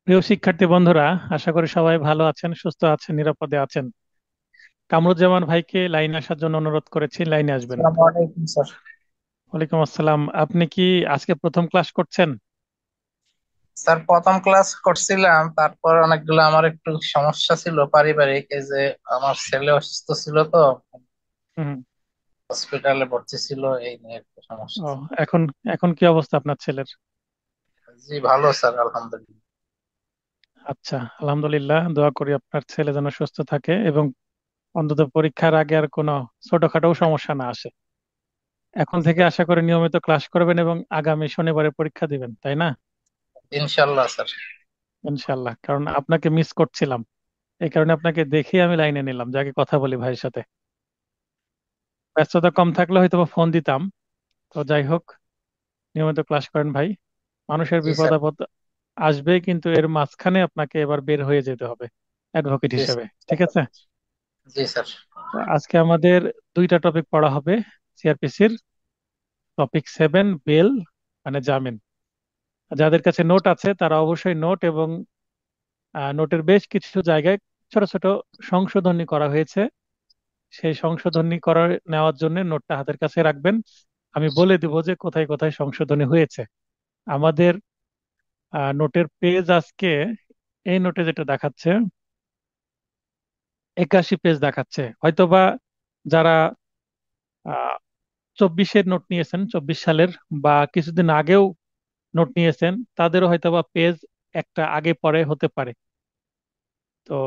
প্রিয় শিক্ষার্থী বন্ধুরা, আশা করি সবাই ভালো আছেন, সুস্থ আছেন, নিরাপদে আছেন। কামরুজ্জামান ভাইকে লাইনে আসার জন্য অনুরোধ করেছি, লাইনে আসবেন। আসসালামু আলাইকুম স্যার। ওয়ালাইকুম আসসালাম। আপনি কি আজকে প্রথম ক্লাস করছেন? স্যার প্রথম ক্লাস করছিলাম, তারপর অনেকগুলো আমার একটু সমস্যা ছিল পারিবারিক। এই যে আমার ছেলে অসুস্থ ছিল, তো হুম। হসপিটালে ভর্তি ছিল, এই নিয়ে একটু সমস্যা ও, ছিল। এখন এখন কি অবস্থা আপনার ছেলের? জি ভালো স্যার, আলহামদুলিল্লাহ। আচ্ছা, আলহামদুলিল্লাহ। দোয়া করি আপনার ছেলে যেন সুস্থ থাকে এবং অন্তত পরীক্ষার আগে আর কোনো ছোটখাটো সমস্যা না আসে। এখন থেকে আশা করি নিয়মিত ক্লাস করবেন এবং আগামী শনিবারে পরীক্ষা দিবেন, তাই না? ইনশাল্লাহ স্যার। ইনশাল্লাহ, কারণ আপনাকে মিস করছিলাম। এই কারণে আপনাকে দেখে আমি লাইনে নিলাম, যাকে কথা বলি ভাইয়ের সাথে। ব্যস্ততা কম থাকলে হয়তো বা ফোন দিতাম। তো যাই হোক, নিয়মিত ক্লাস করেন ভাই। মানুষের জি বিপদ স্যার। আপদ আসবে, কিন্তু এর মাঝখানে আপনাকে এবার বের হয়ে যেতে হবে অ্যাডভোকেট জি হিসেবে, ঠিক স্যার। আছে? জি স্যার। তো আজকে আমাদের দুইটা টপিক পড়া হবে সিআরপিসির। টপিক 7, বেল মানে জামিন। যাদের কাছে নোট আছে তারা অবশ্যই নোট এবং নোটের বেশ কিছু জায়গায় ছোট ছোট সংশোধনী করা হয়েছে। সেই সংশোধনী করা নেওয়ার জন্য নোটটা হাতের কাছে রাখবেন। আমি বলে দিব যে কোথায় কোথায় সংশোধনী হয়েছে। আমাদের নোটের পেজ আজকে, এই নোটে যেটা দেখাচ্ছে 81 পেজ দেখাচ্ছে। হয়তোবা যারা 24-এর নোট নিয়েছেন, 24 সালের বা কিছুদিন আগেও নোট নিয়েছেন, তাদেরও হয়তোবা পেজ একটা আগে পরে হতে পারে। তো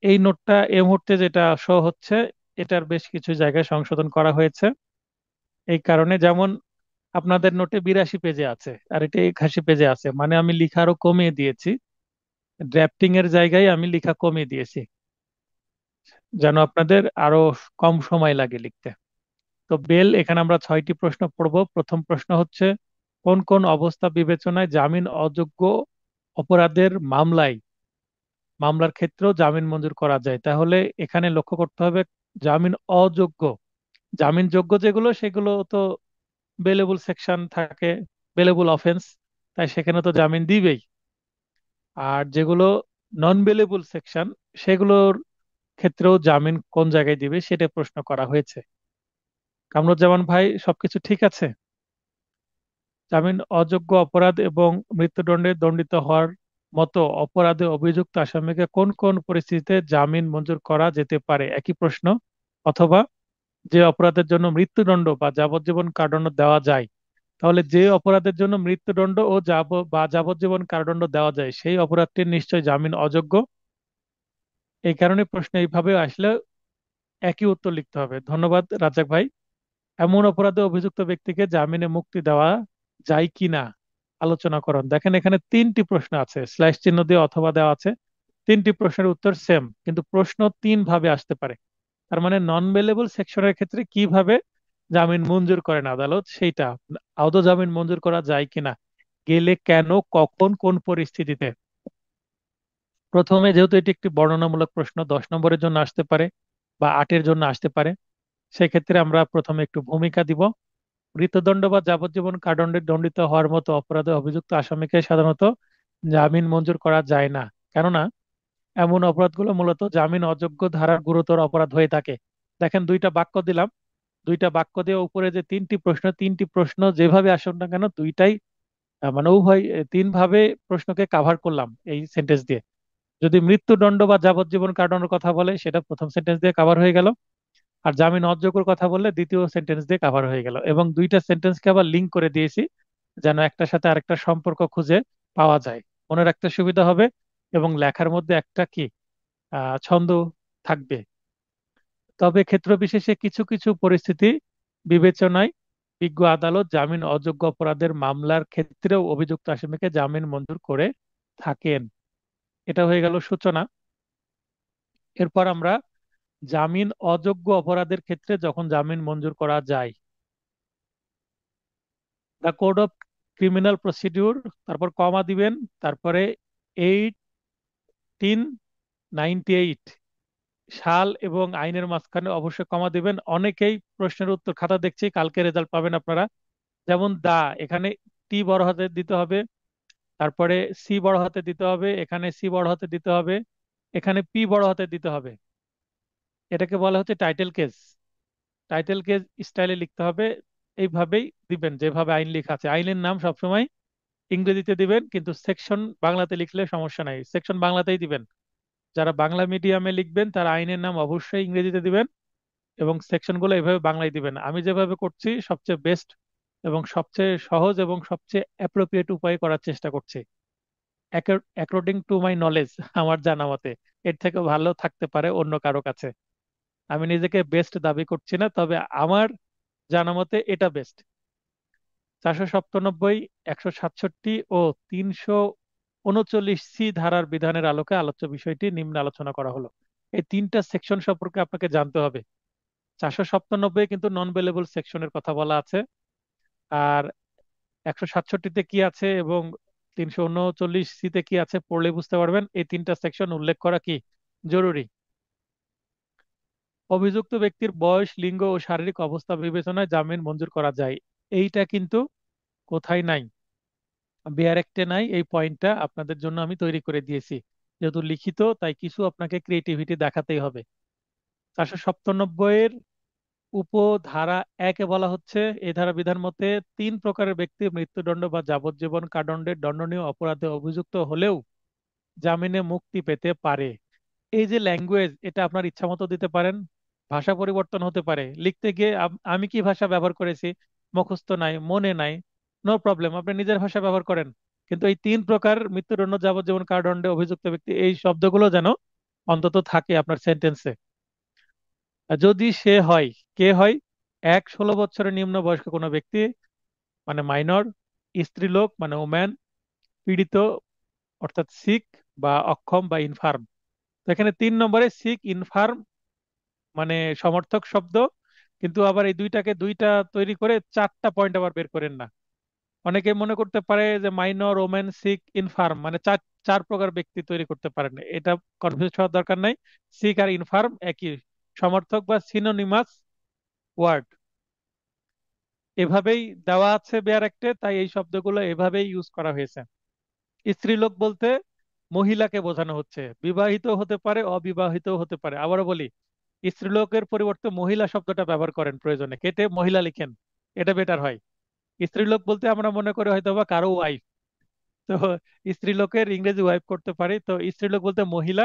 এই নোটটা এই মুহূর্তে যেটা শো হচ্ছে, এটার বেশ কিছু জায়গায় সংশোধন করা হয়েছে। এই কারণে যেমন আপনাদের নোটে 82 পেজে আছে আর এটা 81 পেজে আছে, মানে আমি লিখা আরো কমিয়ে দিয়েছি। ড্রাফটিং এর জায়গায় আমি লিখা কমিয়ে দিয়েছি, যেন আপনাদের আরো কম সময় লাগে লিখতে। তো বেল, এখানে আমরা 6টি প্রশ্ন পড়ব। প্রথম প্রশ্ন হচ্ছে, কোন কোন অবস্থা বিবেচনায় জামিন অযোগ্য অপরাধের মামলার ক্ষেত্রেও জামিন মঞ্জুর করা যায়? তাহলে এখানে লক্ষ্য করতে হবে জামিন অযোগ্য। জামিন যোগ্য যেগুলো সেগুলো তো বেলেবল সেকশন থাকে, বেলেবল অফেন্স, তাই সেখানে তো জামিন দিবেই। আর যেগুলো নন বেলেবল সেকশন, সেগুলোর ক্ষেত্রেও জামিন কোন জায়গায় দিবে সেটা প্রশ্ন করা হয়েছে। কামরুজ্জামান ভাই, সবকিছু ঠিক আছে? জামিন অযোগ্য অপরাধ এবং মৃত্যুদণ্ডে দণ্ডিত হওয়ার মতো অপরাধে অভিযুক্ত আসামিকে কোন কোন পরিস্থিতিতে জামিন মঞ্জুর করা যেতে পারে, একই প্রশ্ন। অথবা যে অপরাধের জন্য মৃত্যুদণ্ড বা যাবজ্জীবন কারাদণ্ড দেওয়া যায়, তাহলে যে অপরাধের জন্য মৃত্যুদণ্ড ও যাবজ্জীবন কারাদণ্ড দেওয়া যায় সেই অপরাধটি নিশ্চয় জামিন অযোগ্য। এই কারণে প্রশ্ন এইভাবে আসলে একই উত্তর লিখতে হবে। ধন্যবাদ রাজাক ভাই। এমন অপরাধে অভিযুক্ত ব্যক্তিকে জামিনে মুক্তি দেওয়া যায় কিনা আলোচনা করুন। দেখেন, এখানে 3টি প্রশ্ন আছে, স্ল্যাশ চিহ্ন দিয়ে অথবা দেওয়া আছে। 3টি প্রশ্নের উত্তর সেম, কিন্তু প্রশ্ন 3 ভাবে আসতে পারে। তার মানে নন বেলেবল সেকশনের ক্ষেত্রে কিভাবে জামিন মঞ্জুর করেন আদালত, সেইটা আদৌ জামিন মঞ্জুর করা যায় কিনা, গেলে কেন, কখন, কোন পরিস্থিতিতে। প্রথমে যেহেতু এটি একটি বর্ণনামূলক প্রশ্ন, 10 নম্বরের জন্য আসতে পারে বা 8-এর জন্য আসতে পারে, সেক্ষেত্রে আমরা প্রথমে একটু ভূমিকা দিব। মৃত্যুদণ্ড বা যাবজ্জীবন কারাদণ্ডে দণ্ডিত হওয়ার মতো অপরাধে অভিযুক্ত আসামিকে সাধারণত জামিন মঞ্জুর করা যায় না, কেননা এমন অপরাধগুলো মূলত জামিন অযোগ্য ধারার গুরুতর অপরাধ হয়ে থাকে। দেখেন, দুইটা বাক্য দিলাম, দুইটা বাক্য দিয়ে উপরে যে 3টি প্রশ্ন, 3টি প্রশ্ন যেভাবে আসুক না কেন, দুইটাই মানে উভয় 3 ভাবে প্রশ্নকে কাভার করলাম এই সেন্টেন্স দিয়ে। যদি মৃত্যুদণ্ড বা যাবজ্জীবন কারাদণ্ডের কথা বলে, সেটা প্রথম সেন্টেন্স দিয়ে কাভার হয়ে গেল। আর জামিন অযোগ্যর কথা বললে দ্বিতীয় সেন্টেন্স দিয়ে কাভার হয়ে গেল, এবং দুইটা সেন্টেন্সকে আবার লিঙ্ক করে দিয়েছি যেন একটার সাথে আরেকটা সম্পর্ক খুঁজে পাওয়া যায়, মনে রাখতে সুবিধা হবে। এবং লেখার মধ্যে একটা কি ছন্দ থাকবে। তবে ক্ষেত্র বিশেষে কিছু কিছু পরিস্থিতি বিবেচনায় বিজ্ঞ আদালত জামিন অযোগ্য অপরাধের মামলার ক্ষেত্রেও অভিযুক্ত আসামিকে জামিন মঞ্জুর করে থাকেন। এটা হয়ে গেল সূচনা। এরপর আমরা জামিন অযোগ্য অপরাধের ক্ষেত্রে যখন জামিন মঞ্জুর করা যায়, the code of criminal procedure, তারপর কমা দিবেন, তারপরে 1898 সাল এবং আইনের মাঝখানে অবশ্যই কমা দিবেন। অনেকেই প্রশ্নের উত্তর খাতা দেখছি, কালকে রেজাল্ট পাবেন আপনারা। যেমন দা, এখানে টি বড় হাতে দিতে হবে, তারপরে সি বড় হাতে দিতে হবে, এখানে সি বড় হাতে দিতে হবে, এখানে পি বড় হাতে দিতে হবে। এটাকে বলা হচ্ছে টাইটেল কেস। টাইটেল কেস স্টাইলে লিখতে হবে। এইভাবেই দিবেন যেভাবে আইন লেখা আছে। আইনের নাম সবসময় ইংরেজিতে দিবেন, কিন্তু সেকশন বাংলাতে লিখলে সমস্যা নাই, সেকশন বাংলাতেই দিবেন। যারা বাংলা মিডিয়ামে লিখবেন তারা আইনের নাম অবশ্যই ইংরেজিতে দিবেন এবং সেকশনগুলো এভাবে বাংলায় দিবেন। আমি যেভাবে করছি সবচেয়ে বেস্ট এবং সবচেয়ে সহজ এবং সবচেয়ে অ্যাপ্রোপ্রিয়েট উপায় করার চেষ্টা করছি, অ্যাকর্ডিং টু মাই নলেজ। আমার জানা মতে এর থেকে ভালো থাকতে পারে অন্য কারো কাছে। আমি নিজেকে বেস্ট দাবি করছি না, তবে আমার জানা মতে এটা বেস্ট। 497, 167 ও 339 সি ধারার বিধানের আলোকে আলোচ্য বিষয়টি নিম্নে আলোচনা করা হলো। এই তিনটা সেকশন সম্পর্কে আপনাকে জানতে হবে। 497 কিন্তু নন বেলেবল সেকশনের কথা বলা আছে, আর 167তে কি আছে এবং 339 সিতে কি আছে পড়লে বুঝতে পারবেন এই তিনটা সেকশন উল্লেখ করা কি জরুরি। অভিযুক্ত ব্যক্তির বয়স, লিঙ্গ ও শারীরিক অবস্থা বিবেচনায় জামিন মঞ্জুর করা যায়, এইটা কিন্তু কোথায় নাই, বেয়ার অ্যাক্টে নাই। এই পয়েন্টটা আপনাদের জন্য আমি তৈরি করে দিয়েছি, যেহেতু লিখিত তাই কিছু আপনাকে ক্রিয়েটিভিটি দেখাতেই হবে। 497 এর উপধারা একে বলা হচ্ছে, এই ধারা বিধান মতে 3 প্রকারের ব্যক্তি মৃত্যুদণ্ড বা যাবজ্জীবন কারাদণ্ডের দণ্ডনীয় অপরাধে অভিযুক্ত হলেও জামিনে মুক্তি পেতে পারে। এই যে ল্যাঙ্গুয়েজ, এটা আপনার ইচ্ছা মতো দিতে পারেন, ভাষা পরিবর্তন হতে পারে। লিখতে গিয়ে আমি কি ভাষা ব্যবহার করেছি মুখস্থ নাই, মনে নাই, নো প্রবলেম, আপনি নিজের ভাষা ব্যবহার করেন। কিন্তু এই 3 প্রকার মৃত্যুদণ্ড, যাবজ্জীবন কারাদণ্ডে অভিযুক্ত ব্যক্তি, এই শব্দগুলো যেন অন্তত থাকে আপনার সেন্টেন্সে। যদি সে হয়, কে হয়? 16 বছরের নিম্ন বয়স্ক কোনো ব্যক্তি মানে মাইনর, স্ত্রীলোক মানে ওম্যান, পীড়িত অর্থাৎ সিক বা অক্ষম বা ইনফার্ম। তো এখানে 3 নম্বরে সিক ইনফার্ম মানে সমর্থক শব্দ, কিন্তু আবার এই দুইটাকে দুইটা তৈরি করে 4টা পয়েন্ট আবার বের করেন না। অনেকে মনে করতে পারে যে মাইনর, ওমেন, সিক, ইনফার্ম মানে চার 4 প্রকার ব্যক্তি তৈরি করতে পারেন, এটা কনফিউজ হওয়ার দরকার নাই। সিক আর ইনফার্ম একই, সমর্থক বা সিনোনিমাস ওয়ার্ড। এভাবেই দেওয়া আছে বেয়ার অ্যাক্টে, তাই এই শব্দগুলো এভাবেই ইউজ করা হয়েছে। স্ত্রীলোক বলতে মহিলাকে বোঝানো হচ্ছে, বিবাহিত হতে পারে, অবিবাহিত হতে পারে। আবারও বলি, স্ত্রীলোকের পরিবর্তে মহিলা শব্দটা ব্যবহার করেন, প্রয়োজনে কেটে মহিলা লিখেন, এটা বেটার হয়। স্ত্রীলোক বলতে আমরা মনে করি হয়তো বা কারো ওয়াইফ, তো স্ত্রীলোকের ইংরেজি ওয়াইফ করতে পারি। তো স্ত্রীলোক বলতে মহিলা,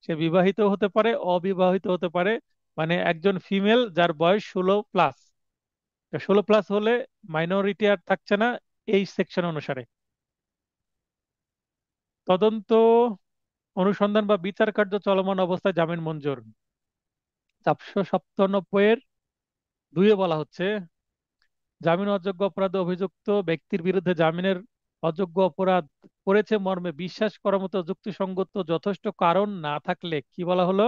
সে বিবাহিত হতে পারে, অবিবাহিত হতে পারে, মানে একজন ফিমেল যার বয়স 16+। 16+ হলে মাইনরিটি আর থাকছে না এই সেকশন অনুসারে। তদন্ত, অনুসন্ধান বা বিচার কার্য চলমান অবস্থায় জামিন মঞ্জুর। 497-এর 2 বলা হচ্ছে, জামিন অযোগ্য অপরাধে অভিযুক্ত ব্যক্তির বিরুদ্ধে জামিনের অযোগ্য অপরাধ করেছে মর্মে বিশ্বাস করার মতো যুক্তিসঙ্গত যথেষ্ট কারণ না থাকলে, কি বলা হলো?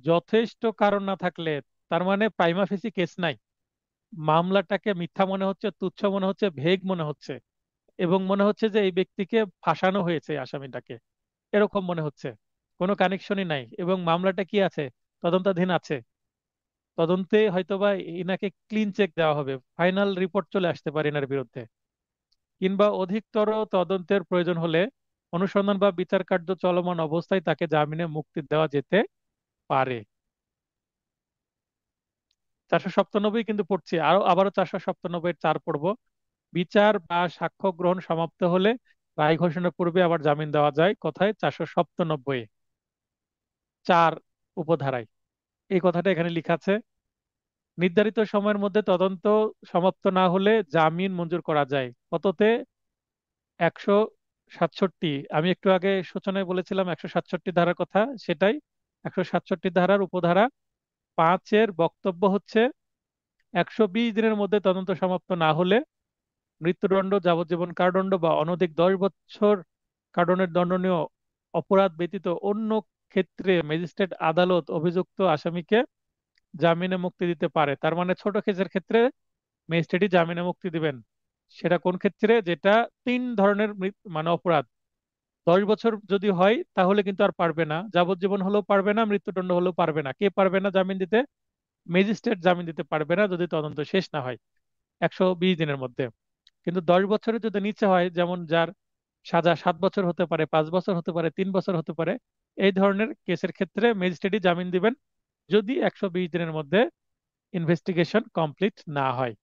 যথেষ্ট কারণ না থাকলে, তার মানে প্রাইমা ফেসি কেস নাই। মামলাটাকে মিথ্যা মনে হচ্ছে, তুচ্ছ মনে হচ্ছে, ভেগ মনে হচ্ছে, এবং মনে হচ্ছে যে এই ব্যক্তিকে ফাঁসানো হয়েছে, এই আসামিটাকে, এরকম মনে হচ্ছে। কোনো কানেকশনই নাই এবং মামলাটা কি আছে, তদন্তাধীন আছে। তদন্তে হয়তোবা ইনাকে ক্লিন চেক দেওয়া হবে, ফাইনাল রিপোর্ট চলে আসতে পারে এনার বিরুদ্ধে, কিংবা অধিকতর তদন্তের প্রয়োজন হলে অনুসন্ধান বা বিচার কার্য চলমান অবস্থায় তাকে জামিনে মুক্তি দেওয়া যেতে পারে। 497 কিন্তু পড়ছি, আবারও 497-এর 4 পড়বো। বিচার বা সাক্ষ্য গ্রহণ সমাপ্ত হলে রায় ঘোষণার পূর্বে আবার জামিন দেওয়া যায়, কোথায়? 497-4 উপধারায় এই কথাটা এখানে লেখা আছে। নির্ধারিত সময়ের মধ্যে তদন্ত সমাপ্ত না হলে জামিন মঞ্জুর করা যায়, কততে? 167। আমি একটু আগে সূচনায় বলেছিলাম 167 ধারার কথা, সেটাই। 167 ধারার উপধারা 5-এর বক্তব্য হচ্ছে, 120 দিনের মধ্যে তদন্ত সমাপ্ত না হলে মৃত্যুদণ্ড, যাবজ্জীবন কারাদণ্ড বা অনধিক 10 বছর কারাদণ্ডের দণ্ডনীয় অপরাধ ব্যতীত অন্য ক্ষেত্রে ম্যাজিস্ট্রেট আদালত অভিযুক্ত আসামিকে জামিনে মুক্তি দিতে পারে। তার মানে ছোট কেসের ক্ষেত্রে ম্যাজিস্ট্রেটই জামিনে মুক্তি দিবেন। সেটা কোন ক্ষেত্রে? যেটা 3 ধরনের মানে অপরাধ। 10 বছর যদি হয় তাহলে কিন্তু আর পারবে না, যাবজ্জীবন হলেও পারবে না, মৃত্যুদণ্ড হলেও পারবে না। কে পারবে না জামিন দিতে? ম্যাজিস্ট্রেট জামিন দিতে পারবে না যদি তদন্ত শেষ না হয় 120 দিনের মধ্যে। কিন্তু 10 বছরের যদি নিচে হয়, যেমন যার সাজা 7 বছর হতে পারে, 5 বছর হতে পারে, 3 বছর হতে পারে, এই ধরনের কেসের ক্ষেত্রে ম্যাজিস্ট্রেটই জামিন দিবেন, যদি 120 দিনের মধ্যে ইনভেস্টিগেশন কমপ্লিট না হয়।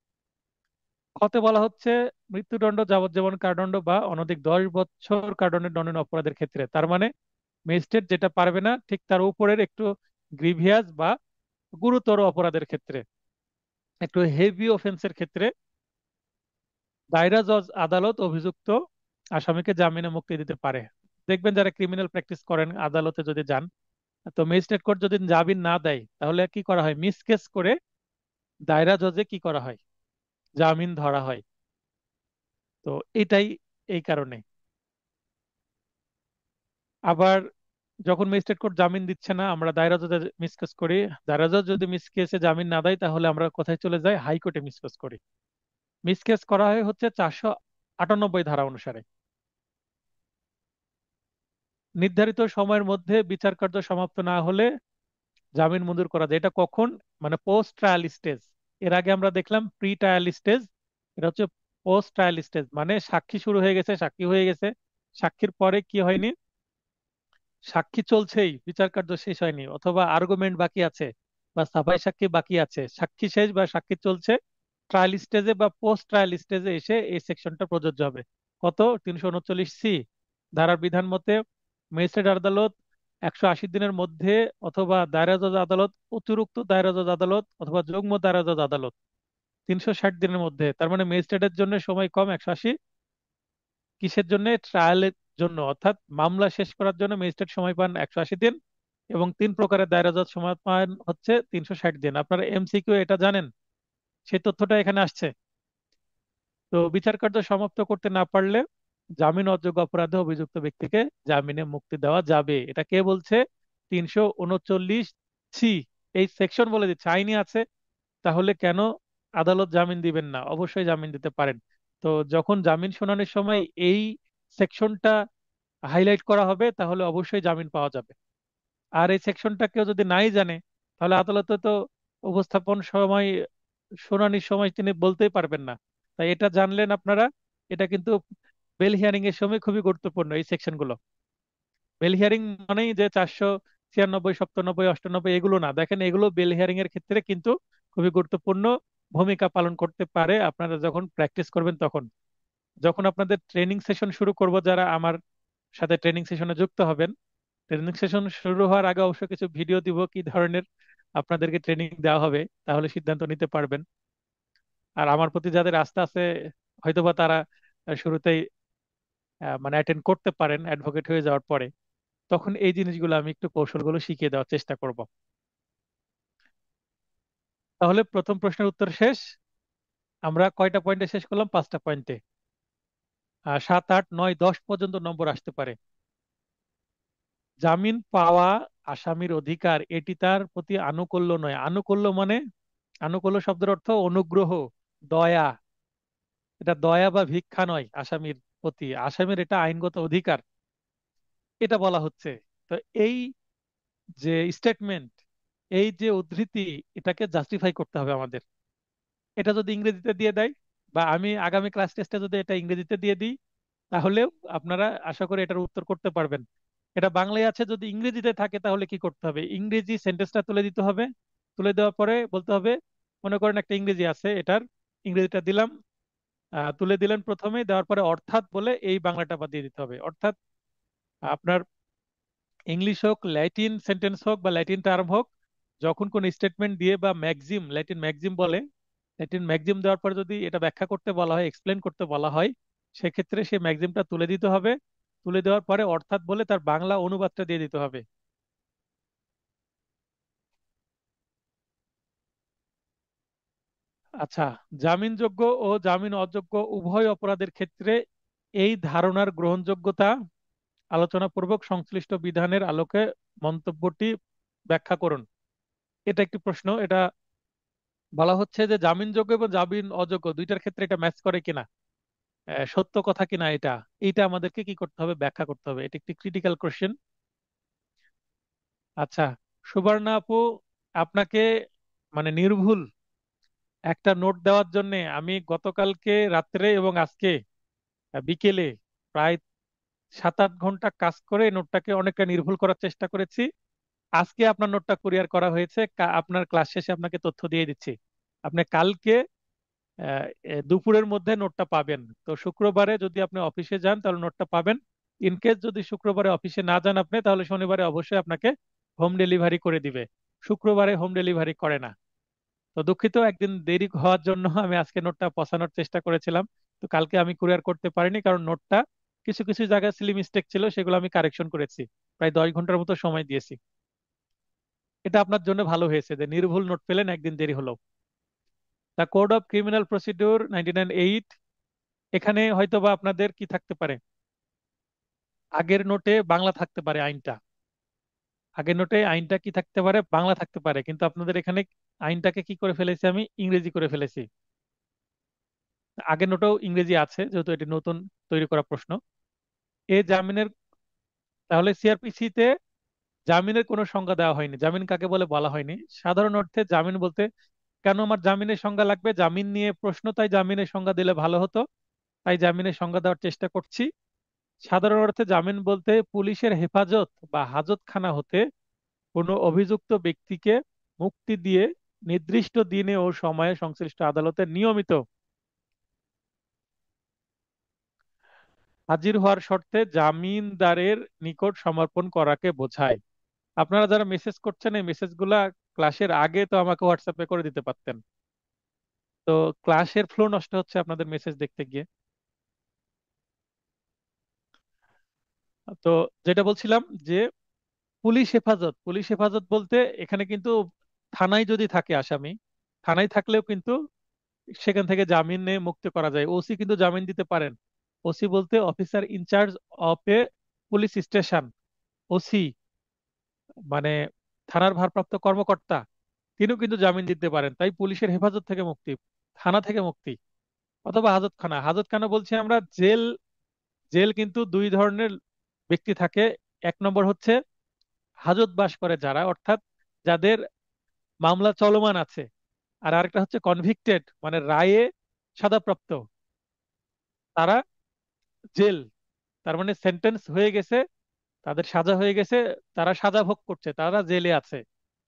কতে বলা হচ্ছে মৃত্যুদণ্ড, যাবজ্জীবন কারাদণ্ড বা অনধিক 10 বছর কারাদণ্ডের দণ্ডনীয় অপরাধের ক্ষেত্রে। তার মানে ম্যাজিস্ট্রেট যেটা পারবে না, ঠিক তার উপরের একটু গ্রিভিয়াস বা গুরুতর অপরাধের ক্ষেত্রে, একটু হেভি অফেন্সের ক্ষেত্রে দায়রা জজ আদালত অভিযুক্ত আসামিকে জামিনে মুক্তি দিতে পারে। দেখবেন যারা ক্রিমিনাল প্র্যাকটিস করেন আদালতে যদি যান, তো ম্যাজিস্ট্রেট কোর্ট যদি জামিন না দেয় তাহলে কি করা হয়, মিসকেস করে দায়রা জজে কি করা হয়, জামিন ধরা হয়। তো এটাই এই কারণে। আবার যখন ম্যাজিস্ট্রেট কোর্ট জামিন দিচ্ছে না, আমরা দায়রা জজে মিসকেস করি। দায়রা জজ যদি মিসকেসে জামিন না দেয় তাহলে আমরা কোথায় চলে যাই, হাইকোর্টে মিসকেস করি। মিসকেস করা হয় হচ্ছে 498 ধারা অনুসারে। নির্ধারিত সময়ের মধ্যে বিচার কার্য সমাপ্ত না হলে জামিন মঞ্জুর করা যায়। এটা কখন, মানে পোস্ট ট্রায়াল স্টেজ। এর আগে আমরা দেখলাম প্রি ট্রায়াল স্টেজ, এটা হচ্ছে পোস্ট ট্রায়াল স্টেজ, মানে সাক্ষী শুরু হয়ে গেছে, সাক্ষী হয়ে গেছে, সাক্ষীর পরে কি হয়নি, সাক্ষী চলছেই, বিচার কার্য শেষ হয়নি, অথবা আর্গুমেন্ট বাকি আছে বা সাফাই সাক্ষী বাকি আছে, সাক্ষী শেষ বা সাক্ষী চলছে, ট্রায়াল স্টেজে বা পোস্ট ট্রায়াল স্টেজে এসে এই সেকশনটা প্রযোজ্য হবে। কত, 339C ধারার বিধান মতে ম্যাজিস্ট্রেট আদালত 180 দিনের মধ্যে অথবা দায়রা জজ আদালত, অতিরিক্ত দায়রা জজ আদালত অথবা যুগ্ম দায়রা জজ আদালত 360 দিনের মধ্যে, তার মানে ম্যাজিস্ট্রেটের জন্য সময় কম 180, কিসের জন্য, ট্রায়ালের জন্য, অর্থাৎ মামলা শেষ করার জন্য ম্যাজিস্ট্রেট সময় পান 180 দিন, এবং 3 প্রকারের দায়রা জজ সময় পান হচ্ছে 360 দিন। আপনারা এমসিকিউ এটা জানেন, সেই তথ্যটা এখানে আসছে। তো বিচার কার্য সমাপ্ত করতে না পারলে জামিন অযোগ্য অপরাধে অভিযুক্ত ব্যক্তিকে জামিনে মুক্তি দেওয়া যাবে। এটা কে বলছে, 339C, এই সেকশন বলে দিচ্ছে, আইনে আছে। তাহলে কেন আদালত জামিন দিবেন না, অবশ্যই জামিন দিতে পারেন। তো যখন জামিন শুনানির সময় এই সেকশনটা হাইলাইট করা হবে তাহলে অবশ্যই জামিন পাওয়া যাবে। আর এই সেকশনটা কেউ যদি নাই জানে, তাহলে আদালতে তো উপস্থাপন সময়, শুনানির সময় তিনি বলতেই পারবেন না। তাই এটা জানলেন আপনারা। এটা কিন্তু বেল হিয়ারিং এর সময় খুবই গুরুত্বপূর্ণ এই সেকশন গুলো। বেল হিয়ারিং মানেই যে 496, 97, 98 এগুলো না, দেখেন এগুলো বেল হিয়ারিং এর ক্ষেত্রে কিন্তু খুবই গুরুত্বপূর্ণ ভূমিকা পালন করতে পারে। আপনারা যখন প্র্যাকটিস করবেন তখন, যখন আপনাদের ট্রেনিং সেশন শুরু করব, যারা আমার সাথে ট্রেনিং সেশনে যুক্ত হবেন, ট্রেনিং সেশন শুরু হওয়ার আগে অবশ্য কিছু ভিডিও দিব কি ধরনের আপনাদেরকে ট্রেনিং দেওয়া হবে, তাহলে সিদ্ধান্ত নিতে পারবেন। আর আমার প্রতি যাদের আস্থা আছে, হয়তোবা তারা শুরুতেই মানে অ্যাটেন্ড করতে পারেন অ্যাডভোকেট হয়ে যাওয়ার পরে। তখন এই জিনিসগুলো আমি একটু কৌশলগুলো শিখিয়ে দেওয়ার চেষ্টা করব। তাহলে প্রথম প্রশ্নের উত্তর শেষ। আমরা কয়টা পয়েন্টে শেষ করলাম, 5টা পয়েন্টে। 7, 8, 9, 10 পর্যন্ত নম্বর আসতে পারে। জামিন পাওয়া আসামির অধিকার, এটি তার প্রতি আনুকূল্য নয়। আনুকূল্য মানে, আনুকূল্য শব্দের অর্থ অনুগ্রহ, দয়া। এটা দয়া বা ভিক্ষা নয় আসামির প্রতি, আসামির এটা আইনগত অধিকার, এটা বলা হচ্ছে। তো এই যে স্টেটমেন্ট, এই যে উদ্ধৃতি, এটাকে জাস্টিফাই করতে হবে আমাদের। এটা যদি ইংরেজিতে দিয়ে দেয়, বা আমি আগামী ক্লাস টেস্টে যদি এটা ইংরেজিতে দিয়ে দিই, তাহলেও আপনারা আশা করি এটার উত্তর করতে পারবেন। এটা বাংলায় আছে, যদি ইংরেজিতে থাকে তাহলে কি করতে হবে, ইংরেজি সেন্টেন্সটা তুলে দিতে হবে। তুলে দেওয়ার পরে বলতে হবে, মনে করেন একটা ইংরেজি আছে, এটার ইংরেজিটা দিলাম, তুলে দিলেন প্রথমে, দেওয়ার পরে অর্থাৎ বলে এই বাংলাটা বাদ দিয়ে দিতে হবে। অর্থাৎ আপনার ইংলিশ হোক, ল্যাটিন সেন্টেন্স হোক বা ল্যাটিন টার্ম হোক, যখন কোন স্টেটমেন্ট দিয়ে বা ম্যাক্সিম, ল্যাটিন ম্যাক্সিম বলে, ল্যাটিন ম্যাক্সিম দেওয়ার পরে যদি এটা ব্যাখ্যা করতে বলা হয়, এক্সপ্লেন করতে বলা হয়, সেক্ষেত্রে সেই ম্যাক্সিমটা তুলে দিতে হবে। তুলে দেওয়ার পরে অর্থাৎ বলে তার বাংলা অনুবাদটা দিয়ে দিতে হবে। আচ্ছা, জামিনযোগ্য ও জামিন অযোগ্য উভয় অপরাধের ক্ষেত্রে এই ধারণার গ্রহণযোগ্যতা আলোচনাপূর্বক সংশ্লিষ্ট বিধানের আলোকে মন্তব্যটি ব্যাখ্যা করুন। এটা একটি প্রশ্ন। এটা বলা হচ্ছে যে জামিনযোগ্য এবং জামিন অযোগ্য দুইটার ক্ষেত্রে এটা ম্যাচ করে কিনা, সত্য কথা কিনা, এটা এইটা আমাদেরকে কি করতে হবে, ব্যাখ্যা করতে হবে। এটা একটি ক্রিটিক্যাল কোশ্চেন। আচ্ছা, সুবর্ণা আপু, আপনাকে মানে নির্ভুল একটা নোট দেওয়ার জন্য আমি গতকালকে রাত্রে এবং আজকে বিকেলে প্রায় 7-8 ঘন্টা কাজ করে নোটটাকে অনেকটা নির্ভুল করার চেষ্টা করেছি। আজকে আপনার নোটটা কুরিয়ার করা হয়েছে, আপনার ক্লাস শেষে আপনাকে তথ্য দিয়ে দিচ্ছি। আপনি কালকে দুপুরের মধ্যে নোটটা পাবেন। তো শুক্রবারে যদি আপনি অফিসে যান তাহলে নোটটা পাবেন। ইনকেস যদি শুক্রবারে অফিসে না যান আপনি, তাহলে শনিবারে অবশ্যই আপনাকে হোম ডেলিভারি করে দিবে। শুক্রবারে হোম ডেলিভারি করে না। তো দুঃখিত, একদিন দেরি হওয়ার জন্য আমি আজকে নোটটা পৌঁছানোর চেষ্টা করেছিলাম। তো কালকে আমি কুরিয়ার করতে পারিনি, কারণ নোটটা কিছু কিছু জায়গায় সিলি মিস্টেক ছিল, সেগুলো আমি কারেকশন করেছি। প্রায় 10 ঘন্টার মতো সময় দিয়েছি। এটা আপনার জন্য ভালো হয়েছে যে নির্ভুল নোট পেলেন একদিন দেরি হলো। The code of criminal procedure 1998, এখানে হয়তোবা আপনাদের কি থাকতে পারে, আগের নোটে বাংলা থাকতে পারে আইনটা। আগের নোটে আইনটা কি থাকতে পারে, বাংলা থাকতে পারে, কিন্তু আপনাদের এখানে আইনটাকে কি করে ফেলেছি আমি, ইংরেজি করে ফেলেছি। আগের নোটেও ইংরেজি আছে, যেহেতু এটি নতুন তৈরি করা প্রশ্ন। এ জামিনের, তাহলে সিআরপিসি তে জামিনের কোনো সংজ্ঞা দেওয়া হয়নি, জামিন কাকে বলে বলা হয়নি। সাধারণ অর্থে জামিন বলতে, কেন আমার জামিনের সংজ্ঞা লাগবে, জামিন নিয়ে প্রশ্ন, তাই জামিনের সংজ্ঞা দিলে ভালো হতো, তাই জামিনের সংজ্ঞা দেওয়ার চেষ্টা করছি। সাধারণ অর্থে জামিন বলতে পুলিশের হেফাজত বা হাজতখানা হতে কোনো অভিযুক্ত ব্যক্তিকে মুক্তি দিয়ে নির্দিষ্ট দিনে ও সময়ে সংশ্লিষ্ট আদালতে নিয়মিত হাজির হওয়ার শর্তে জামিনদারের নিকট সমর্পণ করাকে বোঝায়। আপনারা যারা মেসেজ করছেন এই মেসেজগুলা ক্লাসের আগে তো আমাকে হোয়াটসঅ্যাপে করে দিতে পারতেন। তো ক্লাসের ফ্লো নষ্ট হচ্ছে আপনাদের মেসেজ দেখতে গিয়ে। তো যেটা বলছিলাম যে পুলিশ হেফাজত, পুলিশ হেফাজত বলতে এখানে কিন্তু থানায় যদি থাকে আসামি, থানায় থাকলেও কিন্তু সেখান থেকে জামিনে মুক্ত করা যায়। ওসি কিন্তু জামিন দিতে পারেন। ওসি বলতে officer in charge of A police station, OC মানে থানার ভারপ্রাপ্ত কর্মকর্তা, তিনিও কিন্তু জামিন দিতে পারেন। তাই পুলিশের হেফাজত থেকে মুক্তি, থানা থেকে মুক্তি, অথবা হাজতখানা। হাজতখানা বলছি আমরা জেল। জেল কিন্তু দুই ধরনের ব্যক্তি থাকে। এক নম্বর হচ্ছে হাজতবাস করে যারা, অর্থাৎ যাদের মামলা চলমান আছে। আর আরেকটা হচ্ছে কনভিক্টেড, মানে রায়ে সাজাপ্রাপ্ত, তারা জেল, তার মানে সেন্টেন্স হয়ে গেছে, তাদের সাজা হয়ে গেছে, তারা সাজা ভোগ করছে, তারা জেলে আছে।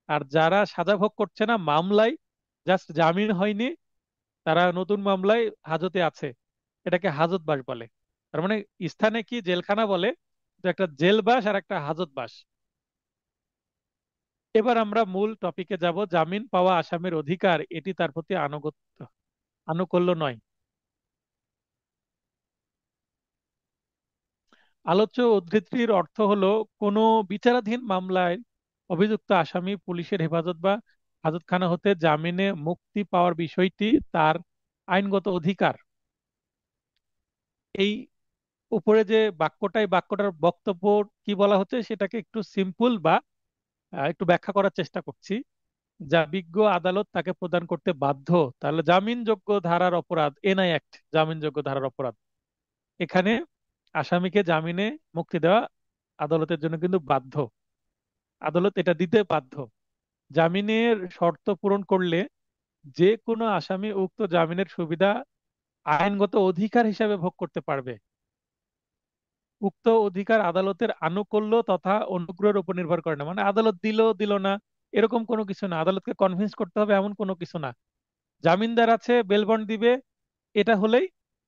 আর যারা সাজা ভোগ করছে না, মামলায় জাস্ট জামিন হয়নি, তারা নতুন মামলায় হাজতে আছে, এটাকে হাজতবাস বলে। তার মানে স্থানে কি জেলখানা বলে, তো একটা জেলবাস আর একটা হাজতবাস। এবার আমরা মূল টপিকে যাব। জামিন পাওয়া আসামির অধিকার, এটি তার প্রতি আনুগত্য, আনুকূল্য নয়। আলোচ্য উদ্ধৃতির অর্থ হলো, কোনো বিচারাধীন মামলায় অভিযুক্ত আসামি পুলিশের হেফাজত বা হাজতখানা হতে জামিনে মুক্তি পাওয়ার বিষয়টি তার আইনগত অধিকার। এই উপরে যে বাক্যটাই, বাক্যটার বক্তব্য কি বলা হচ্ছে সেটাকে একটু সিম্পল বা একটু ব্যাখ্যা করার চেষ্টা করছি। যা বিজ্ঞ আদালত তাকে প্রদান করতে বাধ্য। তাহলে জামিনযোগ্য ধারার অপরাধ, এনআই অ্যাক্ট জামিনযোগ্য ধারার অপরাধ। এখানে আসামিকে জামিনে মুক্তি দেওয়া আদালতের জন্য কিন্তু বাধ্য, আদালত এটা দিতে বাধ্য। জামিনের শর্ত পূরণ করলে যে কোনো আসামি উক্ত জামিনের সুবিধা আইনগত অধিকার হিসাবে ভোগ করতে পারবে। উক্ত অধিকার আদালতের আনুকূল্য তথা অনুগ্রহের উপর নির্ভর করে না, মানে আদালত দিল দিল না এরকম কোনো কিছু না, আদালতকে কনভিন্স করতে হবে এমন কোনো কিছু না। জামিনদার আছে, বেল বন্ড দিবে, এটা হলেই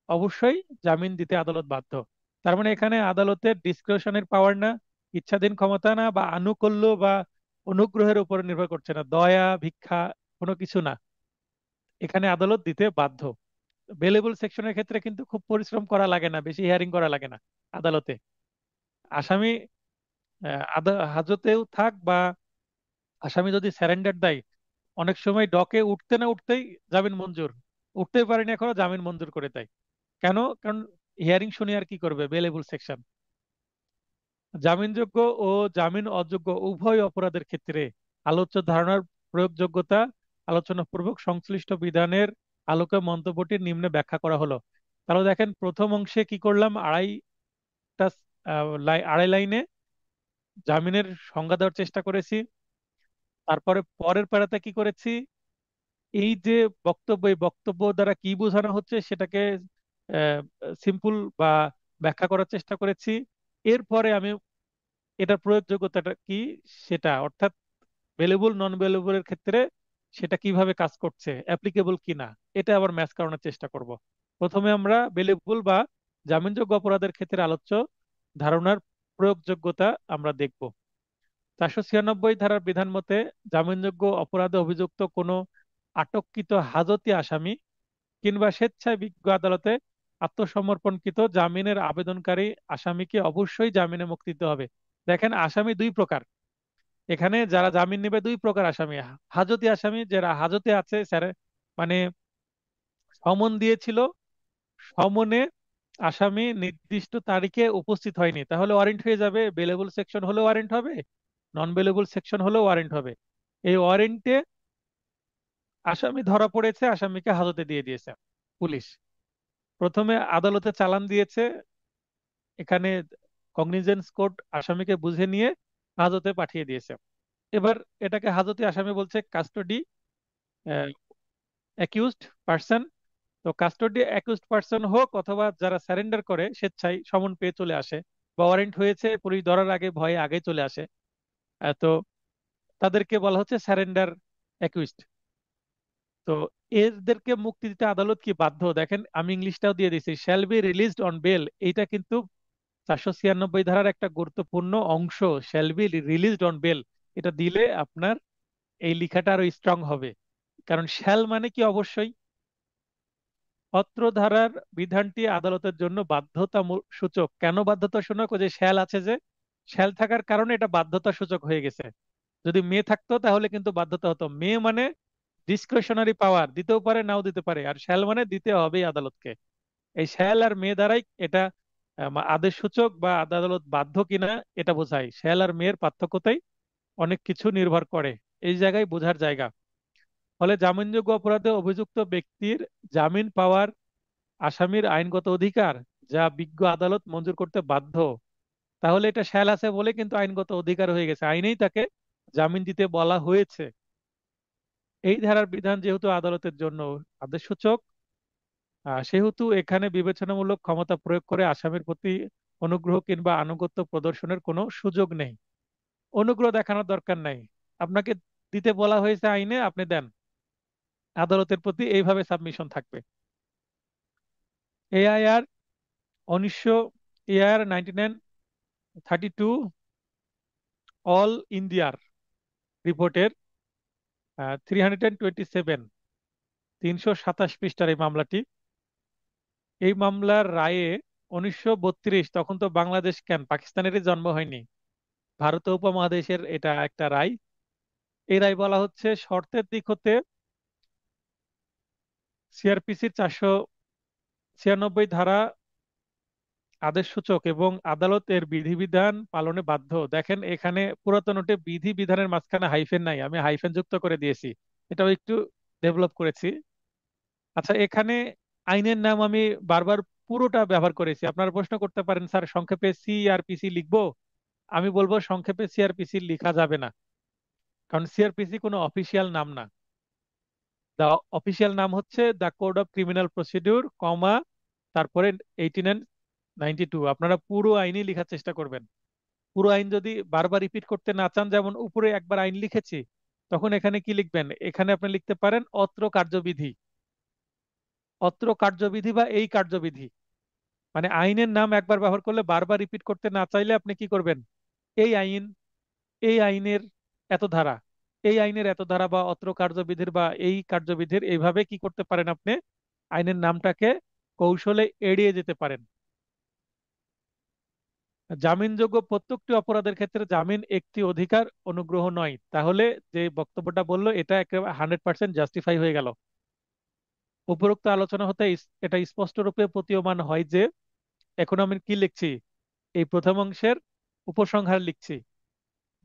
অবশ্যই জামিন দিতে আদালত বাধ্য। তার মানে এখানে আদালতের ডিসক্রিশনের পাওয়ার না, ইচ্ছাধীন ক্ষমতা না, বা আনুকূল্য বা অনুগ্রহের উপর নির্ভর করছে না, দয়া ভিক্ষা কোনো কিছু না, এখানে আদালত দিতে বাধ্য। বেলেবল সেকশনের ক্ষেত্রে কিন্তু খুব পরিশ্রম করা লাগে না, বেশি হিয়ারিং করা লাগে না আদালতে। আসামি হাজতেও থাক বা আসামি যদি স্যারেন্ডার দেয়, অনেক সময় ডকে উঠতে না উঠতেই জামিন মঞ্জুর, উঠতেই পারেনি এখনো জামিন মঞ্জুর করে দেয়। কেন? কারণ হিয়ারিং শুনে আর কি করবে, বেলেবল সেকশন। জামিনযোগ্য ও জামিন অযোগ্য উভয় অপরাধের ক্ষেত্রে আলোচ্য ধারণার প্রয়োগযোগ্যতা আলোচনাপূর্বক সংশ্লিষ্ট বিধানের আলোকে মন্তব্যটি নিম্নে ব্যাখ্যা করা হলো। তাহলে দেখেন, প্রথম অংশে কি করলাম, আড়াই লাইনে জামিনের সংজ্ঞা দেওয়ার চেষ্টা করেছি। তারপরে পরের প্যারাতে কি করেছি, এই যে বক্তব্য, এই বক্তব্য দ্বারা কি বোঝানো হচ্ছে সেটাকে সিম্পল বা ব্যাখ্যা করার চেষ্টা করেছি। এরপরে আমি এটার প্রয়োগযোগ্যতাটা কি সেটা, অর্থাৎ ভ্যালুবল নন ভ্যালুবলের ক্ষেত্রে সেটা কিভাবে কাজ করছে, অ্যাপ্লিকেবল কিনা, এটা আবার ম্যাচ করানোর চেষ্টা করব। প্রথমে আমরা ভ্যালুবল বা জামিনযোগ্য অপরাধের ক্ষেত্রে আলোচ্য ধারণার প্রয়োগযোগ্যতা আমরা দেখব। 496 ধারার বিধান মতে জামিনযোগ্য অপরাধে অভিযুক্ত কোনো আটককৃত হাজতি আসামি কিংবা স্বেচ্ছায় বিজ্ঞ আদালতে আত্মসমর্পণকৃত জামিনের আবেদনকারী আসামিকে অবশ্যই জামিনে মুক্তি দিতে হবে। দেখেন, আসামি দুই প্রকার। এখানে যারা জামিন নেবে দুই প্রকার আসামি। হাজতি আসামি, যারা হাজতে আছে স্যার, মানে সমন দিয়েছিল, সমনে আসামি নির্দিষ্ট তারিখে উপস্থিত হয়নি, তাহলে ওয়ারেন্ট হয়ে যাবে। বেলেবল সেকশন হলে ওয়ারেন্ট হবে, নন বেলেবল সেকশন হলেও ওয়ারেন্ট হবে। এই ওয়ারেন্টে আসামি ধরা পড়েছে, আসামিকে হাজতে দিয়ে দিয়েছে পুলিশ। প্রথমে আদালতে চালান দিয়েছে, এখানে কগনিজেন্স কোর্ট আসামিকে বুঝে নিয়ে হাজতে পাঠিয়ে দিয়েছে। এবার এটাকে হাজতে আসামি বলছে কাস্টডি অ্যাকিউজড পার্সন। তো কাস্টডি অ্যাকিউজড পার্সন হোক অথবা যারা স্যারেন্ডার করে স্বেচ্ছায় সমন পেয়ে চলে আসে, বা ওয়ারেন্ট হয়েছে পুলিশ ধরার আগে ভয়ে আগে চলে আসে, তো তাদেরকে বলা হচ্ছে স্যারেন্ডার অ্যাকিউজড। তো এদেরকে মুক্তি দিতে আদালত কি বাধ্য? দেখেন, আমি ইংলিশটাও দিয়ে দিয়েছি, shall be released on bail. এইটা কিন্তু 496 ধারার একটা গুরুত্বপূর্ণ অংশ, shall be released on bail. এটা দিলে আপনার এই লেখাটা আরো স্ট্রং হবে। কারণ শ্যাল মানে কি অবশ্যই, অত্র ধারার বিধানটি আদালতের জন্য বাধ্যতা সূচক। কেন বাধ্যতা সূচক? ওই যে শ্যাল আছে, যে শ্যাল থাকার কারণে এটা বাধ্যতা সূচক হয়ে গেছে। যদি মে থাকতো তাহলে কিন্তু বাধ্যতা হতো। মে মানে ডিসক্রিশনারি পাওয়ার, দিতেও পারে নাও দিতে পারে, আর শ্যাল মানে দিতে হবেই আদালতকে। এই শ্যাল আর মে দ্বারাই এটা আদেশ সূচক বা আদালত বাধ্য কিনা এটা বোঝায়। শ্যাল আর মেয়ের পার্থক্যতেই অনেক কিছু নির্ভর করে, এই জায়গায় বোঝার জায়গা। ফলে জামিনযোগ্য অপরাধে অভিযুক্ত ব্যক্তির জামিন পাওয়ার আসামির আইনগত অধিকার, যা বিজ্ঞ আদালত মঞ্জুর করতে বাধ্য। তাহলে এটা শ্যাল আছে বলে কিন্তু আইনগত অধিকার হয়ে গেছে, আইনেই তাকে জামিন দিতে বলা হয়েছে। এই ধারার বিধান যেহেতু আদালতের জন্য আদেশসূচক, সেহেতু এখানে বিবেচনামূলক ক্ষমতা প্রয়োগ করে আসামির প্রতি অনুগ্রহ কিংবা আনুগত্য প্রদর্শনের কোনো সুযোগ নেই। অনুগ্রহ দেখানোর দরকার নাই, আপনাকে দিতে বলা হয়েছে আইনে, আপনি দেন। আদালতের প্রতি এইভাবে সাবমিশন থাকবে। এআইআর 1900, এআইআর 1932 অল ইন্ডিয়ার রিপোর্টের 327, 327 পৃষ্ঠার এই মামলাটি। এই মামলার রায়ে 1932, তখন তো বাংলাদেশ কেন পাকিস্তানেরই জন্ম হয়নি, ভারত উপমহাদেশের এটা একটা রায়। এই রায় বলা হচ্ছে শর্তের দিক হতে সিআরপিসির 496 ধারা আদেশ সূচক এবং আদালত এর বিধিবিধান পালনে বাধ্য। দেখেন, এখানে পুরাতন নোটে বিধি বিধানের মাঝখানে হাইফেন নাই, আমি হাইফেন যুক্ত করে দিয়েছি, এটাও একটু ডেভেলপ করেছি। আচ্ছা, এখানে আইনের নাম আমি বারবার পুরোটা ব্যবহার করেছি। আপনারা প্রশ্ন করতে পারেন, স্যার সংক্ষেপে সিআরপিসি লিখবো? আমি বলবো সংক্ষেপে সিআরপিসি লেখা যাবে না, কারণ সিআরপিসি কোনো অফিসিয়াল নাম না। দা অফিসিয়াল নাম হচ্ছে the code of criminal procedure, comma, তারপরে 1892। আপনারা পুরো আইনই লেখার চেষ্টা করবেন। পুরো আইন যদি বারবার রিপিট করতে না চান, যেমন উপরে একবার আইন লিখেছি, তখন এখানে কি লিখবেন? এখানে আপনি লিখতে পারেন অত্র কার্যবিধি, অত্র কার্যবিধি বা এই কার্যবিধি। মানে আইনের নাম একবার ব্যবহার করলে বারবার রিপিট করতে না চাইলে আপনি কি করবেন? এই আইন, এই আইনের এত ধারা, এই আইনের এত ধারা বা অত্র কার্যবিধির বা এই কার্যবিধির, এইভাবে কি করতে পারেন আপনি? আইনের নামটাকে কৌশলে এড়িয়ে যেতে পারেন। জামিনযোগ্য প্রত্যেকটি অপরাধের ক্ষেত্রে জামিন একটি অধিকার, অনুগ্রহ নয়। তাহলে যে বক্তব্যটা বললো এটা একেবারে 100% জাস্টিফাই হয়ে গেল। উপরোক্ত আলোচনা হতে এটা স্পষ্ট রূপে প্রতীয়মান হয় যে, এখন আমি কি লিখছি? এই প্রথম অংশের উপসংহার লিখছি।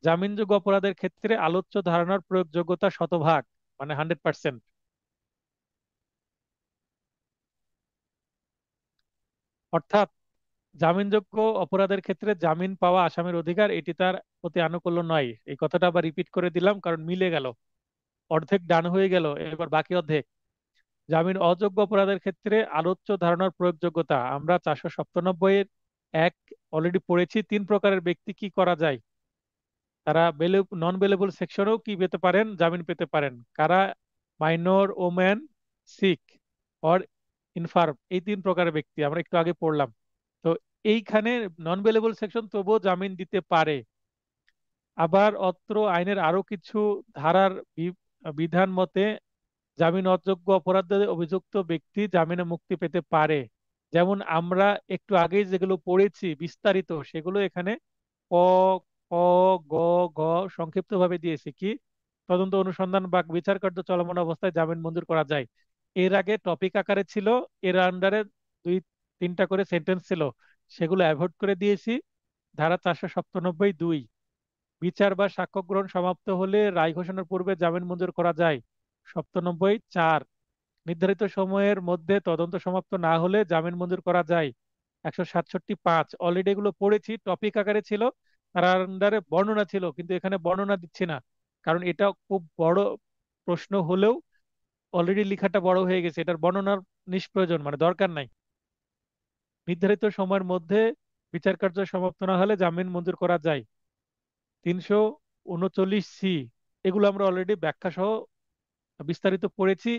জামিনযোগ্য অপরাধের ক্ষেত্রে আলোচ্য ধারণার প্রয়োগযোগ্যতা শতভাগ, মানে 100%। অর্থাৎ জামিনযোগ্য অপরাধের ক্ষেত্রে জামিন পাওয়া আসামির অধিকার, এটি তার প্রতি আনুকূল্য নয়। এই কথাটা আবার রিপিট করে দিলাম কারণ মিলে গেল। অর্ধেক ডান হয়ে গেল, এবার বাকি অর্ধেক। জামিন অযোগ্য অপরাধের ক্ষেত্রে আলোচ্য ধারণার প্রয়োগযোগ্যতা, আমরা 497 এর এক অলরেডি পড়েছি। তিন প্রকারের ব্যক্তি কি করা যায়, তারা নন বেলেবল সেকশনেও কি পেতে পারেন, জামিন পেতে পারেন। কারা? Minor, women, sick or infirm, এই তিন প্রকারের ব্যক্তি আমরা একটু আগে পড়লাম। তো এইখানে নন বেলেবল সেকশন তবুও জামিন দিতে পারে। আবার অত্র আইনের আরো কিছু ধারার বিধান মতে জামিন অযোগ্য অপরাধে অভিযুক্ত ব্যক্তি জামিনে মুক্তি পেতে পারে। যেমন আমরা একটু আগেই যেগুলো পড়েছি বিস্তারিত, সেগুলো এখানে ক, খ, গ, ঘ সংক্ষিপ্ত ভাবে দিয়েছি। কি? তদন্ত অনুসন্ধান বা বিচার কার্য চলমান অবস্থায় জামিন মঞ্জুর করা যায়। এর আগে টপিক আকারে ছিল, এর আন্ডারে দুই তিনটা করে সেন্টেন্স ছিল, সেগুলো অ্যাভয়েড করে দিয়েছি। ধারা 497(2), বিচার বা সাক্ষ্য গ্রহণ সমাপ্ত হলে রায় ঘোষণার পূর্বে জামিন মঞ্জুর করা যায়। 97(4), নির্ধারিত সময়ের মধ্যে তদন্ত সমাপ্ত না হলে জামিন মঞ্জুর করা যায়। 167(5), অলরেডি এগুলো পড়েছি, টপিক আকারে ছিল, তার আন্ডারে বর্ণনা ছিল, কিন্তু এখানে বর্ণনা দিচ্ছি না, কারণ এটা খুব বড় প্রশ্ন হলেও অলরেডি লেখাটা বড় হয়ে গেছে, এটার বর্ণনার নিষ্প্রয়োজন, মানে দরকার নাই। নির্ধারিত সময়ের মধ্যে বিচার কার্য সমাপ্ত না হলে জামিন মঞ্জুর করা যায়। 339(c), এগুলো আমরা অলরেডি ব্যাখ্যা সহ বিস্তারিত পড়েছি।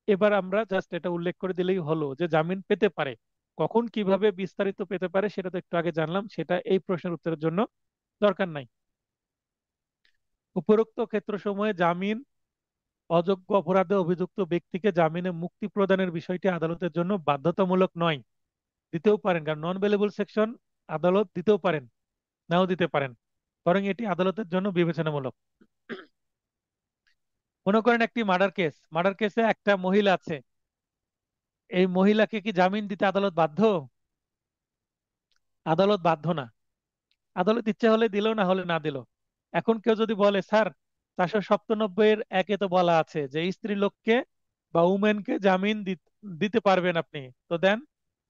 এবার আমরা জাস্ট এটা উল্লেখ করে দিলেই হলো যে জামিন পেতে পারে। কখন কিভাবে বিস্তারিত পেতে পারে সেটা তো একটু আগে জানলাম, সেটা এই প্রশ্নের উত্তরের জন্য দরকার নাই। উপরোক্ত ক্ষেত্রসমূহে জামিন অযোগ্য অপরাধে অভিযুক্ত ব্যক্তিকে জামিনে মুক্তি প্রদানের বিষয়টি আদালতের জন্য বাধ্যতামূলক নয়। দিতেও পারেন, কারণ নন বেলেবল সেকশন আদালত দিতেও পারেন, নাও দিতে পারেন, বরং এটি আদালতের জন্য বিবেচনামূলক। মনে করেন একটি মার্ডার কেসে একটা মহিলা আছে, এই মহিলাকে কি জামিন দিতে আদালত বাধ্য? আদালত বাধ্য না। আদালত ইচ্ছে হলে দিল, না হলে না দিল। এখন কেউ যদি বলে, স্যার 497(1) তো বলা আছে যে স্ত্রী লোককে বা উমেনকে জামিন দিতে পারবেন আপনি, তো দেন।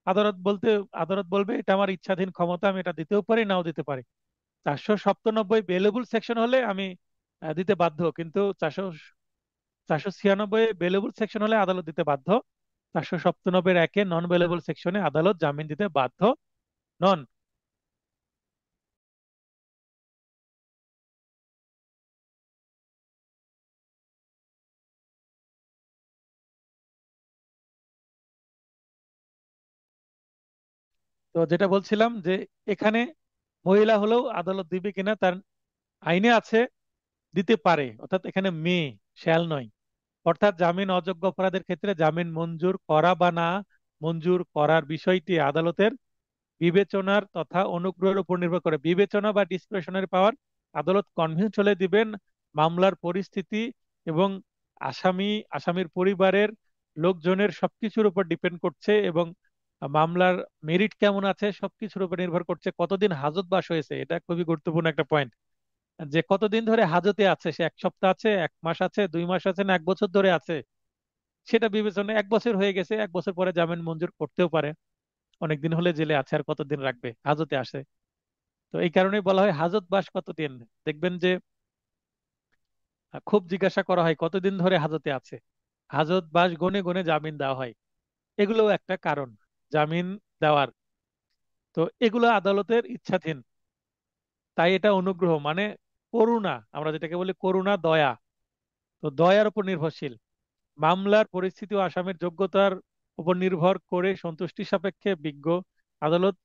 আদালত বলতে আদালত বলবে এটা আমার ইচ্ছাধীন ক্ষমতা, আমি এটা দিতেও পারি, নাও দিতে পারি। 497 বেলেবল সেকশন হলে আমি দিতে বাধ্য, কিন্তু 496 বেলেবল সেকশন হলে আদালত দিতে বাধ্য। 497(1) নন বেলেবল সেকশনে আদালত জামিন দিতে বাধ্য নন। তো যেটা বলছিলাম যে এখানে মহিলা হলেও আদালত দিবে কিনা তার আইনে আছে, দিতে পারে, অর্থাৎ এখানে মেয়ে, শ্যাল নয়। অর্থাৎ জামিন অযোগ্য অপরাধের ক্ষেত্রে জামিন মঞ্জুর করা বা না মঞ্জুর করার বিষয়টি আদালতের বিবেচনার তথা অনুগ্রহের উপর নির্ভর করে। বিবেচনা বা ডিসক্রিশনারি পাওয়ার আদালত কনভিন্স হলে দিবেন। মামলার পরিস্থিতি এবং আসামির পরিবারের লোকজনের সবকিছুর উপর ডিপেন্ড করছে, এবং মামলার মেরিট কেমন আছে সবকিছুর উপর নির্ভর করছে। কতদিন হাজত বাস হয়েছে, এটা খুবই গুরুত্বপূর্ণ একটা পয়েন্ট, যে কতদিন ধরে হাজতে আছে, সে 1 সপ্তাহ আছে, 1 মাস আছে, 2 মাস আছে, না 1 বছর ধরে আছে, সেটা বিবেচনা। 1 বছর হয়ে গেছে, 1 বছর পরে জামিন মঞ্জুর করতেও পারে। অনেকদিন হলে জেলে আছে, আর কতদিন রাখবে, হাজতে আসে। তো এই কারণেই বলা হয় হাজত বাস কতদিন। দেখবেন যে খুব জিজ্ঞাসা করা হয় কতদিন ধরে হাজতে আছে, হাজত বাস গনে গনে জামিন দেওয়া হয়। এগুলোও একটা কারণ জামিন দেওয়ার। তো এগুলো আদালতের ইচ্ছাধীন, তাই এটা অনুগ্রহ মানে করুণা, আমরা যেটাকে বলি করুণা, দয়া। তো দয়ার উপর নির্ভরশীল। মামলার পরিস্থিতি ও আসামির যোগ্যতার উপর নির্ভর করে সন্তুষ্টি সাপেক্ষে বিজ্ঞ আদালত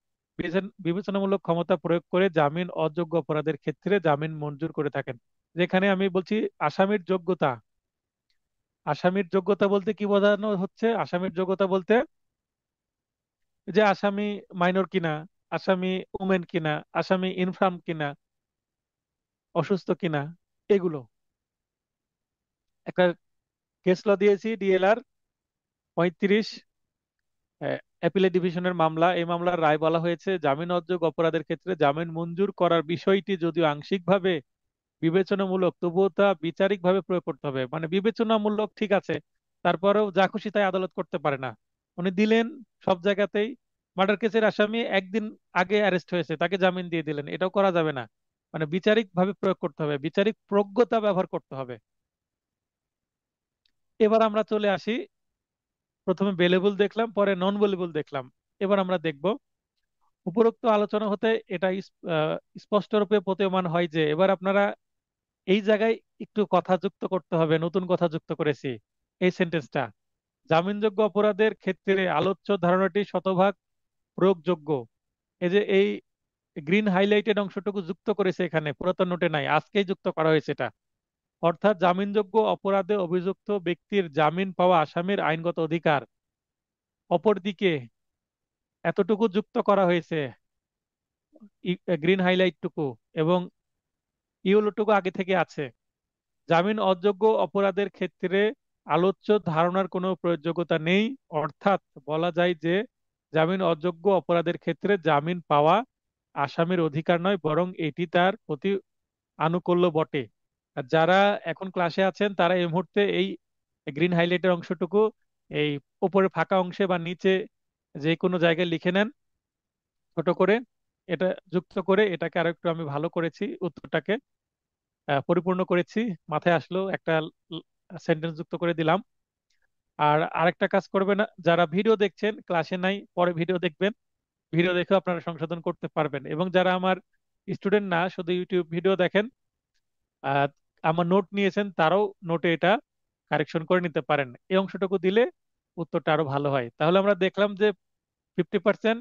বিবেচনামূলক ক্ষমতা প্রয়োগ করে জামিন অযোগ্য অপরাধের ক্ষেত্রে জামিন মঞ্জুর করে থাকেন। যেখানে আমি বলছি আসামির যোগ্যতা, আসামির যোগ্যতা বলতে কি বোঝানো হচ্ছে? আসামির যোগ্যতা বলতে যে আসামি মাইনর কিনা, আসামি উমেন কিনা, আসামি ইনফার্ম কিনা, অসুস্থ কিনা, এগুলো। একটা কেস ল দিয়েছি, ডিএলআর 35, অ্যাপিলেট ডিভিশনের মামলা। এই মামলার রায় বলা হয়েছে জামিন অযোগ্য অপরাধের ক্ষেত্রে জামিন মঞ্জুর করার বিষয়টি যদিও আংশিকভাবে বিবেচনামূলক, তবুও তা বিচারিকভাবে প্রয়োগ করতে হবে। মানে বিবেচনামূলক ঠিক আছে, তারপরেও যা খুশি তাই আদালত করতে পারে না। উনি দিলেন সব জায়গাতেই, মার্ডার কেসের আসামি একদিন আগে অ্যারেস্ট হয়েছে, তাকে জামিন দিয়ে দিলেন, এটাও করা যাবে না। মানে বিচারিক ভাবে প্রয়োগ করতে হবে, বিচারিক প্রজ্ঞতা ব্যবহার করতে হবে। এবার আমরা চলে আসি, প্রথমে বেলেবল দেখলাম, পরে নন বেলেবল দেখলাম। এবার আমরা দেখব উপরোক্ত আলোচনা হতে এটা স্পষ্টরূপে প্রতীয়মান হয় যে এবার আপনারা এই জায়গায় একটু কথা যুক্ত করতে হবে, নতুন কথা যুক্ত করেছি। এই সেন্টেন্সটা, জামিনযোগ্য অপরাধের ক্ষেত্রে আলোচ্য ধারণাটি শতভাগ প্রয়োগযোগ্য। এই যে এই গ্রিন হাইলাইটেড অংশটুকু যুক্ত করেছে এখানে, পুরাতন নোটে নাই, আজকেই যুক্ত করা হয়েছে এটা। অর্থাৎ জামিনযোগ্য অপরাধে অভিযুক্ত ব্যক্তির জামিন পাওয়া আসামির আইনগত অধিকার। অপরদিকে এতটুকু যুক্ত করা হয়েছে, গ্রিন হাইলাইটটুকু, এবং ইয়েলোটুকু আগে থেকে আছে। জামিন অযোগ্য অপরাধের ক্ষেত্রে আলোচ্য ধারণার কোনো প্রয়োজনীয়তা নেই। অর্থাৎ বলা যায় যে জামিন অযোগ্য অপরাধের ক্ষেত্রে জামিন পাওয়া আসামির অধিকার নয়, বরং এটি তার প্রতি আনুকূল্য বটে। আর যারা এখন ক্লাসে আছেন তারা এই মুহূর্তে এই গ্রিন হাইলাইটের অংশটুকু এই উপরে ফাঁকা অংশে বা নিচে যে কোনো জায়গায় লিখে নেন ছোট করে। এটা যুক্ত করে এটাকে আরো একটু আমি ভালো করেছি, উত্তরটাকে পরিপূর্ণ করেছি, মাথায় আসলো একটা সেন্টেন্স যুক্ত করে দিলাম। আর আরেকটা কাজ করবেন, যারা ভিডিও দেখছেন ক্লাসে নাই, পরে ভিডিও দেখবেন, ভিডিও দেখে আপনারা সংশোধন করতে পারবেন। এবং যারা আমার স্টুডেন্ট না, শুধু ইউটিউব ভিডিও দেখেন, আহ, আমার নোট নিয়েছেন, তারাও নোটে এটা কারেকশন করে নিতে পারেন। এই অংশটুকু দিলে উত্তরটা আরো ভালো হয়। তাহলে আমরা দেখলাম যে 50%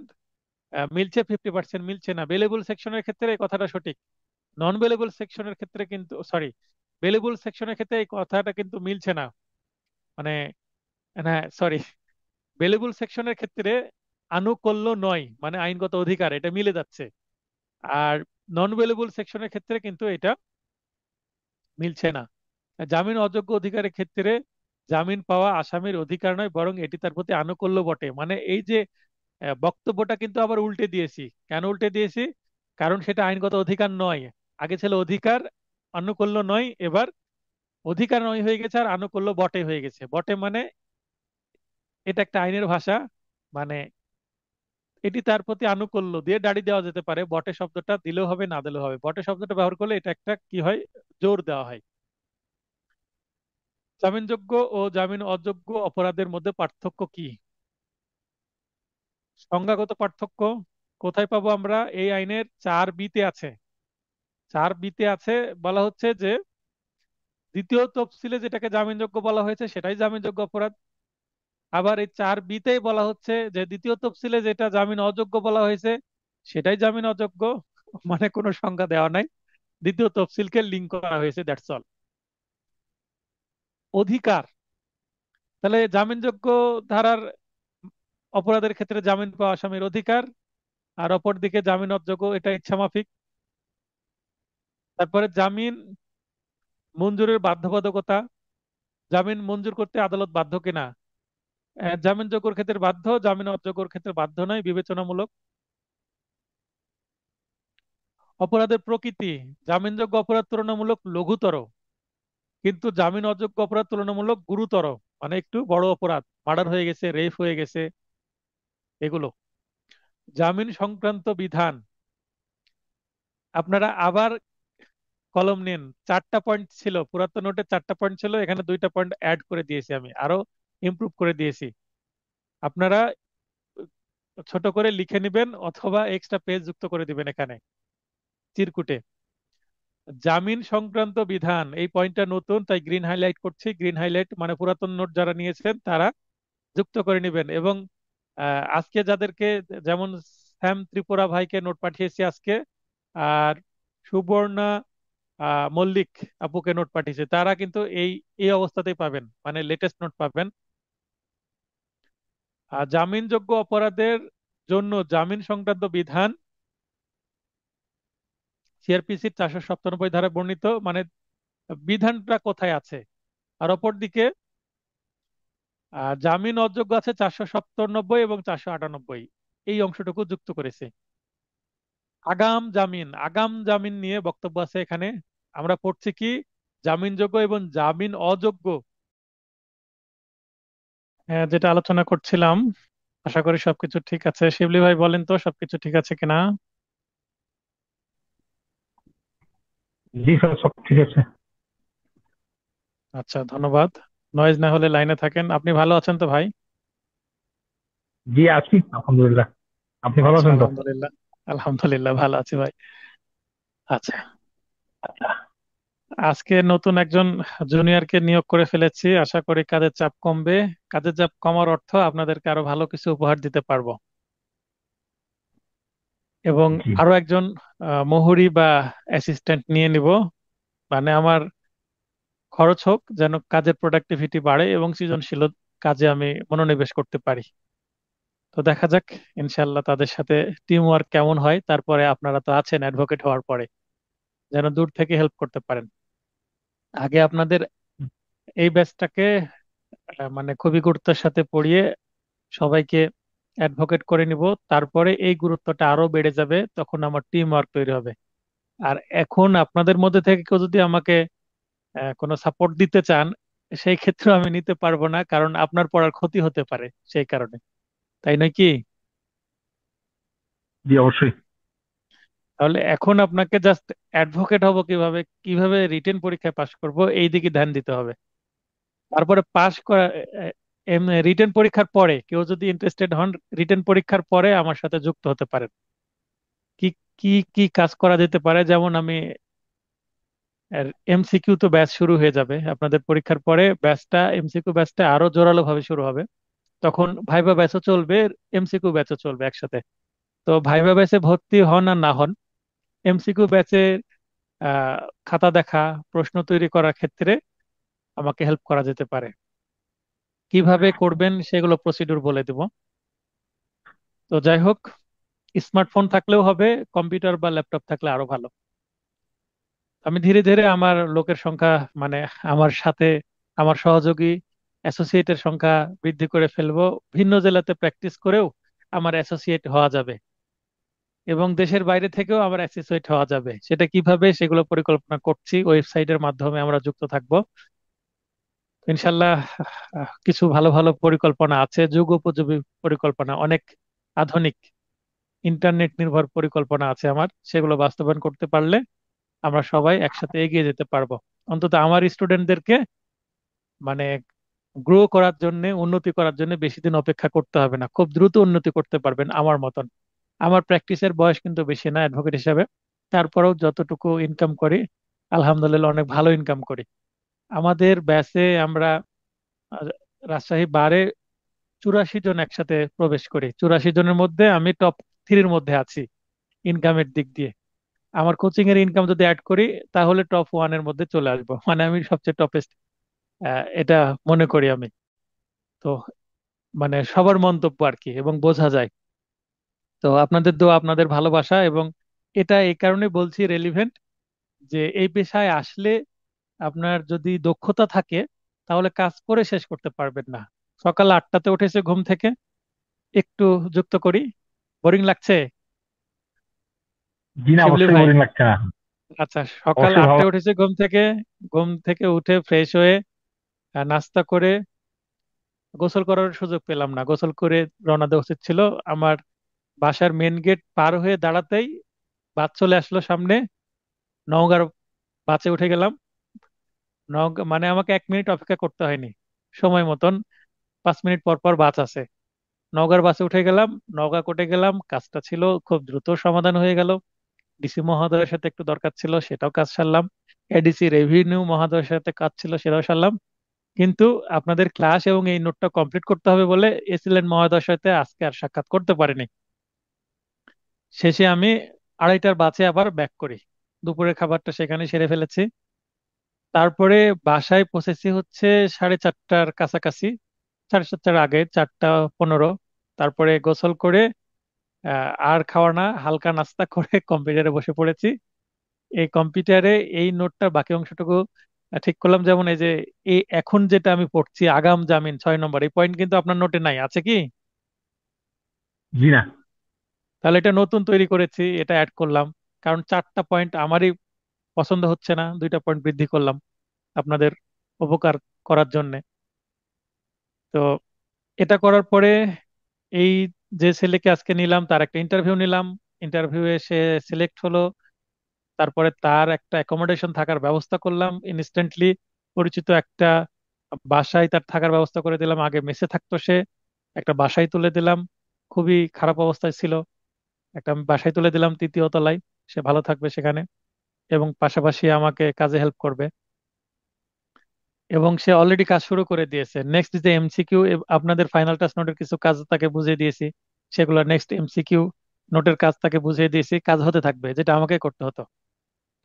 মিলছে, 50% মিলছে না। বেলেবল সেকশনের ক্ষেত্রে এই কথাটা সঠিক, নন বেলেবল সেকশনের ক্ষেত্রে কিন্তু, সরি, বেলেবল সেকশনের ক্ষেত্রে এই কথাটা কিন্তু মিলছে না। মানে, না সরি, বেলেবল সেকশনের ক্ষেত্রে আনুকূল্য নয় মানে আইনগত অধিকার, এটা মিলে যাচ্ছে। আর নন বেলেবল সেকশনের ক্ষেত্রে কিন্তু এটা মিলছে না। জামিন অযোগ্য অধিকারের ক্ষেত্রে জামিন পাওয়া আসামির অধিকার নয়, বরং এটি তার প্রতি আনুকূল্য বটে। মানে এই যে বক্তব্যটা কিন্তু আবার উল্টে দিয়েছি। কেন উল্টে দিয়েছি? কারণ সেটা আইনগত অধিকার নয়। আগে ছিল অধিকার, আনুকূল্য নয়, এবার অধিকার নয় হয়ে গেছে আর আনুকূল্য বটে হয়ে গেছে। বটে মানে এটা একটা আইনের ভাষা, মানে এটি তার প্রতি আনুকূল্য দিয়ে দাড়ি দেওয়া যেতে পারে, বটে শব্দটা দিলেও হবে না দিলেও হবে। বটে শব্দটা ব্যবহার করলে এটা একটা কি হয়, জোর দেওয়া হয়। জামিনযোগ্য ও জামিন অযোগ্য অপরাধের মধ্যে পার্থক্য কি? সংজ্ঞাগত পার্থক্য কোথায় পাবো আমরা? এই আইনের 4 বিতে আছে। 4 বিতে আছে, বলা হচ্ছে যে দ্বিতীয় তফসিলে যেটাকে জামিনযোগ্য বলা হয়েছে সেটাই জামিনযোগ্য অপরাধ। আবার এই 4 বিতেই বলা হচ্ছে যে দ্বিতীয় তফসিলে যেটা জামিন অযোগ্য বলা হয়েছে সেটাই জামিন অযোগ্য। মানে কোনো সংজ্ঞা দেওয়া নাই, দ্বিতীয় তফসিলকে লিঙ্ক করা হয়েছে, দ্যাটস অল। অধিকার, তাহলে জামিনযোগ্য ধারার অপরাধের ক্ষেত্রে জামিন পাওয়া আসামির অধিকার, আর অপরদিকে জামিন অযোগ্য, এটা ইচ্ছা মাফিক। তারপরে জামিন মঞ্জুরের বাধ্যবাধকতা, জামিন মঞ্জুর করতে আদালত বাধ্য কিনা। জামিনযোগ্যর ক্ষেত্রে বাধ্য, জামিন অযোগ্যর ক্ষেত্রে বাধ্য নয়, বিবেচনামূলক। অপরাধের প্রকৃতি, জামিনযোগ্য অপরাধ তুলনামূলক লঘুতর, কিন্তু জামিন অযোগ্য অপরাধ তুলনামূলক গুরুতর, মানে একটু বড় অপরাধ, মার্ডার হয়ে গেছে, রেপ হয়ে গেছে, এগুলো। জামিন সংক্রান্ত বিধান, আপনারা আবার কলম নিন। 4টা পয়েন্ট ছিল, পুরাতন নোটে 4টা পয়েন্ট ছিল, এখানে 2টা পয়েন্ট অ্যাড করে দিয়েছি আমি, আরো ইমপ্রুভ করে দিয়েছি। আপনারা ছোট করে লিখে নেবেন অথবা এক্সট্রা পেজ যুক্ত করে দিবেন এখানে চিরকুটে। জামিন সংক্রান্ত বিধান, এই পয়েন্টটা নতুন তাই গ্রিন হাইলাইট করছি। গ্রিন হাইলাইট মানে পুরাতন নোট যারা নিয়েছেন তারা যুক্ত করে নেবেন। এবং আজকে যাদেরকে, যেমন স্যাম ত্রিপুরা ভাইকে নোট পাঠিয়েছি আজকে, আর সুবর্ণা মল্লিক আপুকে নোট পাঠিয়েছে, তারা কিন্তু এই এই অবস্থাতেই পাবেন, মানে লেটেস্ট নোট পাবেন। জামিনযোগ্য অপরাধের জন্য জামিন সংক্রান্ত বিধান সিআরপিসির 497 ধারায় বর্ণিত, মানে বিধানটা কোথায় আছে। আর অপরদিকে জামিন অযোগ্য আছে 497 এবং 498, এই অংশটুকু যুক্ত করেছে। আগাম জামিন, আগাম জামিন নিয়ে বক্তব্য আছে এখানে। আমরা পড়ছি কি, জামিনযোগ্য এবং জামিন অযোগ্য, যেটা আলোচনা করছিলাম। আশা করি সবকিছু ঠিক আছে। শিবলি ভাই বলেন তো সবকিছু ঠিক আছে কিনা। জি স্যার, সব ঠিক আছে। আচ্ছা, ধন্যবাদ। নয়েজ না হলে লাইনে থাকেন। আপনি ভালো আছেন তো ভাই? জি আছি আলহামদুলিল্লাহ। আপনি ভালো আচ্ছা, আছেন তো? আলহামদুলিল্লাহ। আলহামদুলিল্লাহ ভালো আছি ভাই। আচ্ছা, আজকে নতুন একজন জুনিয়রকে নিয়োগ করে ফেলেছি, আশা করি কাজের চাপ কমবে। কাজের চাপ কমার অর্থ আপনাদেরকে আরো ভালো কিছু উপহার দিতে পারবো। এবং জি। আরো একজন মুহুরি বা অ্যাসিস্ট্যান্ট নিয়ে নিব, মানে আমার খরচ হোক, যেন কাজের প্রোডাক্টিভিটি বাড়ে এবং সৃজনশীল কাজে আমি মনোনিবেশ করতে পারি। তো দেখা যাক ইনশাল্লাহ তাদের সাথে টিম ওয়ার্ক কেমন হয়। তারপরে আপনারা তো আছেন অ্যাডভোকেট হওয়ার পরে, যেন দূর থেকে হেল্প করতে পারেন। আগে আপনাদের এই ব্যাচটাকে মানে খুবই গুরুত্বের সাথে পড়িয়ে সবাইকে অ্যাডভোকেট করে নিব। তারপরে এই গুরুত্বটা আরো বেড়ে যাবে, তখন আমার টিম ওয়ার্ক তৈরি হবে। আর এখন আপনাদের মধ্যে থেকে কেউ যদি আমাকে কোনো সাপোর্ট দিতে চান, সেই ক্ষেত্রে আমি নিতে পারবো না, কারণ আপনার পড়ার ক্ষতি হতে পারে সেই কারণে। তাই নয় কি? জি অবশ্যই। তাহলে এখন আপনাকে জাস্ট অ্যাডভোকেট হব কিভাবে, কিভাবে রিটেন পরীক্ষায় পাশ করব, এই দিকে ধ্যান দিতে হবে। তারপরে পাশ করা, রিটেন পরীক্ষার পরে কেউ যদি ইন্টারেস্টেড হন, রিটেন পরীক্ষার পরে আমার সাথে যুক্ত হতে পারেন। কি কি কি কাজ করা যেতে পারে, যেমন আমি এমসিকিউ তো ব্যাচ শুরু হয়ে যাবে আপনাদের পরীক্ষার পরে, ব্যাচটা এমসিকিউ ব্যাচটা আরো জোরালো ভাবে শুরু হবে। তখন ভাইবা ব্যাচও চলবে, এমসিকিউ ব্যাচও চলবে একসাথে। তো ভাইবা ব্যাচে ভর্তি হন আর না হন, এমসিকিউ ব্যাচে আহ খাতা দেখা, প্রশ্ন তৈরি করার ক্ষেত্রে আমাকে হেল্প করা যেতে পারে। কিভাবে করবেন সেগুলো প্রসিডিউর বলে দেব। তো যাই হোক, স্মার্টফোন থাকলেও হবে, কম্পিউটার বা ল্যাপটপ থাকলে আরো ভালো। আমি ধীরে ধীরে আমার লোকের সংখ্যা, মানে আমার সাথে আমার সহযোগী অ্যাসোসিয়েটের সংখ্যা বৃদ্ধি করে ফেলবো। ভিন্ন জেলাতে প্র্যাকটিস করেও আমার অ্যাসোসিয়েট হওয়া যাবে, এবং দেশের বাইরে থেকেও আমার অ্যাসোসিয়েট হওয়া যাবে। সেটা কিভাবে, সেগুলো পরিকল্পনা করছি, ওয়েবসাইটের মাধ্যমে আমরা যুক্ত থাকবো ইনশাল্লাহ। কিছু ভালো ভালো পরিকল্পনা আছে, যুগ উপযোগী পরিকল্পনা, অনেক আধুনিক ইন্টারনেট নির্ভর পরিকল্পনা আছে আমার। সেগুলো বাস্তবায়ন করতে পারলে আমরা সবাই একসাথে এগিয়ে যেতে পারবো। অন্তত আমার স্টুডেন্টদেরকে মানে গ্রো করার জন্য, উন্নতি করার জন্য বেশি দিন অপেক্ষা করতে হবে না, খুব দ্রুত উন্নতি করতে পারবেন আমার মতন। আমার প্র্যাকটিসের বয়স কিন্তু বেশি না অ্যাডভোকেট হিসাবে, তারপরেও যতটুকু ইনকাম করি আলহামদুলিল্লাহ অনেক ভালো ইনকাম করি। আমাদের ব্যাচে আমরা আহ, রাজশাহী বারে 84 জন একসাথে প্রবেশ করি। 84 জনের মধ্যে আমি টপ থ্রির মধ্যে আছি ইনকামের দিক দিয়ে। আমার কোচিং এর ইনকাম যদি অ্যাড করি, তাহলে টপ ওয়ানের মধ্যে চলে আসবো, মানে আমি সবচেয়ে টপেস্ট, এটা মনে করি আমি। তো মানে সবার মন্তব্য আর কি, এবং বোঝা যায়। তো আপনাদের দোয়া, আপনাদের ভালোবাসা, এবং এটা এই কারণে বলছি রেলিভেন্ট, যে এই পেশায় আসলে আপনার যদি দক্ষতা থাকে, তাহলে কাজ করে শেষ করতে পারবেন না। সকাল 8টাতে উঠেছে ঘুম থেকে, একটু যুক্ত করি, বোরিং লাগছে জি না, শিবলি অবশ্যই ভাই? বোরিং লাগছে না। আচ্ছা, সকাল অবশ্যই ভালো। 8টায় উঠেছে ঘুম থেকে, ঘুম থেকে উঠে ফ্রেশ হয়ে নাস্তা করে, গোসল করার সুযোগ পেলাম না, গোসল করে রওনা দেওয়া উচিত ছিল। আমার বাসার মেন গেট পার হয়ে দাঁড়াতেই বাস চলে আসলো সামনে। নওগাঁর বাসে উঠে গেলাম। নওগাঁ মানে আমাকে 1 মিনিট অপেক্ষা করতে হয়নি, সময় মতন 5 মিনিট পর পর বাস আছে। নওগাঁর বাসে উঠে গেলাম, নওগাঁ কোর্টে গেলাম, কাজটা ছিল খুব দ্রুত সমাধান হয়ে গেল। ডিসি মহোদয়ের সাথে একটু দরকার ছিল, সেটাও কাজ সারলাম। এডিসি রেভিনিউ মহোদয়ের সাথে কাজ ছিল, সেটাও সারলাম। কিন্তু আপনাদের ক্লাস এবং এই নোটটা কমপ্লিট করতে হবে বলে এসিলেন মহোদয়ের সাথে আজকে আর সাক্ষাৎ করতে পারিনি। শেষে আমি 2:30টার বাসে আবার ব্যাক করি। দুপুরের খাবারটা সেখানে সেরে ফেলেছি। তারপরে বাসায় পৌঁছেছি হচ্ছে 4:30টার কাছাকাছি, 4:30টার আগে, 4টা 15। তারপরে গোসল করে আর খাওয়া না, হালকা নাস্তা করে কম্পিউটারে বসে পড়েছি। এই কম্পিউটারে এই নোটটার বাকি অংশটুকু ঠিক করলাম। যেমন এই যে এই এখন যেটা আমি পড়ছি, আগাম জামিন 6 নম্বর, এই পয়েন্ট কিন্তু আপনার নোটে নাই, আছে কি? জি না। তাহলে এটা নতুন তৈরি করেছি, এটা অ্যাড করলাম। কারণ 4টা পয়েন্ট আমারই পছন্দ হচ্ছে না, 2টা পয়েন্ট বৃদ্ধি করলাম আপনাদের উপকার করার জন্য। তো এটা করার পরে এই যে ছেলেকে আজকে নিলাম, তার একটা ইন্টারভিউ নিলাম। ইন্টারভিউয়ে সে সিলেক্ট হলো। তারপরে তার একটা অ্যাকোমোডেশন থাকার ব্যবস্থা করলাম ইনস্ট্যান্টলি। পরিচিত একটা বাসায় তার থাকার ব্যবস্থা করে দিলাম। আগে মেসে থাকতো সে, একটা বাসায় তুলে দিলাম। খুবই খারাপ অবস্থায় ছিল, একটা আমি বাসায় তুলে দিলাম 3য় তলায়। সে ভালো থাকবে সেখানে, এবং পাশাপাশি আমাকে কাজে হেল্প করবে। এবং সে অলরেডি কাজ শুরু করে দিয়েছে। নেক্সট যে এমসিকিউ, আপনাদের ফাইনাল টাচ নোটের কিছু কাজ তাকে বুঝিয়ে দিয়েছি, সেগুলো নেক্সট এমসিকিউ নোটের কাজ তাকে বুঝিয়ে দিয়েছি, কাজ হতে থাকবে, যেটা আমাকে করতে হতো।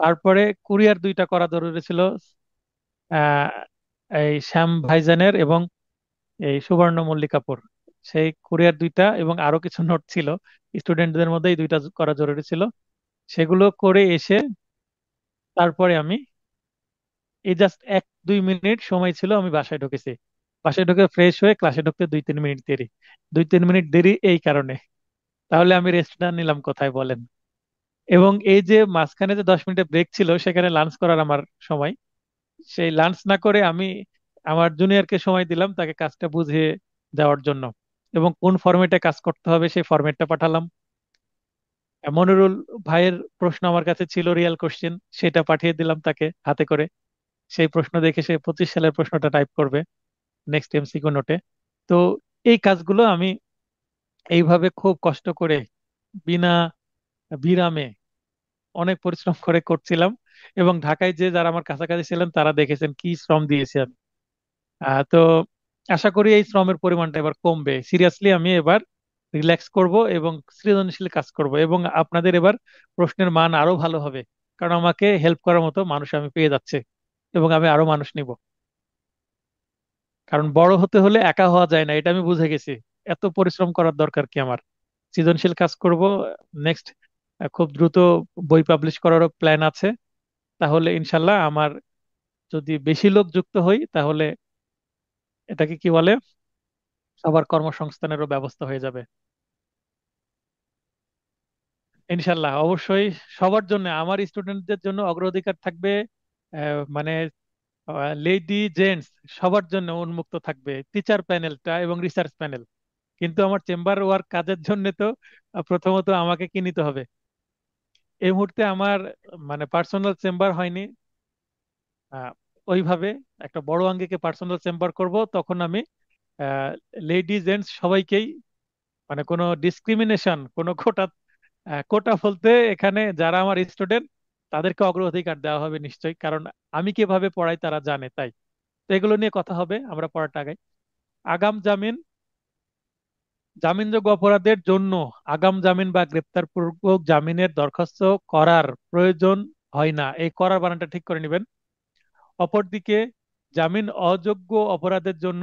তারপরে কুরিয়ার 2টা করা জরুরি ছিল, আহ এই শ্যাম ভাইজানের এবং এই সুবর্ণ মল্লিকাপুর। সেই কুরিয়ার 2টা এবং আরো কিছু নোট ছিল, স্টুডেন্টদের মধ্যে এই 2টা করা জরুরি ছিল। সেগুলো করে এসে তারপরে আমি, এই জাস্ট 1-2 মিনিট সময় ছিল, আমি বাসায় ঢুকেছি। বাসায় ঢুকে ফ্রেশ হয়ে ক্লাসে ঢুকতে 2-3 মিনিট দেরি। 2-3 মিনিট দেরি এই কারণে, তাহলে আমি রেস্ট না নিলাম কোথায় বলেন? এবং এই যে মাঝখানে যে 10 মিনিটের ব্রেক ছিল, সেখানে লাঞ্চ করার আমার সময়, সেই লাঞ্চ না করে আমি আমার জুনিয়রকে সময় দিলাম তাকে কাজটা বুঝিয়ে দেওয়ার জন্য। এবং কোন ফরম্যাটে কাজ করতে হবে সেই ফরম্যাটটা পাঠালাম। মনিরুল ভাইয়ের প্রশ্ন আমার কাছে ছিল রিয়েল কোশ্চেন, সেটা পাঠিয়ে দিলাম তাকে হাতে করে। সেই প্রশ্ন দেখে সে 25 সালের প্রশ্নটা টাইপ করবে নেক্সট এমসিকিউ নোটে। তো এই কাজগুলো আমি এইভাবে খুব কষ্ট করে, বিনা বিরামে, অনেক পরিশ্রম করে করছিলাম। এবং ঢাকায় যে যারা আমার কাছাকাছি ছিলেন তারা দেখেছেন কি শ্রম দিয়েছি আমি। তো আশা করি এই শ্রমের পরিমাণটা এবার কমবে। সিরিয়াসলি আমি এবার রিল্যাক্স করব এবং সৃজনশীল কাজ করব, এবং আপনাদের এবার প্রশ্নের মান আরো ভালো হবে, কারণ আমাকে হেল্প করার মতো মানুষ আমি পেয়ে যাচ্ছে, এবং আমি আরো মানুষ নিব। কারণ বড় হতে হলে একা হওয়া যায় না, এটা আমি বুঝে গেছি। এত পরিশ্রম করার দরকার কি আমার? সৃজনশীল কাজ করব। নেক্সট খুব দ্রুত বই পাবলিশ করারও প্ল্যান আছে। তাহলে ইনশাল্লাহ আমার, যদি বেশি লোক যুক্ত হই তাহলে এটাকে কি বলে, সবার কর্মসংস্থানেরও ব্যবস্থা হয়ে যাবে ইনশাল্লাহ। অবশ্যই সবার জন্য, আমার স্টুডেন্টদের জন্য অগ্রাধিকার থাকবে। মানে লেডি জেন্টস সবার জন্য উন্মুক্ত থাকবে টিচার প্যানেলটা এবং রিসার্চ প্যানেল। কিন্তু আমার চেম্বার ওয়ার্ক কাজের জন্য তো প্রথমত আমাকে কি নিতে হবে? এই মুহূর্তে আমার মানে পার্সোনাল চেম্বার হয়নি। আহ, ওইভাবে একটা বড় আঙ্গিকে পার্সোনাল চেম্বার করব, তখন আমি লেডি জেন্টস সবাইকেই, মানে কোনো ডিসক্রিমিনেশন, কোনো কোটা, কোটা বলতে এখানে যারা আমার স্টুডেন্ট তাদেরকে অগ্রাধিকার দেওয়া হবে নিশ্চয়ই, কারণ আমি কিভাবে পড়াই তারা জানে তাই। তো এগুলো নিয়ে কথা হবে আমরা পড়াটা আগাই। আগাম জামিন, জামিনযোগ্য অপরাধের জন্য আগাম জামিন বা গ্রেপ্তারপূর্বক জামিনের দরখাস্ত করার প্রয়োজন হয় না। এই করার বানানটা ঠিক করে নেবেন। অপরদিকে জামিন অযোগ্য অপরাধের জন্য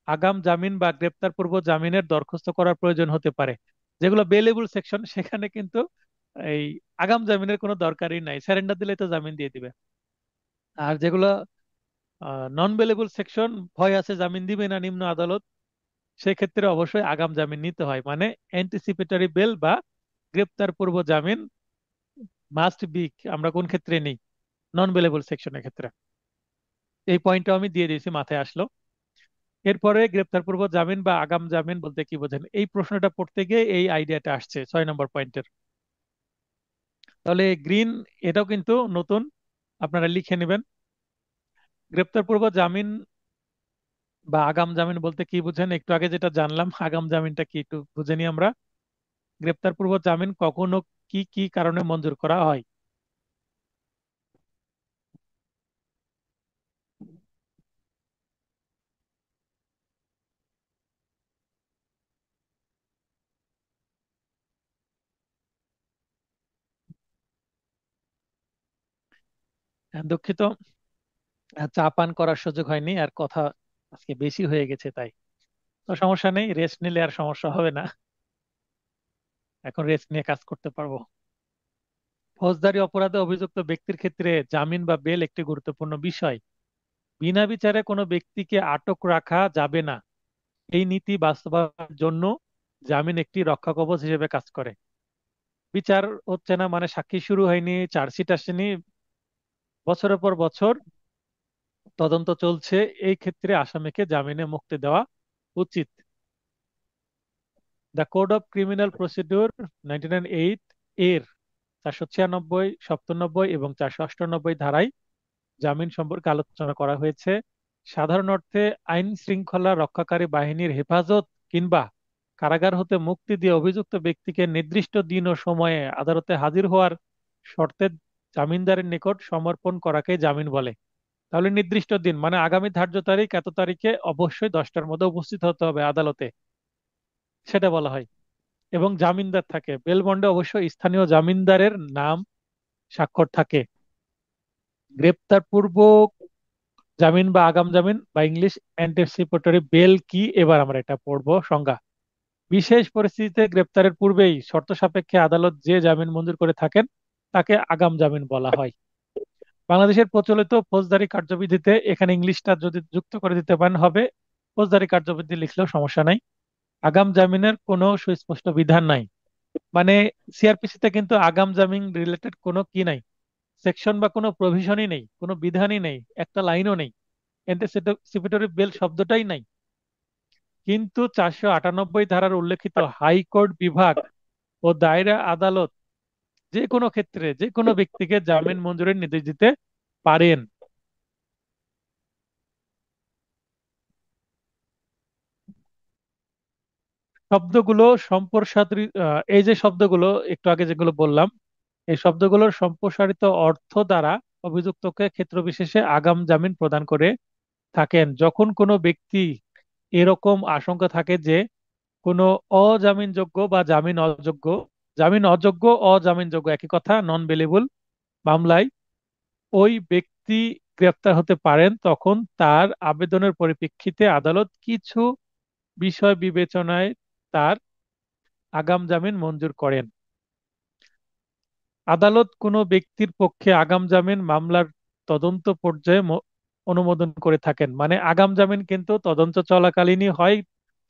আগাম জামিন বা গ্রেপ্তারপূর্ব জামিনের দরখাস্ত করার প্রয়োজন হতে পারে। যেগুলো বেলেবল সেকশন সেখানে কিন্তু এই আগাম জামিনের কোনো দরকারই নাই, স্যারেন্ডার দিলে তো জামিন দিয়ে দিবে। আর যেগুলো নন বেলেবল সেকশন, ভয় আছে জামিন দিবে না নিম্ন আদালত, সেক্ষেত্রে অবশ্যই আগাম জামিন নিতে হয়। মানে অ্যান্টিসিপেটরি বেল বা গ্রেপ্তার পূর্ব জামিন মাস্ট বি। আমরা কোন ক্ষেত্রে নেই? নন বেলেবল সেকশনের ক্ষেত্রে। এই পয়েন্টটা আমি দিয়ে দিয়েছি, মাথায় আসলো। এরপরে গ্রেপ্তার পূর্ব জামিন বা আগাম জামিন বলতে কি বোঝেন, এই প্রশ্নটা পড়তে গিয়ে এই আইডিয়াটা আসছে 6 নম্বর পয়েন্টের। তাহলে গ্রিন, এটাও কিন্তু নতুন, আপনারা লিখে নেবেন। গ্রেপ্তার পূর্ব জামিন বা আগাম জামিন বলতে কি বুঝেন, একটু আগে যেটা জানলাম, আগাম জামিনটা কি একটু বুঝে নিই আমরা। গ্রেপ্তার পূর্ব জামিন কখনো কি কি কারণে মঞ্জুর করা হয়? দুঃখিত, চা পান করার সুযোগ হয়নি, আর কথা আজকে বেশি হয়ে গেছে তাই। তো সমস্যা নেই, রেস্ট নিলে আর সমস্যা হবে না, এখন রেস্ট নিয়ে কাজ করতে পারবো। ফৌজদারি অপরাধে অভিযুক্ত ব্যক্তির ক্ষেত্রে জামিন বা বেল একটি গুরুত্বপূর্ণ বিষয়। বিনা বিচারে কোনো ব্যক্তিকে আটক রাখা যাবে না, এই নীতি বাস্তবায়নের জন্য জামিন একটি রক্ষাকবচ হিসেবে কাজ করে। বিচার হচ্ছে না মানে সাক্ষী শুরু হয়নি, চার্জশিট আসেনি, বছরের পর বছর তদন্ত চলছে, এই ক্ষেত্রে আসামিকে জামিনে মুক্তি দেওয়া উচিত। The code of criminal procedure 1908 এর 496, 97 এবং 498 ধারায় জামিন সম্পর্কে আলোচনা করা হয়েছে। সাধারণ অর্থে আইন শৃঙ্খলা রক্ষাকারী বাহিনীর হেফাজত কিংবা কারাগার হতে মুক্তি দিয়ে অভিযুক্ত ব্যক্তিকে নির্দিষ্ট দিন ও সময়ে আদালতে হাজির হওয়ার শর্তে জামিনদারের নিকট সমর্পণ করাকে জামিন বলে। তাহলে নির্দিষ্ট দিন মানে আগামী ধার্য তারিখ এত তারিখে অবশ্যই 10টার মধ্যে উপস্থিত হতে হবে আদালতে, সেটা বলা হয়। এবং জামিনদার থাকে, বেল বন্ডে অবশ্যই স্থানীয় জামিনদারের নাম স্বাক্ষর থাকে। গ্রেপ্তার পূর্ব জামিন বা আগাম জামিন বা ইংলিশ অ্যান্টিসিপেটরি বেল কি, এবার আমরা এটা পড়বো সংজ্ঞা। বিশেষ পরিস্থিতিতে গ্রেপ্তারের পূর্বেই শর্ত সাপেক্ষে আদালত যে জামিন মঞ্জুর করে থাকেন তাকে আগাম জামিন বলা হয়। বাংলাদেশের প্রচলিত ফৌজদারি কার্যবিধিতে এখানে ইংলিশটা যদি যুক্ত করে দিতে পারেন হবে, ফৌজদারি কার্যবিধি লিখলেও সমস্যা নাই। আগাম জামিনের কোনো সুস্পষ্ট বিধান নাই, মানে সিআরপিসি তে কিন্তু আগাম জামিন রিলেটেড কোনো কি নাই, সেকশন বা কোনো প্রভিশনই নেই, কোনো বিধানই নেই, একটা লাইনও নেই, অ্যান্টিসিপেটরি বেল শব্দটাই নাই। কিন্তু 498 ধারার উল্লেখিত হাইকোর্ট বিভাগ ও দায়রা আদালত যে কোনো ক্ষেত্রে যে কোনো ব্যক্তিকে জামিন মঞ্জুরের নির্দেশ দিতে পারেন। শব্দগুলো সম্প্রসারিত, এই যে শব্দগুলো একটু আগে যেগুলো বললাম, এই শব্দগুলোর সম্প্রসারিত অর্থ দ্বারা অভিযুক্তকে ক্ষেত্র বিশেষে আগাম জামিন প্রদান করে থাকেন যখন কোনো ব্যক্তি এরকম আশঙ্কা থাকে যে কোনো অজামিনযোগ্য বা জামিন অযোগ্য, জামিন অযোগ্য অজামিনযোগ্য একই কথা, নন বেলেবল মামলায় ওই ব্যক্তি গ্রেপ্তার হতে পারেন, তখন তার আবেদনের পরিপ্রেক্ষিতে আদালত কিছু বিষয় বিবেচনায় তার আগাম জামিন মঞ্জুর করেন। আদালত কোনো ব্যক্তির পক্ষে আগাম জামিন মামলার তদন্ত পর্যায়ে অনুমোদন করে থাকেন, মানে আগাম জামিন কিন্তু তদন্ত চলাকালীনই হয়,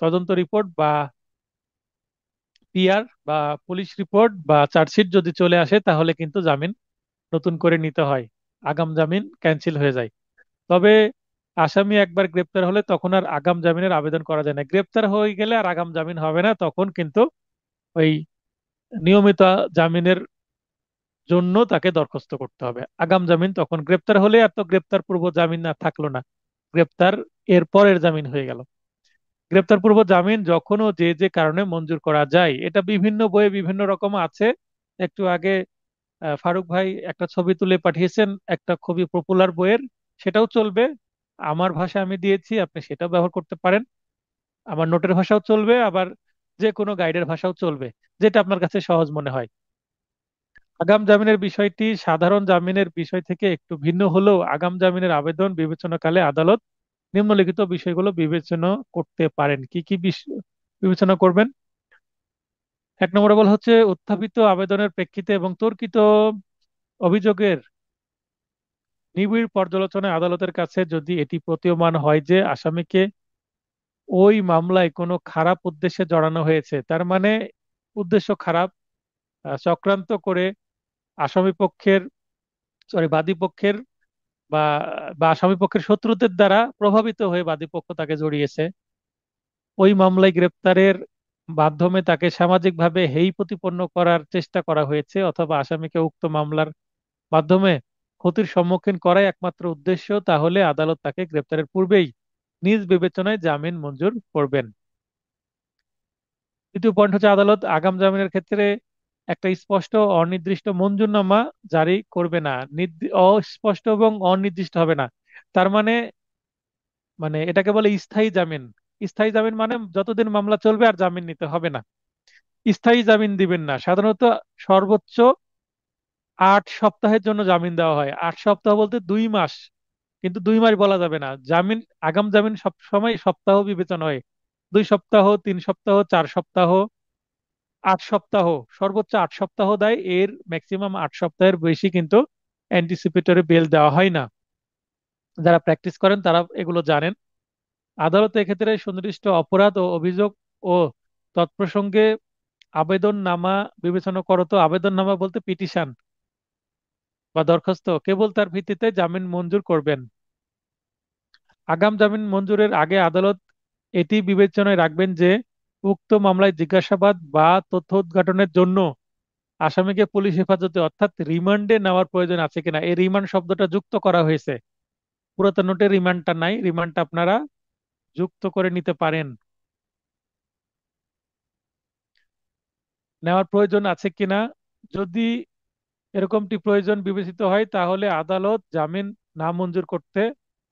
তদন্ত রিপোর্ট বা পিআর বা পুলিশ রিপোর্ট বা চার্জশিট যদি চলে আসে তাহলে কিন্তু জামিন নতুন করে নিতে হয়, আগাম জামিন ক্যান্সেল হয়ে যায়। তবে আসামি একবার গ্রেপ্তার হলে তখন আর আগাম জামিনের আবেদন করা যায় না, গ্রেপ্তার হয়ে গেলে আর আগাম জামিন হবে না, তখন কিন্তু ওই নিয়মিত জামিনের জন্য তাকে দরখাস্ত করতে হবে। আগাম জামিন তখন গ্রেপ্তার হলে আর তো গ্রেপ্তার পূর্ব জামিন আর থাকলো না, গ্রেপ্তার এর পরের জামিন হয়ে গেল। গ্রেপ্তার পূর্ব জামিন যখনও যে যে কারণে মঞ্জুর করা যায়, এটা বিভিন্ন বইয়ে বিভিন্ন রকম আছে। একটু আগে ফারুক ভাই একটা ছবি তুলে পাঠিয়েছেন একটা খুবই পপুলার বইয়ের, সেটাও চলবে। আমার ভাষা আমি দিয়েছি, আপনি সেটাও ব্যবহার করতে পারেন। আমার নোটের ভাষাও চলবে, আবার যে কোনো গাইডের ভাষাও চলবে, যেটা আপনার কাছে সহজ মনে হয়। আগাম জামিনের বিষয়টি সাধারণ জামিনের বিষয় থেকে একটু ভিন্ন হলেও আগাম জামিনের আবেদন বিবেচনাকালে আদালত নিম্নলিখিত বিষয়গুলো বিবেচনা করতে পারেন। কি কি বিষয় বিবেচনা করবেন? এক নম্বরে বলা হচ্ছে উত্থাপিত আবেদনের প্রেক্ষিতে এবং তর্কিত অভিযোগের নিবিড় পর্যালোচনায় আদালতের কাছে যদি এটি প্রতীয়মান হয় যে আসামিকে ওই মামলায় কোনো খারাপ উদ্দেশ্যে জড়ানো হয়েছে, তার মানে উদ্দেশ্য খারাপ, চক্রান্ত করে আসামি পক্ষের বাদী পক্ষের বা বা আসামি পক্ষের শত্রুদের দ্বারা প্রভাবিত হয়ে বাদী পক্ষ তাকে জড়িয়েছে, ওই মামলায় গ্রেপ্তারের মাধ্যমে তাকে সামাজিকভাবে হেয় প্রতিপন্ন করার চেষ্টা করা হয়েছে, অথবা আসামিকে উক্ত মামলার মাধ্যমে ক্ষতির সম্মুখীন করাই একমাত্র উদ্দেশ্য, তাহলে আদালত তাকে গ্রেপ্তারের পূর্বেই নিজ বিবেচনায় জামিন মঞ্জুর করবেন। দ্বিতীয় পয়েন্ট হচ্ছে আদালত আগাম জামিনের ক্ষেত্রে একটা স্পষ্ট অনির্দিষ্ট মঞ্জুরনামা জারি করবে না, অস্পষ্ট এবং অনির্দিষ্ট হবে না। তার মানে মানে এটাকে বলে স্থায়ী জামিন। স্থায়ী জামিন মানে যতদিন মামলা চলবে আর জামিন নিতে হবে না, স্থায়ী জামিন দিবেন না। সাধারণত সর্বোচ্চ 8 সপ্তাহের জন্য জামিন দেওয়া হয়, 8 সপ্তাহ বলতে 2 মাস, কিন্তু 2 মাস বলা যাবে না। জামিন আগাম জামিন সব সময় সপ্তাহ বিবেচনা হয়, 2 সপ্তাহ, 3 সপ্তাহ, 4 সপ্তাহ, 8 সপ্তাহ, সর্বোচ্চ 8 সপ্তাহ দেয়, এর ম্যাক্সিমাম 8 সপ্তাহের বেশি কিন্তু অ্যান্টিসিপেটরি বেল দেওয়া হয় না। যারা প্র্যাকটিস করেন তারা এগুলো জানেন। আদালত এক্ষেত্রে সুনির্দিষ্ট অপরাধ ও অভিযোগ ও তৎপ্রসঙ্গে আবেদন নামা বিবেচনা করতো, আবেদন নামা বলতে পিটিশন বা দরখাস্ত, কেবল তার ভিত্তিতে জামিন মঞ্জুর করবেন। আগাম জামিন মঞ্জুরের আগে আদালত এটি বিবেচনায় রাখবেন যে উক্ত মামলায় জিজ্ঞাসাবাদ বা তথ্য উদ্ঘাটনের জন্য আসামিকে পুলিশ হেফাজতে অর্থাৎ রিমান্ডে নেওয়ার প্রয়োজন আছে কিনা। এই রিমান্ড শব্দটা যুক্ত করা হয়েছে, পুরাতন নোটের রিমান্ডটা নাই, রিমান্ডটা আপনারা যুক্ত করে নিতে পারেন। নেওয়ার প্রয়োজন আছে কিনা, যদি এরকমটি প্রয়োজন বিবেচিত হয় তাহলে আদালত জামিন নামঞ্জুর করতে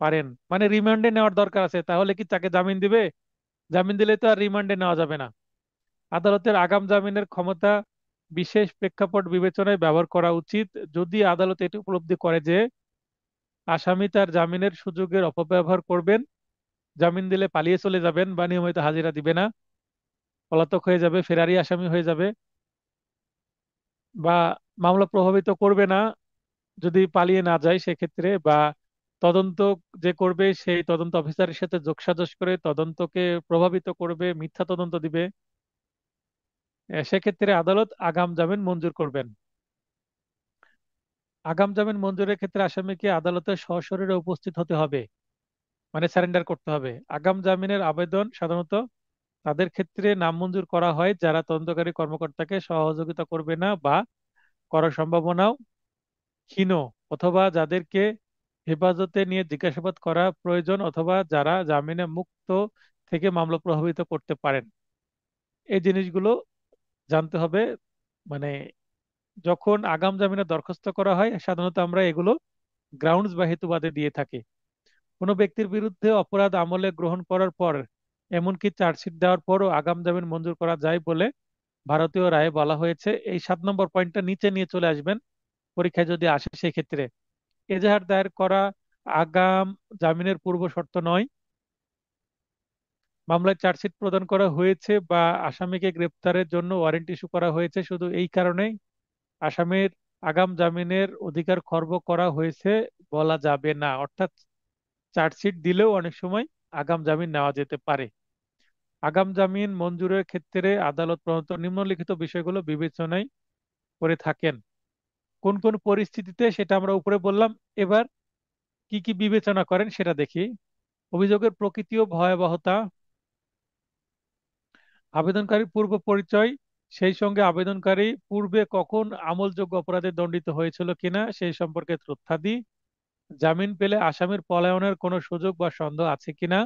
পারেন। মানে রিমান্ডে নেওয়ার দরকার আছে, তাহলে কি তাকে জামিন দিবে? জামিন দিলে তো আর রিমান্ডে নেওয়া যাবে না। আদালতের আগাম জামিনের ক্ষমতা বিশেষ প্রেক্ষাপট বিবেচনায় ব্যবহার করা উচিত যদি আদালত এটি উপলব্ধি করে যে আসামি তার জামিনের সুযোগের অপব্যবহার করবেন, জামিন দিলে পালিয়ে চলে যাবেন বা নিয়মিত হাজিরা দিবে না, পলাতক হয়ে যাবে, ফেরারি আসামি হয়ে যাবে, বা মামলা প্রভাবিত করবে না যদি পালিয়ে না যায় সেক্ষেত্রে, বা তদন্ত যে করবে সেই তদন্ত অফিসারের সাথে যোগসাজশ করে তদন্তকে প্রভাবিত করবে, মিথ্যা তদন্ত দিবে, সেক্ষেত্রে আদালত আগাম জামিন মঞ্জুর করবেন। আগাম জামিন মঞ্জুরের ক্ষেত্রে আসামিকে আদালতে সশরীরে উপস্থিত হতে হবে, মানে স্যারেন্ডার করতে হবে। আগাম জামিনের আবেদন সাধারণত তাদের ক্ষেত্রে নামঞ্জুর করা হয় যারা তদন্তকারী কর্মকর্তাকে সহযোগিতা করবে না বা করার সম্ভাবনাও ক্ষীণ, অথবা যাদেরকে হেফাজতে নিয়ে জিজ্ঞাসাবাদ করা প্রয়োজন, অথবা যারা জামিনে মুক্ত থেকে মামলা প্রভাবিত করতে পারেন। এই জিনিসগুলো জানতে হবে। মানে যখন আগাম জামিনের দরখাস্ত করা হয় সাধারণত আমরা এগুলো গ্রাউন্ডস বা হেতুবাদে দিয়ে থাকি। কোনো ব্যক্তির বিরুদ্ধে অপরাধ আমলে গ্রহণ করার পর, এমনকি চার্জশিট দেওয়ার পরও আগাম জামিন মঞ্জুর করা যায় বলে ভারতীয় রায়ে বলা হয়েছে। এই 7 নম্বর পয়েন্টটা নিচে নিয়ে চলে আসবেন পরীক্ষায় যদি আসে সেই ক্ষেত্রে। এজাহার দায়ের করা আগাম জামিনের পূর্ব শর্ত নয়। মামলায় চার্জশিট প্রদান করা হয়েছে বা আসামিকে গ্রেপ্তারের জন্য ওয়ারেন্ট ইস্যু করা হয়েছে শুধু এই কারণেই আসামির আগাম জামিনের অধিকার খর্ব করা হয়েছে বলা যাবে না। অর্থাৎ চার্জশিট দিলেও অনেক সময় আগাম জামিন নেওয়া যেতে পারে। আগাম জামিন মঞ্জুরের ক্ষেত্রে আদালত প্রধানত নিম্নলিখিত বিষয়গুলো বিবেচনায় করে থাকেন। কোন কোন পরিস্থিতিতে সেটা আমরা উপরে বললাম, এবার কি কি বিবেচনা করেন সেটা দেখি। অভিযোগের প্রকৃতি ও ভয়াবহতা, আবেদনকারীর পূর্ব পরিচয়, সেই সঙ্গে আবেদনকারী পূর্বে কখন আমলযোগ্য অপরাধে দণ্ডিত হয়েছিল কিনা সেই সম্পর্কে তথ্যাদি, জামিন পেলে আসামির পলায়নের কোনো সুযোগ বা সন্দেহ আছে কিনা,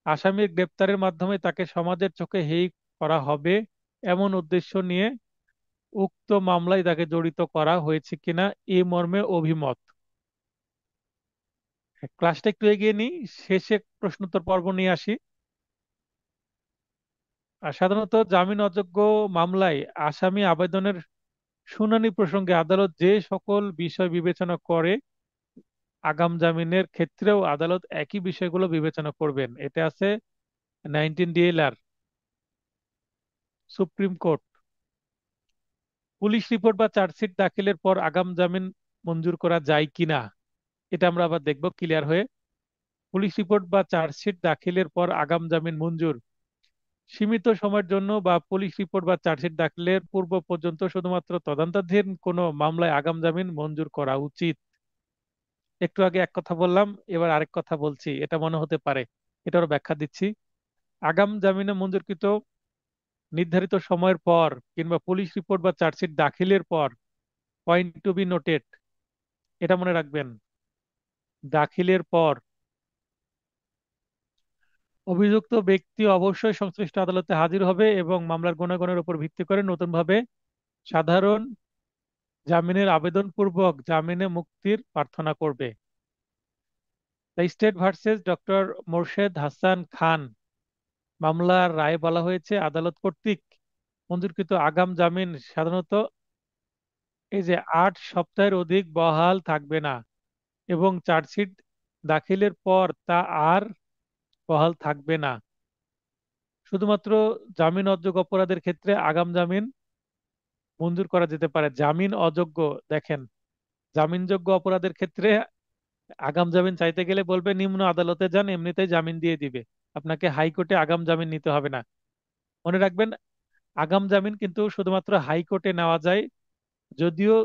আসামির গ্রেপ্তারের মাধ্যমে তাকে সমাজের চোখে হেয় করা হবে এমন উদ্দেশ্য নিয়ে উক্ত মামলায় তাকে জড়িত করা হয়েছে কিনা এই মর্মে অভিমত। ক্লাসটা একটু এগিয়ে নিই, শেষে প্রশ্নোত্তর পর্ব নিয়ে আসি। আর সাধারণত জামিন অযোগ্য মামলায় আসামি আবেদনের শুনানি প্রসঙ্গে আদালত যে সকল বিষয় বিবেচনা করে আগাম জামিনের ক্ষেত্রেও আদালত একই বিষয়গুলো বিবেচনা করবেন। এটা আছে 19 DLR, supreme court. Police report বা চার্জশিট দাখিলের পর আগাম জামিন মঞ্জুর করা যায় কিনা এটা আমরা আবার দেখব ক্লিয়ার হয়ে। পুলিশ রিপোর্ট বা চার্জশিট দাখিলের পর আগাম জামিন মঞ্জুর সীমিত সময়ের জন্য বা পুলিশ রিপোর্ট বা চার্জশিট দাখিলের পূর্ব পর্যন্ত শুধুমাত্র তদন্তাধীন কোনো মামলায় আগাম জামিন মঞ্জুর করা উচিত। একটু আগে এক কথা বললাম, এবার আরেক কথা বলছি, এটা মনে হতে পারে, এটারও ব্যাখ্যা দিচ্ছি। আগাম জামিনে মঞ্জুরকৃত নির্ধারিত সময়ের পর কিংবা পুলিশ রিপোর্ট বা চার্জশিট দাখিলের পর, পয়েন্ট টু বি নোটেড, এটা মনে রাখবেন, দাখিলের পর অভিযুক্ত ব্যক্তি অবশ্যই সংশ্লিষ্ট আদালতে হাজির হবে এবং মামলার গুণাগুণের উপর ভিত্তি করে নতুনভাবে সাধারণ জামিনের আবেদন পূর্বক জামিনে মুক্তির প্রার্থনা করবে। The state versus doctor Morshed Hasan Khan মামলার রায়ে বলা হয়েছে আদালত কর্তৃক মঞ্জুরকৃত আগাম জামিন সাধারণত এই যে 8 সপ্তাহের অধিক বহাল থাকবে না এবং চার্জশিট দাখিলের পর তা আর বহাল থাকবে না। শুধুমাত্র জামিন অযোগ্য অপরাধের ক্ষেত্রে আগাম জামিন মঞ্জুর করা যেতে পারে। জামিন অযোগ্য, দেখেন, জামিনযোগ্য অপরাধের ক্ষেত্রে আগাম জামিন চাইতে গেলে বলবে নিম্ন আদালতে যান, এমনিতেই জামিন দিয়ে দিবে, আপনাকে হাইকোর্টে আগাম জামিন নিতে হবে না। মনে রাখবেন, আগাম জামিন কিন্তু শুধুমাত্র হাইকোর্টে নেওয়া যায়, যদিও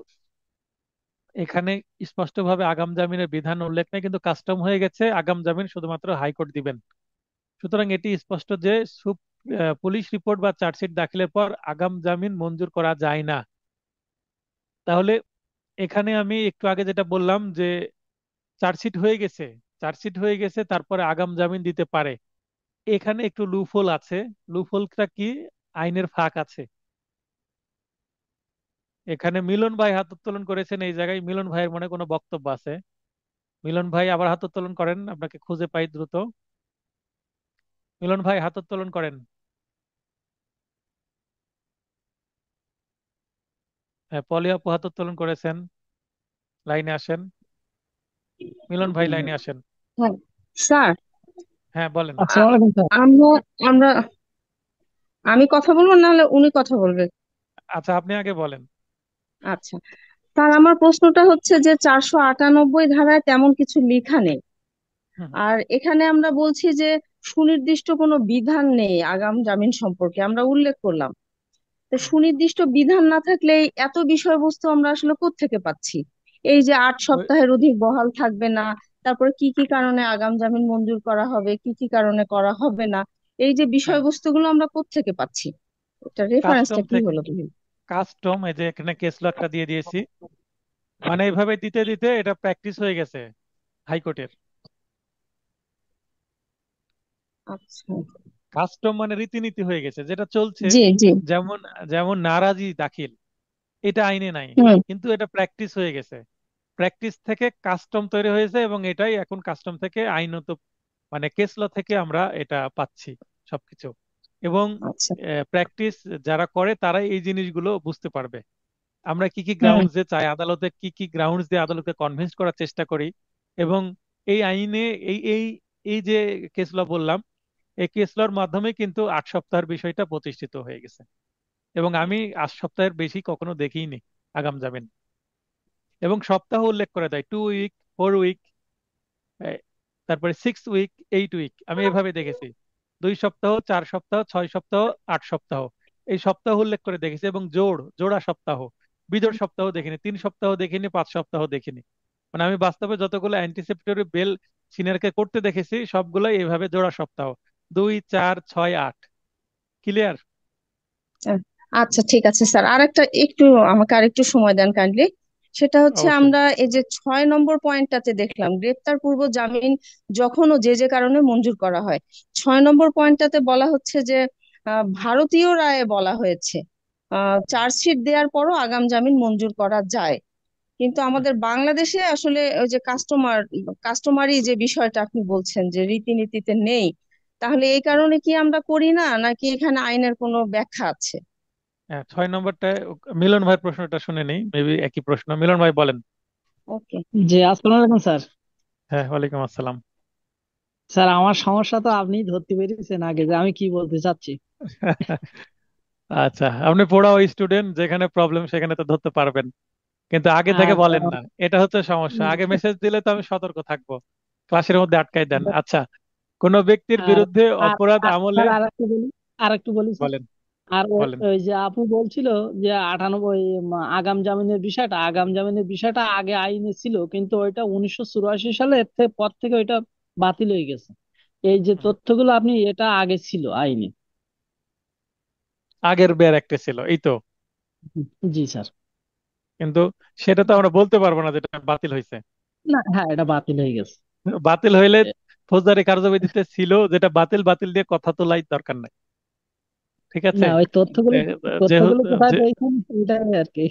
এখানে স্পষ্টভাবে আগাম জামিনের বিধান উল্লেখ নেই, কিন্তু কাস্টম হয়ে গেছে আগাম জামিন শুধুমাত্র হাইকোর্ট দিবেন। সুতরাং এটি স্পষ্ট যে পুলিশ রিপোর্ট বা চার্জশিট দাখিলের পর আগাম জামিন মঞ্জুর করা যায় না। তাহলে এখানে আমি একটু আগে যেটা বললাম যে চার্জশিট হয়ে গেছে, চার্জশিট হয়ে গেছে, তারপরে আগাম জামিন দিতে পারে। এখানে একটু লুফোল আছে। লুফোলটা কি? আইনের ফাঁক আছে এখানে। মিলন ভাই হাত উত্তোলন করেছেন, এই জায়গায় মিলন ভাইয়ের মনে কোনো বক্তব্য আছে? মিলন ভাই আবার হাত উত্তোলন করেন, আপনাকে খুঁজে পাই দ্রুত। মিলন ভাই হাত উত্তোলন করেন। হ্যাঁ, পলি আপু হাত উত্তোলন করেছেন। লাইনে আসেন, মিলন ভাই লাইনে আসেন। হ্যাঁ স্যার, হ্যাঁ বলেন। আ- আসসালামু আলাইকুম স্যার। আমরা আমরা আমি কথা বলবো নাহলে উনি কথা বলবে? আচ্ছা, আপনি আগে বলেন। আচ্ছা স্যার, আমার প্রশ্নটা হচ্ছে যে 498 ধারায় তেমন কিছু লেখা নেই। হুম, আর এখানে আমরা বলছি যে সুনির্দিষ্ট কোনো বিধান নেই আগাম জামিন সম্পর্কে, আমরা উল্লেখ করলাম। তো হুম, সুনির্দিষ্ট বিধান না থাকলে এই এত বিষয়বস্তু আমরা আসলে কোত্থেকে পাচ্ছি? এই যে 8 ওই- সপ্তাহের অধিক বহাল থাকবে না, তারপরে কি কি কারণে আগাম জামিন মঞ্জুর করা হবে, কি কি কারণে করা হবে না, এই যে হ্যাঁ, বিষয়বস্তুগুলো আমরা কোত্থেকে পাচ্ছি? এটা রেফারেন্সটা কাস্টম কি থেকে। হলো তুমি? কাস্টম, এই যে এখানে কেস ল একটা দিয়ে দিয়েছি। মানে এইভাবে দিতে দিতে এটা প্র্যাকটিস হয়ে গেছে হাইকোর্টের। আচ্ছা। কাস্টম মানে রীতিনীতি হয়ে গেছে, যেটা চলছে। জি জি। যেমন যেমন নারাজি দাখিল, এটা আইনে নাই, হুম। কিন্তু এটা প্র্যাকটিস হয়ে গেছে। প্র্যাকটিস থেকে কাস্টম তৈরি হয়েছে, এবং এটাই এখন কাস্টম থেকে আইনত, মানে কেস ল থেকে আমরা এটা পাচ্ছি সবকিছু। এবং আচ্ছা। প্র্যাকটিস যারা করে তারাই এই জিনিসগুলো বুঝতে পারবে। আমরা কি কি হুম। গ্রাউন্ডস দিয়ে চাই আদালতে, কি কি গ্রাউন্ডস দিয়ে আদালতকে কনভিন্স করার চেষ্টা করি। এবং এই আইনে এই এই এই যে কেস ল বললাম, এই কেস লর মাধ্যমে কিন্তু 8 সপ্তাহের বিষয়টা প্রতিষ্ঠিত হয়ে গেছে। এবং আমি 8 সপ্তাহের বেশি কখনো দেখিনি আগাম জামিন। এবং সপ্তাহ উল্লেখ করে দেয়, 2 উইক, 4 উইক, তারপরে 6 উইক, 8 উইক, আমি এভাবে দেখেছি। 2 সপ্তাহ, 4 সপ্তাহ, 6 সপ্তাহ, 8 সপ্তাহ, এই সপ্তাহ উল্লেখ করে দেখেছি। এবং জোড়া সপ্তাহ, বিজোড় সপ্তাহ দেখিনি, 3 সপ্তাহ দেখিনি, 5 সপ্তাহ দেখিনি। মানে আমি বাস্তবে যতগুলো অ্যান্টিসিপেটরি বেল সিনিয়রকে করতে দেখেছি সবগুলোই এইভাবে জোড়া সপ্তাহ, 2, 4, 6, 8। ক্লিয়ার? আহ, আচ্ছা ঠিক আছে স্যার, আমাকে আরেকটু সময় দেন কাইন্ডলি। সেটা হচ্ছে অবশ্যই। আমরা এই যে 6 নম্বর পয়েন্টটাতে দেখলাম গ্রেপ্তার পূর্ব জামিন যখন ও যে যে কারণে মঞ্জুর করা হয়। 6 নম্বর পয়েন্টটাতে বলা হচ্ছে যে ভারতীয় রায়ে বলা হয়েছে হুম, চার্জশিট দেওয়ার পরও আগাম জামিন মঞ্জুর করা যায়। কিন্তু হুম। আমাদের বাংলাদেশে আসলে ওই যে কাস্টমারি যে বিষয়টা আপনি বলছেন যে রীতিনীতিতে নেই, তাহলে এই কারণে কি আমরা করি না, নাকি এখানে আইনের কোনো ব্যাখ্যা আছে? হ্যাঁ, 6 নম্বরটায় মিলন ভাই প্রশ্নটা শুনে নেই, মেবি একই প্রশ্ন। মিলন ভাই বলেন। ওকে। জি, আসসালামু আলাইকুম স্যার। হ্যাঁ, ওয়ালাইকুম আসসালাম। স্যার, আমার সমস্যা তো আপনি ধরতে পেরেছেন আগে যে আমি কি বলতে চাচ্ছি। আচ্ছা, আপনি পড়া ওই স্টুডেন্ট, যেখানে প্রবলেম সেখানে তো ধরতে পারবেন, কিন্তু আগে থেকে আর বলেন না, এটা হচ্ছে সমস্যা। আগে মেসেজ দিলে তো আমি সতর্ক থাকবো, ক্লাসের মধ্যে আটকাই দেন। আচ্ছা, কোন ব্যক্তির আর বিরুদ্ধে আর অপরাধ আমলে। স্যার, আর একটু বলি স্যার। বলেন, আর বলেন। ওই যে আপু বলছিল যে 98 আগাম জামিনের বিষয়টা আগে আইনে ছিল, কিন্তু ওইটা 1984 সালের পর থেকে ওইটা বাতিল হয়ে গেছে। এই যে হুম। তথ্যগুলো আপনি, এটা আগে ছিল আইনে। আগের বের একটা ছিল এই তো, জি স্যার। কিন্তু সেটা তো আমরা বলতে পারবো না যেটা বাতিল হয়েছে। না, হ্যাঁ, এটা বাতিল হয়ে গেছে। বাতিল হইলে ফৌজদারি কার্যবিধিতে ছিল, যেটা বাতিল বাতিল দিয়ে কথা তোলাই দরকার নাই। ঠিক আছে? না, ওই তথ্যগুলো এ, তথ্যগুলো যেহেতু কোথায় পেয়েছেন এটাই আর কি,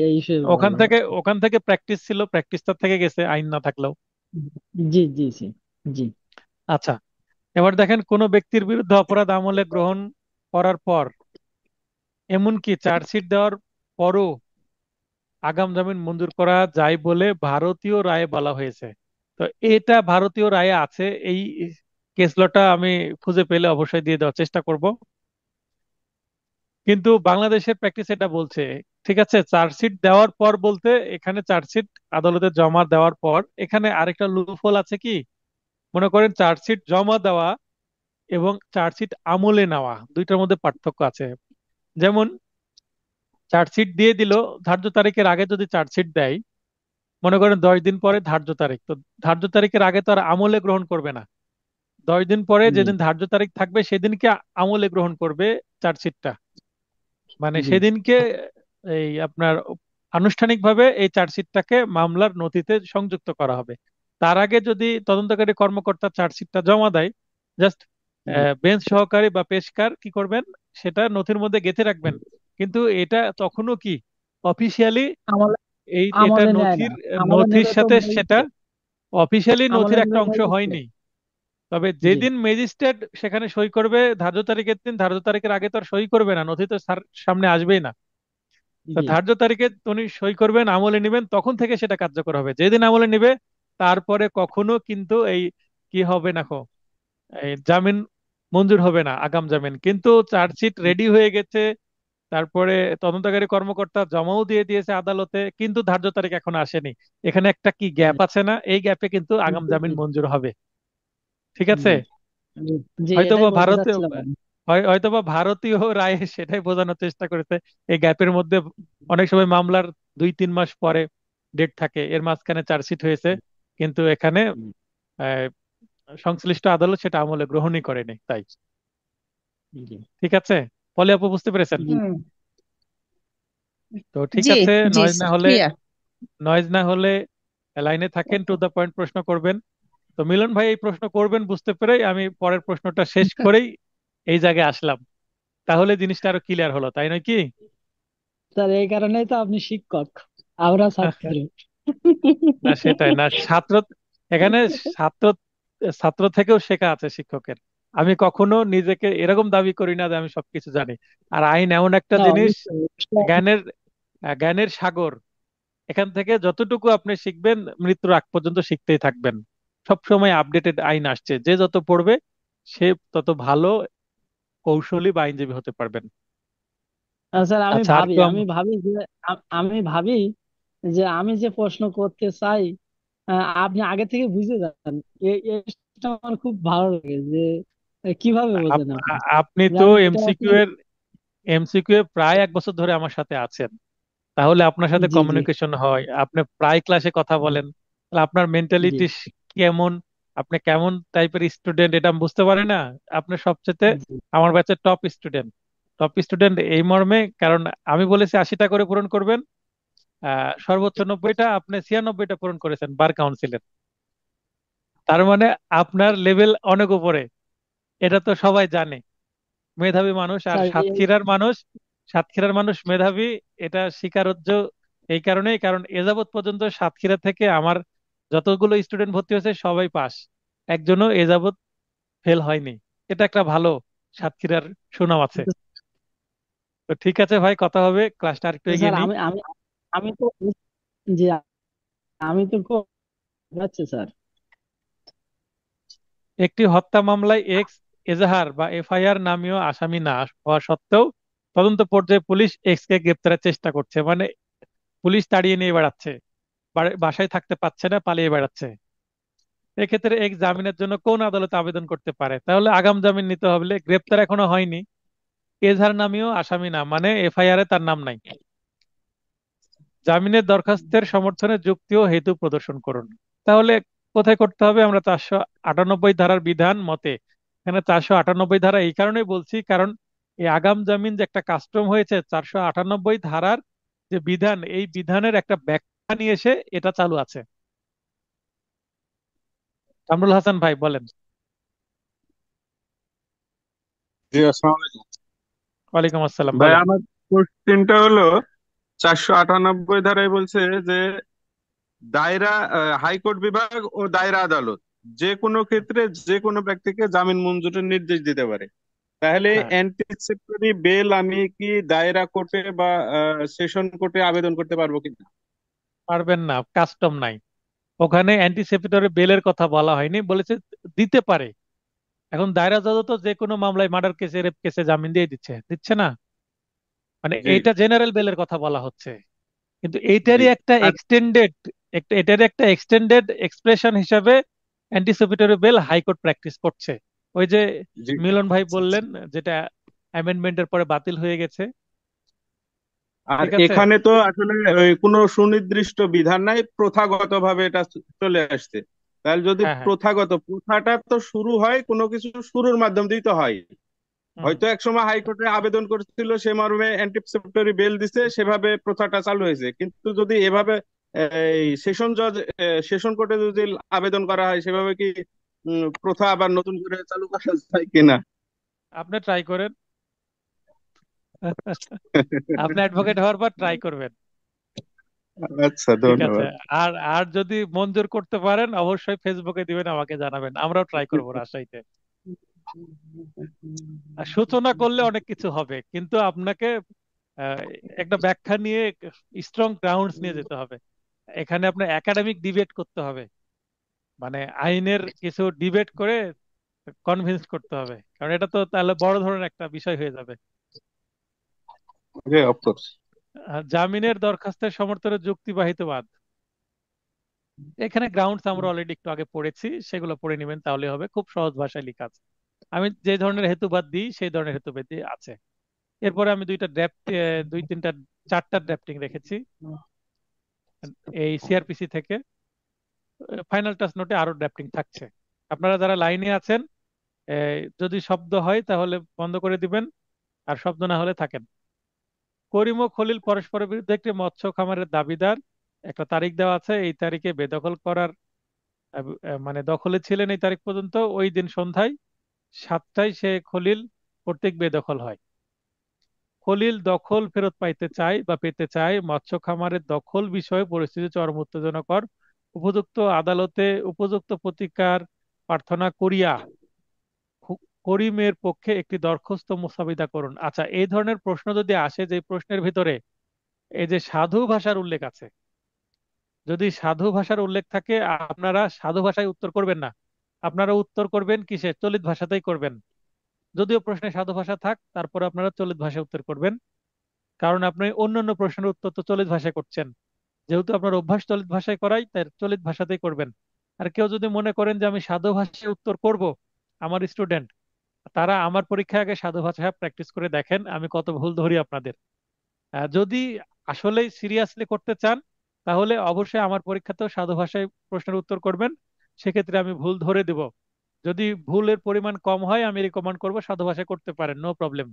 এই হিসেবে ওখান বললাম থেকে আর কি। ওখান থেকে প্র্যাকটিস ছিল, প্র্যাকটিসটা থেকে গেছে আইন না থাকলেও। জি জি জি। জি। আচ্ছা, এবার দেখেন, কোন ব্যক্তির বিরুদ্ধে অপরাধ আমলে গ্রহণ করার পর, এমনকি চার্জশিট দেওয়ার পরও আগাম জামিন মঞ্জুর করা যায় বলে ভারতীয় রায়ে বলা হয়েছে। তো এটা ভারতীয় রায়ে আছে। এই কেস লটা আমি খুঁজে পেলে অবশ্যই দিয়ে দেওয়ার চেষ্টা করব। কিন্তু বাংলাদেশের প্র্যাকটিস এটা বলছে। ঠিক আছে, চার্জশিট দেওয়ার পর বলতে এখানে চার্জশিট আদালতে জমা দেওয়ার পর, এখানে আরেকটা লুপহোল আছে কি? মনে করেন চার্জশিট জমা দেওয়া এবং চার্জশিট আমলে নেওয়া, দুইটার মধ্যে পার্থক্য আছে। যেমন চার্জশিট দিয়ে দিল, ধার্য তারিখের আগে যদি চার্জশিট দেয়, মনে করেন 10 দিন পরে ধার্য তারিখ, তো ধার্য তারিখের আগে তো আর আমলে গ্রহণ করবে না। 10 দিন পরে জি যেদিন ধার্য তারিখ থাকবে সেদিনকে আমলে গ্রহণ করবে চার্জশিটটা। মানে জি। সেদিনকে এই আপনার আনুষ্ঠানিকভাবে এই চার্জশিটটাকে মামলার নথিতে সংযুক্ত করা হবে। তার আগে যদি তদন্তকারী কর্মকর্তা চার্জশিটটা জমা দেয়, জাস্ট জি বেঞ্চ সহকারী বা পেশকার কি করবেন, সেটা নথির মধ্যে গেঁথে রাখবেন। কিন্তু এটা তখনও কি অফিসিয়ালি, আমলে এটা আমলে নেয় না। নথির আমলে নথির নেবে তো সাথে সেটা অফিসিয়ালি আমলে নথির একটা নেবে অংশ ম্যাজিস্ট্রেট। হয়নি। তবে জি যেদিন ম্যাজিস্ট্রেট সেখানে সই করবে ধার্য তারিখের দিন, ধার্য তারিখের আগে তো আর সই করবে না, নথি তো স্যার সামনে আসবেই না। তো জি ধার্য তারিখে উনি সই করবেন, আমলে নেবেন, তখন থেকে সেটা কার্যকর হবে। যেদিন আমলে নেবে তারপরে কখনো কিন্তু এই কি হবে না, এই জামিন মঞ্জুর হবে না, আগাম জামিন। কিন্তু চার্জশিট রেডি হয়ে গেছে, তারপরে তদন্তকারী কর্মকর্তা জমাও দিয়ে দিয়েছে আদালতে, কিন্তু ধার্য তারিখ এখন আসেনি, এখানে একটা কি গ্যাপ আছে না? এই গ্যাপে কিন্তু আগাম জি জামিন জি মঞ্জুর হবে। ঠিক আছে? জি জি জি, এটাই হয়তোবা বলতে ভারতীয় চাচ্ছিলাম আমি। হয়তোবা ভারতীয় রায়ে সেটাই বোঝানোর চেষ্টা করেছে। এই গ্যাপের মধ্যে অনেক সময় মামলার 2-3 মাস পরে ডেট থাকে, এর মাঝখানে চার্জশিট হয়েছে, কিন্তু এখানে আহ, সংশ্লিষ্ট আদালত সেটা আমলে গ্রহণই করেনি তাই। জি ঠিক আছে, পলি আপু বুঝতে পেরেছেন? জি হুম। তো ঠিক জি আছে, জি নয়েজ না স্যার, হলে ক্লিয়ার। লাইনে থাকেন, টু দা পয়েন্ট প্রশ্ন করবেন। তো মিলন ভাই এই প্রশ্ন করবেন বুঝতে পেরেই আমি পরের প্রশ্নটা শেষ করেই এই জায়গায় আসলাম। তাহলে জিনিসটা আরো ক্লিয়ার হলো, তাই নয় কি? স্যার, এই কারণেই তো আপনি শিক্ষক, আমরা ছাত্র। না সেটাই না, ছাত্র এখানে ছাত্র ছাত্র থেকেও শেখা আছে শিক্ষকের। আমি কখনো নিজেকে এরকম দাবি করি না যে আমি সবকিছু জানি। আর আইন এমন একটা না, জিনিস, অবশ্যই অবশ্যই। জ্ঞানের জ্ঞানের সাগর। এখান থেকে যতটুকু আপনি শিখবেন, মৃত্যুর আগ পর্যন্ত শিখতেই থাকবেন। সব সময় আপডেটেড আইন আসছে, যে যত পড়বে সে তত ভালো কৌশলী বা আইনজীবী হতে পারবেন। স্যার, আমি আচ্ছা, আর ভাবি একটু আমি ভাবি যে আমি ভাবি যে আমি যে প্রশ্ন করতে চাই, আপনি আগে থেকে বুঝে যান। এই জিনিসটা আমার খুব ভালো লাগে যে কিভাবে বোঝেন আপনি, আপনি যে তো আমি এটা এমসিকিউ আসলে। এর এমসিকিউ এ প্রায় 1 বছর ধরে আমার সাথে আছেন, তাহলে আপনার সাথে জি জি কমিউনিকেশন হয়, আপনি প্রায় ক্লাসে কথা বলেন, তাহলে আপনার জি মেন্টালিটি কেমন, আপনি কেমন টাইপের স্টুডেন্ট এটা আমি বুঝতে পারি না। আপনি সবচেয়ে জি আমার ব্যাচের টপ স্টুডেন্ট এই মর্মে, কারণ আমি বলেছি 80টা করে পূরণ করবেন, সর্বোচ্চ 90টা, আপনি 96টা পূরণ করেছেন বার কাউন্সিলের। তার মানে আপনার লেভেল অনেক উপরে, এটা তো সবাই জানে। মেধাবী মানুষ, আর স্যার। সাতক্ষীরার মানুষ মেধাবী, এটা স্বীকারোজ্য। এই কারণেই, কারণ এ যাবৎ পর্যন্ত সাতক্ষীরা থেকে আমার যতগুলো স্টুডেন্ট ভর্তি হয়েছে সবাই পাস, একজনও এ যাবৎ ফেল হয়নি। এটা একটা ভালো সাতক্ষীরার সুনাম আছে। তো ঠিক আছে ভাই, কথা হবে, ক্লাসটা আরেকটু এগিয়ে স্যার, নিই। আমি আমি তো, জি, আমি তো খুব আচ্ছা স্যার। একটি হত্যা মামলায় এক্স এজাহার বা এফআইআর নামীয় আসামি না হওয়া সত্ত্বেও তদন্ত পর্যায়ে পুলিশ এক্স কে গ্রেপ্তারের চেষ্টা করছে, মানে পুলিশ তাড়িয়ে নিয়ে বেড়াচ্ছে, বাসায় থাকতে পারছে না, পালিয়ে বেড়াচ্ছে। এক্ষেত্রে এক্স জামিনের জন্য কোন আদালতে আবেদন করতে পারে? তাহলে আগাম জামিন নিতে হবে, গ্রেপ্তার এখনো হয়নি, এজাহার নামীয় আসামি না, মানে এফআইআর এ তার নাম নাই। জামিনের দরখাস্তের সমর্থনে যুক্তি ও হেতু প্রদর্শন করুন। তাহলে কোথায় করতে হবে? আমরা 498 ধারার বিধান মতে, এখানে 498 ধারা এই কারণেই বলছি কারণ এই আগাম জামিন যে একটা কাস্টম হয়েছে, 498 ধারার যে বিধান, এই বিধানের একটা ব্যাখ্যা নিয়ে এসে এটা চালু আছে। কামরুল হাসান ভাই বলেন। জি, আসসালামু আলাইকুম। ওয়ালাইকুম আসসালাম, ভাই, বলেন। আমার কোশ্চেনটা হলো 498 ধারায় বলছে যে দায়রা হাইকোর্ট বিভাগ ও দায়রা আদালত যে কোনো ক্ষেত্রে যে কোনো ব্যক্তিকে জামিন মঞ্জুরের নির্দেশ দিতে পারে। তাহলে হ্যাঁ, অ্যান্টিসিপেটরি বেল আমি কি দায়রা কোর্টে বা সেশন কোর্টে আবেদন করতে পারবো কিনা? পারবেন না, কাস্টম নাই ওখানে। অ্যান্টিসিপেটরি বেলের কথা বলা হয়নি, বলেছে দিতে পারে। এখন দায়রা জজ তো যে কোনো মামলায়, মার্ডার কেসে, রেপ কেসে জামিন দিয়ে দিচ্ছে না, মানে জি এইটা জেনারেল বেলের কথা বলা হচ্ছে। কিন্তু জি। আর এটারই একটা এক্সটেন্ডেড এক্সপ্রেশন হিসাবে অ্যান্টিসিপেটরি বেল হাইকোর্ট প্র্যাকটিস করছে। ওই যে জি মিলন ভাই বললেন, যেটা অ্যামেন্ডমেন্টের পরে বাতিল হয়ে গেছে। আর ঠিক আছে। এখানে তো আসলে ওই কোনো সুনির্দিষ্ট বিধান নাই, প্রথাগতভাবে এটা চলে আসছে। তাহলে যদি হ্যাঁ, হ্যাঁ। প্রথাটা তো শুরু হয় কোনো কিছু শুরুর মাধ্যম দিয়েই তো হয়। হুম। হয়তো একসময় হাইকোর্টে আবেদন করেছিল, সে মর্মে অ্যান্টিসিপেটরি বেল দিছে, সেভাবে প্রথাটা চালু হয়েছে। কিন্তু যদি এভাবে এই সেশন জজ, সেশন কোর্টে যদি আবেদন করা হয় সেভাবে কি প্রথা আবার নতুন করে চালু করা যায় কিনা? আপনি ট্রাই করেন। আপনি অ্যাডভোকেট হওয়ার পর ট্রাই করবেন। আচ্ছা, ঠিক আছে। ধন্যবাদ। আর আর যদি মঞ্জুর করতে পারেন অবশ্যই ফেসবুকে দিবেন, আমাকে জানাবেন, আমরাও ট্রাই করবো রাজশাহীতে। আর সূচনা করলে অনেক কিছু হবে, কিন্তু আপনাকে আহ, একটা ব্যাখ্যা নিয়ে, স্ট্রং গ্রাউন্ডস নিয়ে যেতে হবে। এখানে আপনার একাডেমিক ডিবেট করতে হবে, মানে আইনের কিছু ডিবেট করে কনভিন্স করতে হবে, কারণ এটা তো তাহলে বড় ধরনের একটা বিষয় হয়ে যাবে। ওকে, অফকোর্স। জামিনের দরখাস্তের সমর্থনে যুক্তিবাহিতবাদ, এখানে গ্রাউন্ডস আমরা অলরেডি একটু আগে পড়েছি, সেগুলো পড়ে নেবেন তাহলে হবে, খুব সহজ ভাষায় লেখা আছে। আমি যে ধরনের হেতুবাদ দিই সেই ধরনের হেতুবাদই আছে। এরপরে আমি দুই তিনটা চারটা ড্রাফটিং রেখেছি এই সিআরপিসি থেকে। ফাইনাল টাচ নোটে আরো ড্রাফটিং থাকছে। আপনারা যারা লাইনে আছেন, যদি শব্দ হয় তাহলে বন্ধ করে দিবেন, আর শব্দ না হলে থাকেন। করিম ও খলিল পরস্পরের বিরুদ্ধে একটি মৎস্য খামারের দাবিদার। একটা তারিখ দেওয়া আছে, এই তারিখে বেদখল করার মানে দখলে ছিলেন এই তারিখ পর্যন্ত, ওই দিন সন্ধ্যায় 7টায় সে খলিল কর্তৃক বেদখল হয়। খলিল দখল ফেরত পাইতে চায় বা পেতে চায়, মৎস্য খামারের দখল বিষয়ে পরিস্থিতি চরম উত্তেজনাকর, উপযুক্ত আদালতে উপযুক্ত প্রতিকার প্রার্থনা করিয়া করিমের পক্ষে একটি দরখাস্ত মুস্তাবিদা করুন। আচ্ছা, এই ধরনের প্রশ্ন যদি আসে, যে প্রশ্নের ভিতরে এই যে সাধু ভাষার উল্লেখ আছে, যদি সাধু ভাষার উল্লেখ থাকে, আপনারা সাধু ভাষায় উত্তর করবেন না, আপনারা উত্তর করবেন কিসে, চলিত ভাষাতেই করবেন। যদিও প্রশ্নে সাধু ভাষা থাক, তারপর আপনারা চলিত ভাষায় উত্তর করবেন, কারণ আপনি অন্যান্য প্রশ্নের উত্তর তো চলিত ভাষায় করছেন। যেহেতু আপনার অভ্যাস চলিত ভাষায় করাই, তাই চলিত ভাষাতেই করবেন। আর কেউ যদি মনে করেন যে আমি সাধু ভাষায় উত্তর করব, আমার স্টুডেন্ট, তারা আমার পরীক্ষায় আগে সাধু ভাষা প্র্যাকটিস করে দেখেন আমি কত ভুল ধরি আপনাদের। যদি আসলেই সিরিয়াসলি করতে চান, তাহলে অবশ্যই আমার পরীক্ষাতেও সাধু ভাষায় প্রশ্নের উত্তর করবেন, সেক্ষেত্রে আমি ভুল ধরে দেব। যদি ভুলের পরিমাণ কম হয় আমি রিকমেন্ড করব সাধু ভাষায় করতে পারেন, নো প্রবলেম।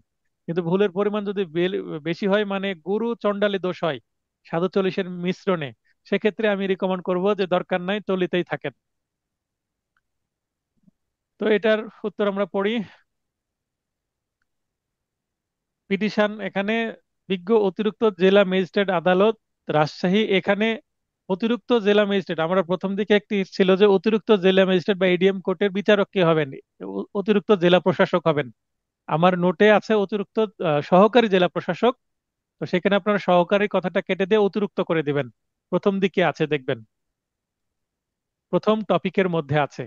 কিন্তু ভুলের পরিমাণ যদি বেশি হয়, মানে গুরু চণ্ডালী দোষ হয় সাধু চল্লিশের মিশ্রণে, সেক্ষেত্রে আমি রিকমেন্ড করব যে দরকার নাই, চলিতেই থাকেন। তো এটার উত্তর আমরা পড়ি। পিটিশন, এখানে বিজ্ঞ অতিরিক্ত জেলা ম্যাজিস্ট্রেট আদালত রাজশাহী, এখানে অতিরিক্ত জেলা ম্যাজিস্ট্রেট, আমরা প্রথম দিকে একটি ছিল যে অতিরিক্ত জেলা ম্যাজিস্ট্রেট বা এডিএম কোর্টের বিচারক কে হবেন, অতিরিক্ত জেলা প্রশাসক হবেন। আমার নোটে আছে অতিরিক্ত সহকারী জেলা প্রশাসক। তো সেখানে আপনারা সহকারী কথাটা কেটে দিয়ে অতিরিক্ত করে দিবেন, প্রথম দিকে আছে দেখবেন, প্রথম টপিকের মধ্যে আছে।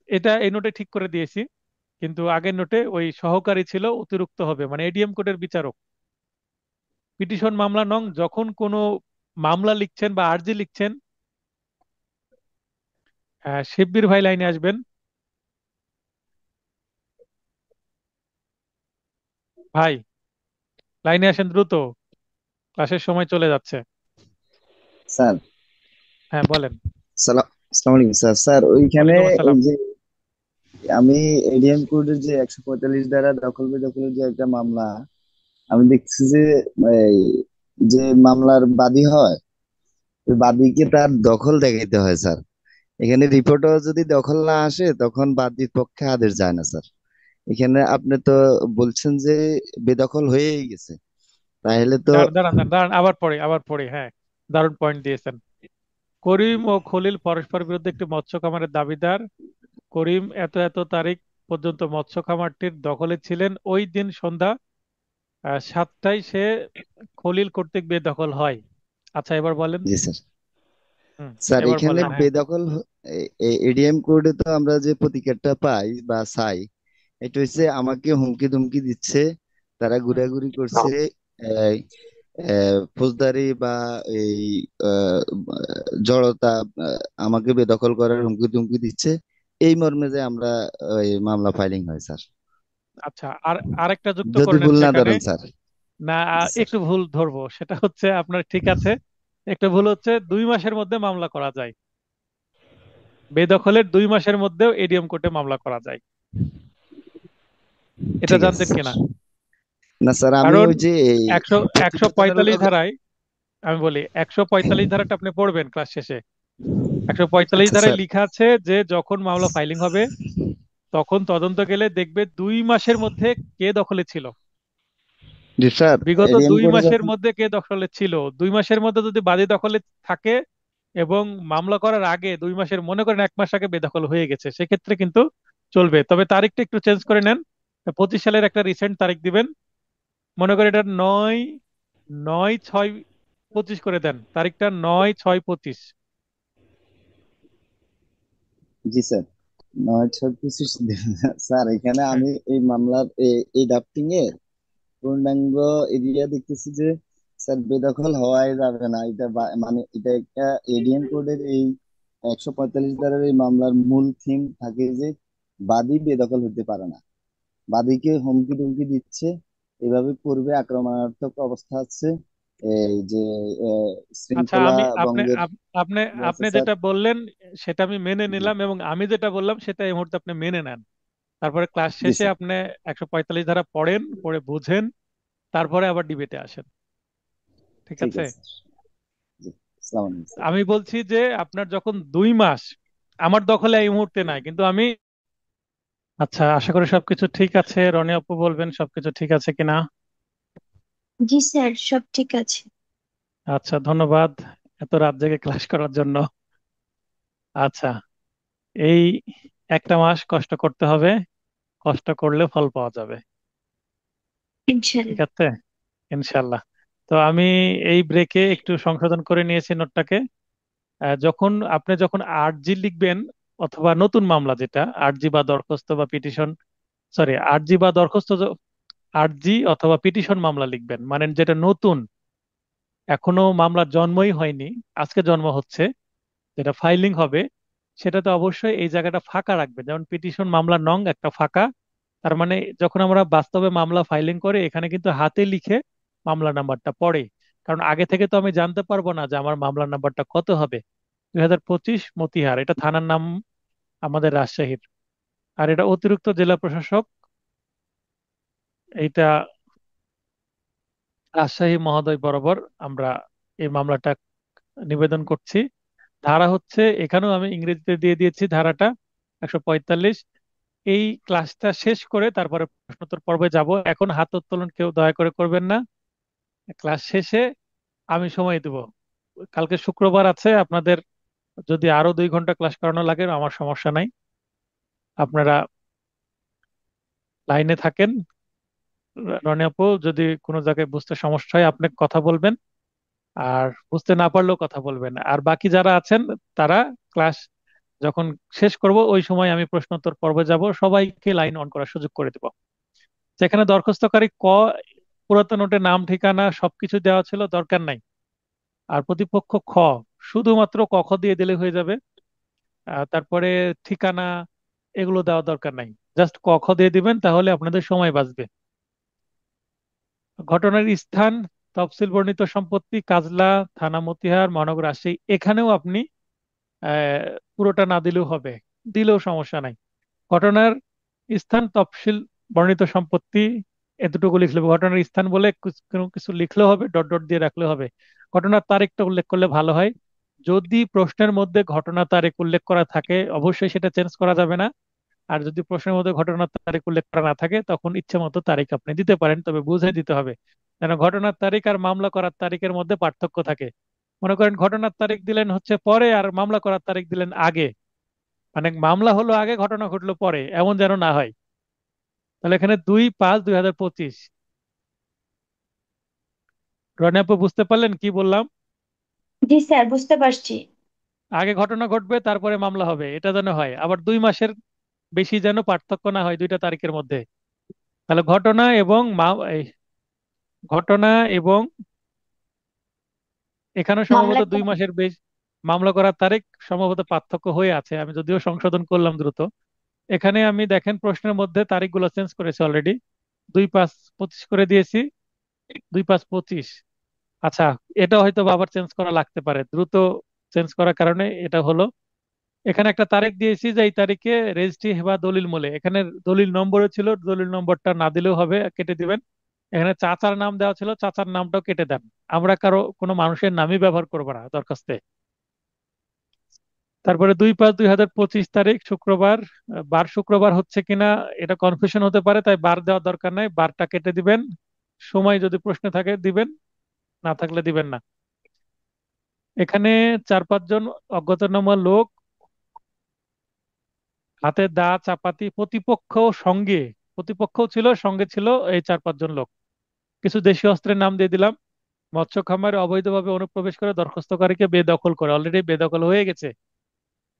এটা এই নোটে ঠিক করে দিয়েছি, কিন্তু আগের নোটে ওই সহকারী ছিল, অতিরিক্ত হবে, মানে এডিএম কোর্টের বিচারক। পিটিশন মামলা নং, যখন কোনো মামলা লিখছেন বা আর্জি লিখছেন, শিব্বির ভাই লাইনে আসবেন। ভাই লাইনে আসেন দ্রুত, ক্লাসের সময় চলে যাচ্ছে। স্যার, হ্যাঁ বলেন। আসসালামু আলাইকুম স্যার। স্যার, ওইখানে ওয়ালাইকুম ওই আসসালাম। যে আমি এডিএম কোডের যে 145 দ্বারা দখল বেদখলের যে একটা মামলা, আমি দেখছি যে এই যে মামলার বাদী হয়, ওই বাদীকে তার দখল দেখাইতে হয় স্যার। এখানে রিপোর্টও যদি দখল না আসে তখন বাদীর পক্ষে আদেশ যায় না স্যার। এখানে আপনি তো বলছেন যে বেদখল হয়েই গেছে, তাহলে তো দাঁড়ান দাঁড়ান দাঁড়ান দাঁড়ান, আবার পড়ি, হ্যাঁ, দারুণ পয়েন্ট দিয়েছেন। করিম ও খলিল পরস্পর বিরুদ্ধে একটি মৎস্য খামারের দাবিদার। করিম এত এত তারিখ পর্যন্ত মৎস্য খামারটির দখলে ছিলেন, ওই দিন সন্ধ্যা 7টায় সে খলিল কর্তৃক বেদখল হয়। আচ্ছা এবার বলেন। জি স্যার। হুম। স্যার, এবার এখানে বলেন, হ্যাঁ। বেদখল এডিএম কোডে তো আমরা যে প্রতিকারটা পাই বা চাই, এটা হচ্ছে আমাকে হুমকি ধুমকি দিচ্ছে, তারা হুম। ঘুরাঘুরি করছে, এই, ফৌজদারি বা এই আহ, জড়তা, আমাকে বেদখল করার হুমকি ধুমকি দিচ্ছে, এই মর্মে যে আমরা ওই মামলা ফাইলিং হয় স্যার। আচ্ছা, আর আরেকটা যুক্ত যদি করে নেন ভুল না সেখানে। ধরেন স্যার। না, জি স্যার। একটু ভুল ধরবো, সেটা হচ্ছে আপনার ঠিক আছে। একটা ভুল হচ্ছে 2 মাসের মধ্যে মামলা করা যায়, বেদখলের 2 মাসের মধ্যেও এডিএম কোর্টে মামলা করা যায়। এটা ঠিক আছে জানতেন স্যার। কিনা? না স্যার, আমি কারণ ওই যে এই একশো একশো প্রতিবেদনের পঁয়তাল্লিশ লগে। ধারায় আমি বলি 145 ধারাটা আপনি পড়বেন ক্লাস শেষে। 145 আচ্ছা ধারায় স্যার। লেখা আছে যে যখন মামলা ফাইলিং হবে তখন তদন্ত গেলে দেখবে 2 মাসের মধ্যে কে দখলে ছিল। জি স্যার। বিগত এডিএম দুই কোডে মাসের যখন মধ্যে কে দখলে ছিল, 2 মাসের মধ্যে যদি বাদী দখলে থাকে এবং মামলা করার আগে 2 মাসের, মনে করেন 1 মাস আগে বেদখল হয়ে গেছে, সেক্ষেত্রে কিন্তু চলবে। তবে তারিখটা একটু চেঞ্জ করে নেন, 25 সালের একটা রিসেন্ট তারিখ দিবেন। মনে করেন এটা 9/6/25 করে দেন, তারিখটা 9/6/25। জি স্যার। 9/6/25 স্যার, এখানে আমি এই মামলার এই ড্রাফটিং এ পূর্ণাঙ্গ এরিয়া দেখতেছি যে স্যার বেদখল হওয়াই যাবে না। এটা মানে এটা একটা এডিএম কোডের এই 145 ধারার এই মামলার মূল থিম থাকে যে বাদী বেদখল হতে পারে না। বাদীকে হুমকি টুমকি দিচ্ছে, এভাবে পূর্বে আক্রমণাত্মক অবস্থা আছে, এই যে আচ্ছা, শৃঙ্খলা আমি আপনি ভঙ্গের আপনি ইয়ে আছে আপনি স্যার। যেটা বললেন সেটা আমি মেনে জি। নিলাম, এবং আমি যেটা বললাম সেটা এই মুহূর্তে আপনি মেনে নেন। তারপরে ক্লাস জি শেষে স্যার। আপনি 145 ধারা পড়েন, পড়ে বুঝেন, তারপরে আবার ডিবেটে আসেন। ঠিক ঠিক আছে? আছে স্যার। জি। আসসালামু আলাইকুম স্যার। আমি বলছি যে আপনার যখন 2 মাস, আমার দখলে এই মুহূর্তে নাই, কিন্তু আমি, আচ্ছা, আশা করি সবকিছু ঠিক আছে। রনি আপু বলবেন সবকিছু ঠিক আছে কিনা। জি স্যার, সব ঠিক আছে। আচ্ছা, ধন্যবাদ এত রাত জেগে ক্লাস করার জন্য। আচ্ছা, এই একটা মাস কষ্ট করতে হবে, কষ্ট করলে ফল পাওয়া যাবে। ঠিক ইনশাল্লাহ। আছে, ইনশাল্লাহ। তো আমি এই ব্রেকে একটু সংশোধন করে নিয়েছি নোটটাকে। যখন আরজি লিখবেন, অথবা নতুন মামলা যেটা আরজি বা দরখাস্ত বা পিটিশন, সরি, আরজি বা দরখাস্ত, আরজি অথবা পিটিশন মামলা লিখবেন, মানে যেটা নতুন, এখনো মামলার জন্মই হয়নি, আজকে জন্ম হচ্ছে, যেটা ফাইলিং হবে, সেটাতে অবশ্যই এই জায়গাটা ফাঁকা রাখবেন। যেমন পিটিশন মামলা নং একটা ফাঁকা, তার মানে যখন আমরা বাস্তবে মামলা ফাইলিং করে এখানে কিন্তু হাতে লিখে মামলা নাম্বারটা পড়ে। কারণ আগে থেকে তো আমি জানতে পারবো না যে আমার মামলা নাম্বারটা কত হবে। 2025 মতিহার, এটা থানার নাম আমাদের রাজশাহীর, আর এটা অতিরিক্ত জেলা প্রশাসক, এইটা রাজশাহী মহোদয় বরাবর আমরা এই মামলাটা নিবেদন করছি। ধারা হচ্ছে, এখানেও আমি ইংরেজিতে দিয়ে দিয়েছি ধারাটা, 145। এই ক্লাসটা শেষ করে তারপরে প্রশ্নোত্তর পর্বে যাব। এখন হাত উত্তোলন কেউ দয়া করে করবেন না। ক্লাস শেষে আমি সময় দেব। কালকে শুক্রবার আছে, আপনাদের যদি আরো 2 ঘন্টা ক্লাস করানো লাগে আমার সমস্যা নাই, আপনারা লাইনে থাকেন। রনি আপু, যদি কোনো জায়গায় বুঝতে সমস্যা হয় আপনি কথা বলবেন, আর বুঝতে না পারলেও কথা বলবেন। আর বাকি যারা আছেন তারা ক্লাস যখন শেষ করব ওই সময় আমি প্রশ্নোত্তর পর্বে যাব, সবাইকে লাইন অন করার সুযোগ করে দেব। যেখানে দরখাস্তকারী পুরাতন নোটে নাম ঠিকানা সবকিছু দেওয়া ছিল, দরকার নাই। আর প্রতিপক্ষ শুধুমাত্র খ দিয়ে দিলে হয়ে যাবে। তারপরে ঠিকানা এগুলো দেওয়া দরকার নাই, জাস্ট দিয়ে দিবেন, তাহলে আপনাদের সময় বাঁচবে। ঘটনার স্থান, তফসিল বর্ণিত সম্পত্তি, কাজলা, থানা মতিহার, মহানগর রাজশাহী, এখানেও আপনি আহ, পুরোটা না দিলেও হবে, দিলেও সমস্যা নাই। ঘটনার স্থান, তফসিল বর্ণিত সম্পত্তি, এতটুকু লিখলে হবে। ঘটনার স্থান বলে কোনো কিছু লিখলেও হবে, ডট ডট দিয়ে রাখলে হবে। ঘটনার তারিখটা উল্লেখ করলে ভালো হয়। যদি প্রশ্নের মধ্যে ঘটনার তারিখ উল্লেখ করা থাকে অবশ্যই সেটা চেঞ্জ করা যাবে না। আর যদি প্রশ্নের মধ্যে ঘটনার তারিখ উল্লেখ করা না থাকে তখন ইচ্ছে মতো তারিখ আপনি দিতে পারেন, তবে বুঝে দিতে হবে। যেন ঘটনার তারিখ আর মামলা করার তারিখের মধ্যে পার্থক্য থাকে। মনে করেন ঘটনার তারিখ দিলেন হচ্ছে পরে, আর মামলা করার তারিখ দিলেন আগে, মানে মামলা হলো আগে, ঘটনা ঘটলো পরে, এমন যেন না হয়। তাহলে এখানে 2/5/2025। রনি আপু, বুঝতে পারলেন কি বললাম? জি স্যার, বুঝতে পারছি। আগে ঘটনা ঘটবে তারপরে মামলা হবে, এটা যেন হয়। আবার 2 মাসের বেশি যেন পার্থক্য না হয় দুইটা তারিখের মধ্যে। তাহলে ঘটনা এবং এখানে সম্ভবত মামলা 2 মাসের বেশি মামলা করার তারিখ সম্ভবত পার্থক্য হয়ে আছে, আমি যদিও সংশোধন করলাম দ্রুত। এখানে আমি দেখেন প্রশ্নের মধ্যে তারিখগুলো চেঞ্জ করেছি অলরেডি, 2/5/25 করে দিয়েছি, 2/5/25। আচ্ছা, এটা হয়তো বা আবার চেঞ্জ করা লাগতে পারে, দ্রুত চেঞ্জ করার কারণে এটা হলো। এখানে একটা তারিখ দিয়েছি যে এই তারিখে রেজিস্ট্রি বা দলিল মূলে, এখানে দলিল নম্বরে ছিল, দলিল নম্বরটা না দিলেও হবে, কেটে দিবেন। এখানে চাচার নাম দেওয়া ছিল, চাচার নামটাও কেটে দেন। আমরা কারো কোনো মানুষের নামই ব্যবহার করবো না দরখাস্তে। তারপরে 2/5/2025 শুক্রবার। বার শুক্রবার হচ্ছে কিনা এটা কনফিউশন হতে পারে, তাই বার দেওয়ার দরকার নাই, বারটা কেটে দিবেন। সময় যদি প্রশ্নে থাকে দিবেন, না থাকলে দিবেন না। এখানে 4-5 জন অজ্ঞাতনামা লোক হাতে দা চাপাতি, প্রতিপক্ষ ছিল, সঙ্গে ছিল এই 4-5 জন লোক। কিছু দেশীয় অস্ত্রের নাম দিয়ে দিলাম। মৎস্য খামারে অবৈধভাবে অনুপ্রবেশ করে দরখাস্তকারীকে বেদখল করে, অলরেডি বেদখল হয়ে গেছে।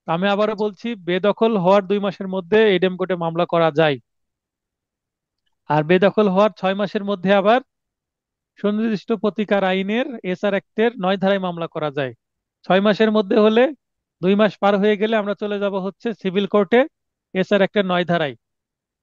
আমি আবারও বলছি, বেদখল হওয়ার 2 মাসের মধ্যে এডিএম কোর্টে মামলা করা যায়। আর বেদখল হওয়ার 6 মাসের মধ্যে আবার সুনির্দিষ্ট প্রতিকার আইনের এসআর অ্যাক্টের 9 ধারায় মামলা করা যায়। 6 মাসের মধ্যে হলে, 2 মাস পার হয়ে গেলে আমরা চলে যাব হচ্ছে সিভিল কোর্টে, এসআর অ্যাক্টের 9 ধারায়।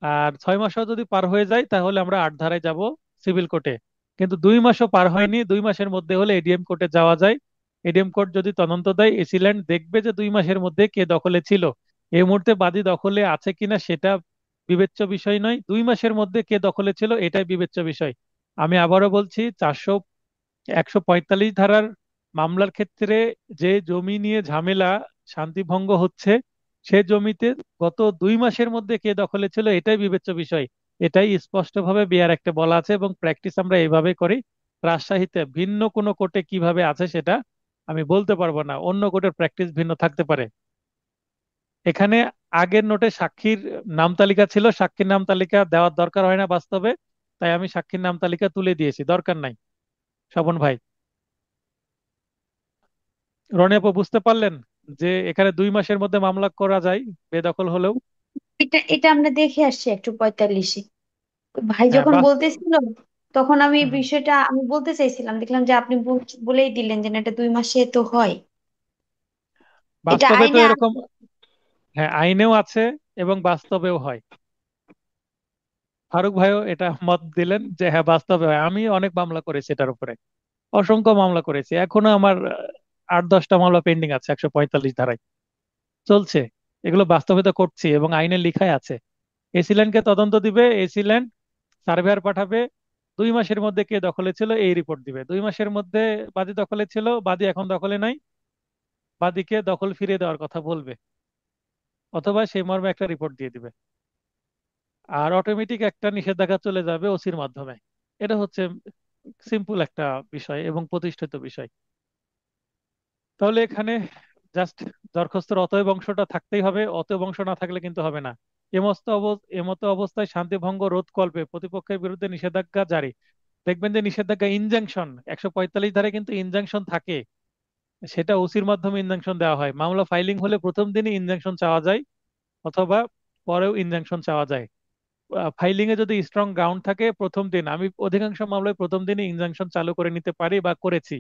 আর 6 মাসও যদি পার হয়ে যায় তাহলে আমরা 8 ধারায় যাব, সিভিল কোর্টে। কিন্তু 2 মাসও পার হয়নি, 2 মাসের মধ্যে হলে এডিএম কোর্টে যাওয়া যায়। এডিএম কোর্ট যদি তদন্ত দেয়, এসিল্যান্ড দেখবে যে 2 মাসের মধ্যে কে দখলে ছিল। এই মুহূর্তে বাদী দখলে আছে কিনা সেটা বিবেচ্য বিষয় নয়, 2 মাসের মধ্যে কে দখলে ছিল এটাই বিবেচ্য বিষয়। আমি আবারও বলছি, 145 ধারার মামলার ক্ষেত্রে যে জমি নিয়ে ঝামেলা, শান্তিভঙ্গ হচ্ছে, সে জমিতে গত 2 মাসের মধ্যে কে দখলে ছিল এটাই বিবেচ্য বিষয়। এটাই স্পষ্টভাবে বিআর একটা বলা আছে, এবং প্র্যাকটিস আমরা এইভাবে করি। রাজশাহীতে ভিন্ন কোনো কোর্টে কিভাবে আছে সেটা আমি বলতে পারবো না, অন্য কোর্টের প্র্যাকটিস ভিন্ন থাকতে পারে। এখানে আগের নোটে সাক্ষীর নাম তালিকা ছিল, সাক্ষীর নাম তালিকা দেওয়ার দরকার হয় না বাস্তবে, তাই আমি সাক্ষীর নাম তালিকা তুলে দিয়েছি, দরকার নাই। স্বপন ভাই, রনি আপু, বুঝতে পারলেন যে এখানে 2 মাসের মধ্যে মামলা করা যায় বেদখল হলেও? এটা এটা আমরা দেখে আসছি একটু 45-এ। তো ভাই হ্যাঁ, যখন বলতেছিল তখন আমি এই হুম, বিষয়টা আমি বলতে চাইছিলাম, দেখলাম যে আপনি বলেই দিলেন যে না, এটা 2 মাসে তো হয়। এটা বাস্তবে তো আইনে এরকম। আছে। হ্যাঁ, আইনেও আছে এবং বাস্তবেও হয়। ফারুক ভাইও এটা মত দিলেন যে হ্যাঁ, বাস্তবে হয়। আমি অনেক মামলা করেছি এটার উপরে, অসংখ্য মামলা করেছি। এখনো আমার 8-10টা মামলা পেন্ডিং আছে 145 ধারায়, চলছে। এগুলো বাস্তবে তো করছি এবং আইনে লিখাই আছে। এসিল্যান্ডকে তদন্ত দিবে, এসিল্যান্ড সার্ভেয়ার পাঠাবে, 2 মাসের মধ্যে কে দখলে ছিল এই রিপোর্ট দিবে। 2 মাসের মধ্যে বাদী দখলে ছিল, বাদী এখন দখলে নাই, বাদীকে দখল ফিরিয়ে দেওয়ার কথা বলবে, অথবা সেই মর্মে একটা রিপোর্ট দিয়ে দিবে। আর অটোমেটিক একটা নিষেধাজ্ঞা চলে যাবে ওসির মাধ্যমে। এটা হচ্ছে সিম্পল একটা বিষয় এবং প্রতিষ্ঠিত বিষয়। তাহলে এখানে জাস্ট দরখাস্তর অতএব অংশটা থাকতেই হবে, অতএব অংশ না থাকলে কিন্তু হবে না। এমতো অবস্থায় শান্তিভঙ্গ রোধকল্পে প্রতিপক্ষের বিরুদ্ধে নিষেধাজ্ঞা জারি। দেখবেন যে নিষেধাজ্ঞা ইনজাংশন, 145 ধারায় কিন্তু ইনজাংশন থাকে, সেটা ওসির মাধ্যমে ইনজাংশন দেওয়া হয়। মামলা ফাইলিং হলে প্রথম দিনই ইনজাংশন চাওয়া যায়, অথবা পরেও ইনজাংশন চাওয়া যায়। ফাইলিং এ যদি স্ট্রং গ্রাউন্ড থাকে, প্রথম দিন, আমি অধিকাংশ মামলায় প্রথম দিনই ইনজাংশন চালু করে নিতে পারি বা করেছি।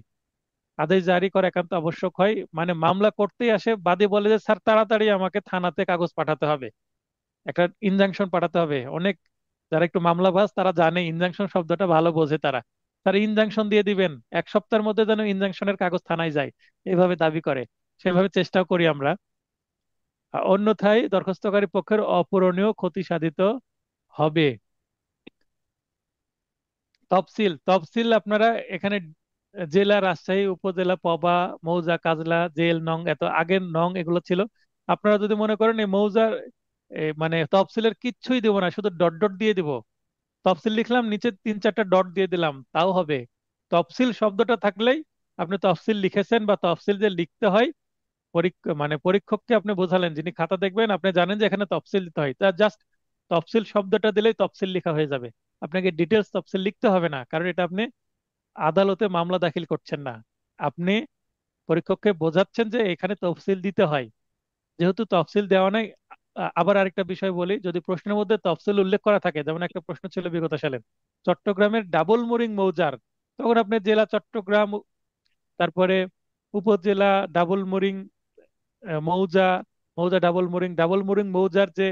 আদেশ জারি করা একান্ত আবশ্যক হয়, মানে মামলা করতেই আসে, বাদী বলে যে স্যার তাড়াতাড়ি আমাকে থানাতে কাগজ পাঠাতে হবে, একটা ইনজাংশন পাঠাতে হবে। অনেক যারা একটু মামলাবাজ তারা জানে, ইনজাংশন শব্দটা ভালো বোঝে তারা। তারা ইনজাংশন দিয়ে দিবেন, 1 সপ্তাহের মধ্যে যেন ইনজাংশনের কাগজ থানায় যায়, এভাবে দাবি করে। সেভাবে চেষ্টাও করি আমরা। অন্যথায় দরখাস্তকারী পক্ষের অপূরণীয় ক্ষতি সাধিত হবে। তফসিল তফসিল আপনারা এখানে জেলা রাজশাহী, উপজেলা পবা, মৌজা কাজলা, জেল নং, এত আগের নং এগুলো ছিল। আপনারা যদি মনে করেন এই মৌজার মানে তফসিলের কিচ্ছুই দেবো না, শুধু ডট ডট দিয়ে দিব, তফসিল লিখলাম, নিচে 3-4টা ডট দিয়ে দিলাম, তাও হবে। তফসিল শব্দটা থাকলেই আপনি তফসিল লিখেছেন, বা তফসিল যে লিখতে হয়, মানে পরীক্ষককে আপনি বোঝালেন, যিনি খাতা দেখবেন, আপনি জানেন যে এখানে তফসিল দিতে হয়, তা জাস্ট তফসিল শব্দটা দিলেই তফসিল লেখা হয়ে যাবে। আপনাকে ডিটেলস তফসিল লিখতে হবে না, কারণ এটা আপনি আদালতে মামলা দাখিল করছেন না, আপনি পরীক্ষককে বোঝাচ্ছেন যে এখানে তফসিল দিতে হয়। যেহেতু তফসিল দেওয়া নাই, আবার আরেকটা বিষয় বলি, যদি প্রশ্নের মধ্যে তফসিল উল্লেখ করা থাকে, যেমন একটা প্রশ্ন ছিল বিগত সালে চট্টগ্রামের ডাবল মুরিং মৌজার, তখন আপনি জেলা চট্টগ্রাম, তারপরে উপজেলা ডাবল মুরিং মৌজা, মৌজা ডাবল মুরিং মৌজার যে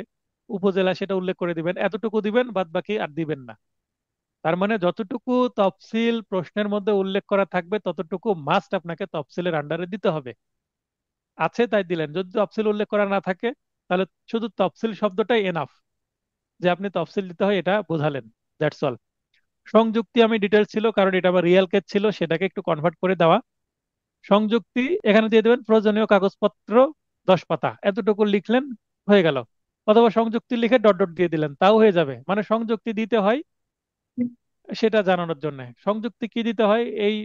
উপজেলা সেটা উল্লেখ করে দিবেন, এতটুকু দিবেন, বাদ বাকি আর দিবেন না। তার মানে যতটুকু তফসিল প্রশ্নের মধ্যে উল্লেখ করা থাকবে ততটুকু মাস্ট আপনাকে তফসিলের আন্ডারে দিতে হবে। আছে তাই দিলেন, যদি তফসিল উল্লেখ করা না থাকে তাহলে শুধু তফসিল শব্দটাই এনাফ, যে আপনি তফসিল দিতে হয় এটা বোঝালেন, দ্যাটস অল। সংযুক্তি আমি ডিটেলস ছিল কারণ এটা আবার রিয়েল কেস ছিল, সেটাকে একটু কনভার্ট করে দেওয়া। সংযুক্তি এখানে দিয়ে দেবেন প্রয়োজনীয় কাগজপত্র 10 পাতা, এতটুকু লিখলেন, হয়ে গেল। অথবা সংযুক্তি লিখে ডট ডট দিয়ে দিলেন, তাও হয়ে যাবে। মানে সংযুক্তি দিতে হয় সেটা জানানোর জন্য। সংযুক্তি কি দিতে হয়? এই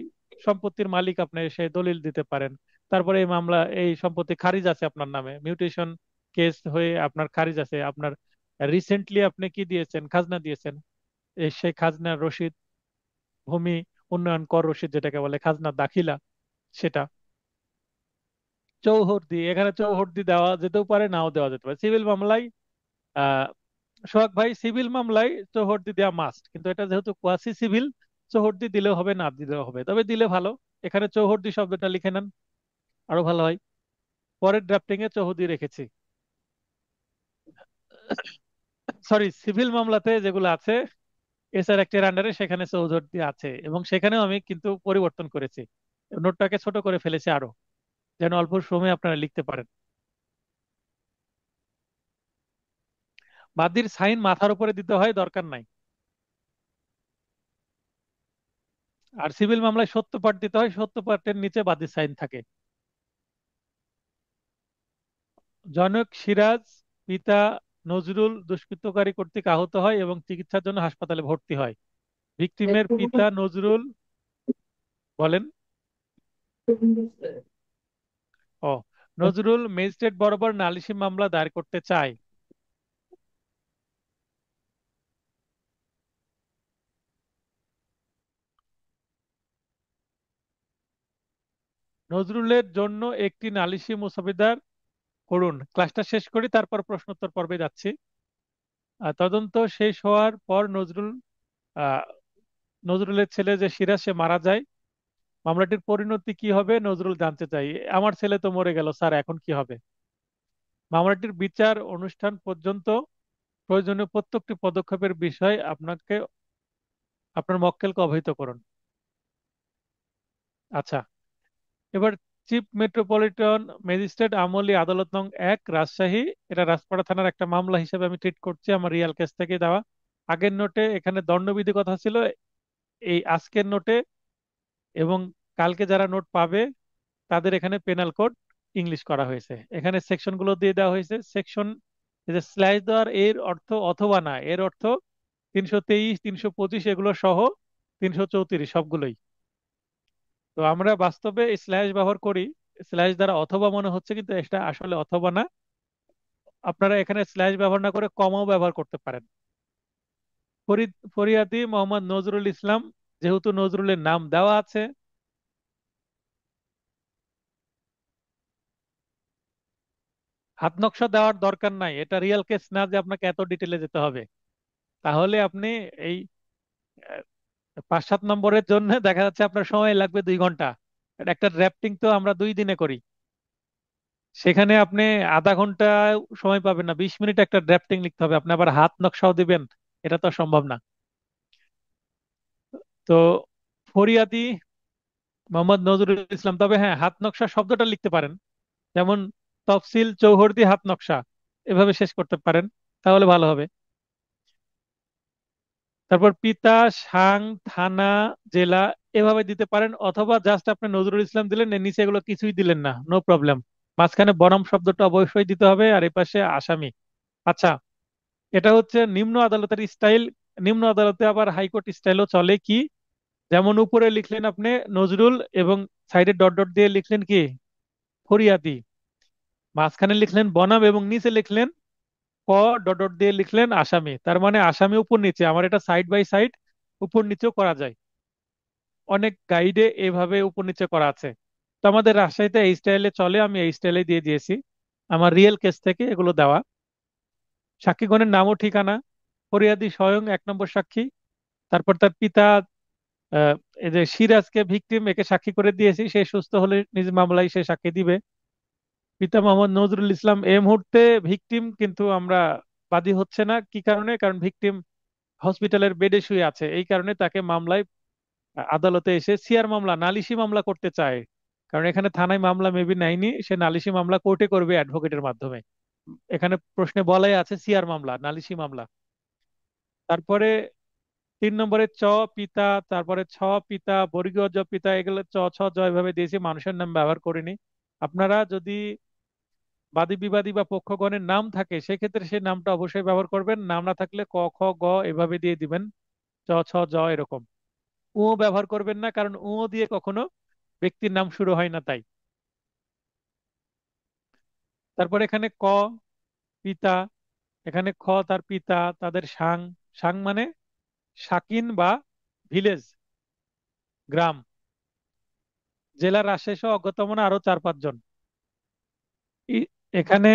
সম্পত্তির মালিক আপনি, সে দলিল দিতে পারেন। তারপরে এই মামলা, এই সম্পত্তি খারিজ আছে আপনার নামে, মিউটেশন কেস হয়ে আপনার খারিজ আছে, আপনার রিসেন্টলি আপনি কি দিয়েছেন, খাজনা দিয়েছেন, সেই খাজনার রসিদ, ভূমি উন্নয়ন কর রসিদ যেটাকে বলে, খাজনা দাখিলা, সেটা। চৌহদ্দি, এখানে চৌহদ্দি দেওয়া যেতেও পারে, নাও দেওয়া যেতে পারে। সিভিল মামলায় আহ সোহাগ ভাই, সিভিল মামলায় চৌহদ্দি দেওয়া মাস্ট, কিন্তু এটা যেহেতু কোয়াসি সিভিল, চৌহদ্দি দিলেও হবে, না দিলেও হবে, তবে দিলে ভালো। এখানে চৌহদ্দি শব্দটা লিখে নেন, আরো ভালো হয়। পরের ড্রাফটিং এ চৌহদ্দি রেখেছি। সরি, সিভিল মামলাতে যেগুলো আছে এসআর অ্যাক্টের আন্ডারে, সেখানে চৌহদ্দি আছে, এবং সেখানেও আমি কিন্তু পরিবর্তন করেছি। নোটটাকে ছোট করে ফেলেছি আরো, যেন অল্প সময়ে আপনারা লিখতে পারেন। বাদীর সাইন মাথার উপরে দিতে হয়, দরকার নাই। আর সিভিল মামলায় সত্য পাঠ দিতে হয়, সত্য পাঠের নিচে বাদীর সাইন থাকে। জনক সিরাজ পিতা নজরুল দুষ্কৃতকারী কর্তৃক আহত হয় এবং চিকিৎসার জন্য হাসপাতালে ভর্তি হয়। ভিকটিমের পিতা নজরুল বলেন, ও, নজরুল ম্যাজিস্ট্রেট বরাবর নালিশি মামলা দায়ের করতে চায়। নজরুলের জন্য একটি নালিশি মুসাবিদার করুন। ক্লাসটা শেষ করি, তারপর প্রশ্নোত্তর পর্বে যাচ্ছি। তদন্ত শেষ হওয়ার পর আহ, নজরুলের ছেলে যে সিরাজ, সে মারা যায়। মামলাটির পরিণতি কি হবে নজরুল জানতে চাই। আমার ছেলে তো মরে গেল স্যার, এখন কি হবে? মামলাটির বিচার অনুষ্ঠান পর্যন্ত প্রয়োজনীয় প্রত্যেকটি পদক্ষেপের বিষয় আপনার মক্কেলকে অবহিত করুন। আচ্ছা, এবার চিফ মেট্রোপলিটন ম্যাজিস্ট্রেট আমলি আদালত নং 1 রাজশাহী, এটা রাজপাড়া থানার একটা মামলা হিসেবে আমি ট্রিট করছি, আমার রিয়াল কেস থেকে দেওয়া। আগের নোটে এখানে দণ্ডবিধি কথা ছিল, এই আজকের নোটে এবং কালকে যারা নোট পাবে তাদের এখানে পেনাল কোড ইংলিশ করা হয়েছে। এখানে সেকশন গুলো দিয়ে দেওয়া হয়েছে। সেকশন, যে স্ল্যাশ দেওয়ার, এর অর্থ অথবা না, এর অর্থ 323, 325 এগুলো সহ 334 সবগুলোই। তো আমরা বাস্তবে স্ল্যাশ ব্যবহার করি, স্ল্যাশ দ্বারা অথবা মনে হচ্ছে, কিন্তু এটা আসলে অথবা না। আপনারা এখানে স্ল্যাশ ব্যবহার না করে কমাও ব্যবহার করতে পারেন। ফরিয়াদি মোহাম্মদ নজরুল ইসলাম, যেহেতু নজরুলের নাম দেওয়া আছে, হাত নকশা দেওয়ার দরকার নাই। এটা রিয়েল কেস না যে আপনাকে এত ডিটেলে যেতে হবে। তাহলে আপনি এই 5-7 নম্বরের জন্য দেখা যাচ্ছে আপনার সময় লাগবে 2 ঘন্টা। একটা ড্রাফটিং তো আমরা 2 দিনে করি, সেখানে আপনি আধা ঘন্টা সময় পাবেন না, 20 মিনিট একটা ড্রাফটিং লিখতে হবে, আপনি আবার হাত নকশাও দিবেন, এটা তো সম্ভব না। তো ফরিয়াদি মোহাম্মদ নজরুল ইসলাম, তবে হ্যাঁ, হাত নকশা শব্দটা লিখতে পারেন, যেমন তফসিল চৌহদ্দি হাত নকশা, এভাবে শেষ করতে পারেন, তাহলে ভালো হবে। তারপর পিতা, সাং, থানা, জেলা, এভাবে দিতে পারেন, অথবা জাস্ট আপনি নজরুল ইসলাম দিলেন, এর নিচে এগুলো কিছুই দিলেন না, নো প্রবলেম। মাঝখানে বনাম শব্দটা অবশ্যই দিতে হবে, আর এই পাশে আসামি। আচ্ছা, এটা হচ্ছে নিম্ন আদালতের স্টাইল। নিম্ন আদালতে আবার হাইকোর্ট স্টাইলও চলে কি, যেমন উপরে লিখলেন আপনি নজরুল, এবং সাইডে ডট ডট দিয়ে লিখলেন কি, ফরিয়াদি, মাঝখানে লিখলেন বনাম, এবং নিচে লিখলেন ক, ডট ডট দিয়ে লিখলেন আসামি। তার মানে আসামি উপর নিচে, আমার এটা সাইড বাই সাইড উপর নিচেও করা যায়, অনেক গাইডে এভাবে উপর নিচে করা আছে। তো আমাদের রাজশাহীতে এই স্টাইলে চলে, আমি এই স্টাইলে দিয়ে দিয়েছি, আমার রিয়েল কেস থেকে এগুলো দেওয়া। সাক্ষীগণের নাম ও ঠিকানা, ফরিয়াদি স্বয়ং 1 নম্বর সাক্ষী। তারপর তার পিতা, আহ, এই যে সিরাজকে ভিকটিম, একে সাক্ষী করে দিয়েছি, সে সুস্থ হলে নিজ মামলায় সে সাক্ষী দিবে। পিতা মোহাম্মদ নজরুল ইসলাম এই মুহূর্তে ভিকটিম, কিন্তু আমরা বাদী হচ্ছে না, কি কারণে? কারণ ভিকটিম হসপিটালের বেডে শুয়ে আছে, এই কারণে তাকে মামলায় আদালতে এসে সিআর মামলা, নালিশি মামলা করতে চায়। কারণ এখানে থানায় মামলা মেবি নেয়নি, সে নালিশি মামলা কোর্টে করবে অ্যাডভোকেটের মাধ্যমে। এখানে প্রশ্নে বলাই আছে সিআর মামলা, নালিশি মামলা। তারপরে 3 নম্বরে চ পিতা, তারপরে ছ পিতা, বর্গীয় জ পিতা, এগুলো চ ছ জ এভাবে দিয়েছি, মানুষের নাম ব্যবহার করিনি। আপনারা যদি বাদী বিবাদী বা পক্ষগণের নাম থাকে সেক্ষেত্রে সেই নামটা অবশ্যই ব্যবহার করবেন, নাম না থাকলে ক খ গ এভাবে দিয়ে দিবেন, চ ছ জ এরকম। ও ব্যবহার করবেন না, কারণ ও দিয়ে কখনো ব্যক্তির নাম শুরু হয় না তাই। তারপর এখানে ক পিতা, এখানে খ তার পিতা, তাদের সাং, সাং মানে সাকিন বা ভিলেজ, গ্রাম। জেলা রাজশাহী সহ অজ্ঞাতনামা আরো 4-5 জন। এখানে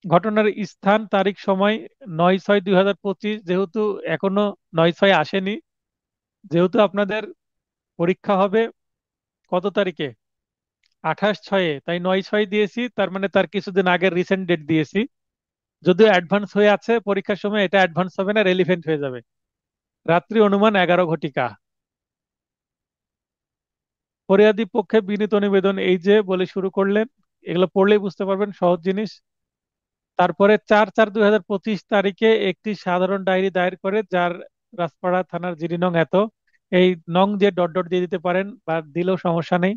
ঘটনার স্থান তারিখ সময় 9/6/2025, যেহেতু এখনো 9/6 আসেনি, যেহেতু আপনাদের পরীক্ষা হবে কত তারিখে, 28/6, তাই 9/6 দিয়েছি, তার মানে তার কিছুদিন আগের রিসেন্ট ডেট দিয়েছি। যদিও অ্যাডভান্স হয়ে আছে পরীক্ষার সময়, এটা অ্যাডভান্স হবে না, রেলিভেন্ট হয়ে যাবে। রাত্রি অনুমান 11 ঘটিকা। ফরিয়াদি পক্ষে বিনীত নিবেদন, এই যে বলে শুরু করলেন, এগুলো পড়লেই বুঝতে পারবেন, সহজ জিনিস। তারপরে 4/4/2025 তারিখে একটি সাধারণ ডায়েরি দায়ের করে, যার রাজপাড়া থানার জিডি নং এত, এই নং যে ডট ডট দিয়ে দিতে পারেন বা দিলেও সমস্যা নেই।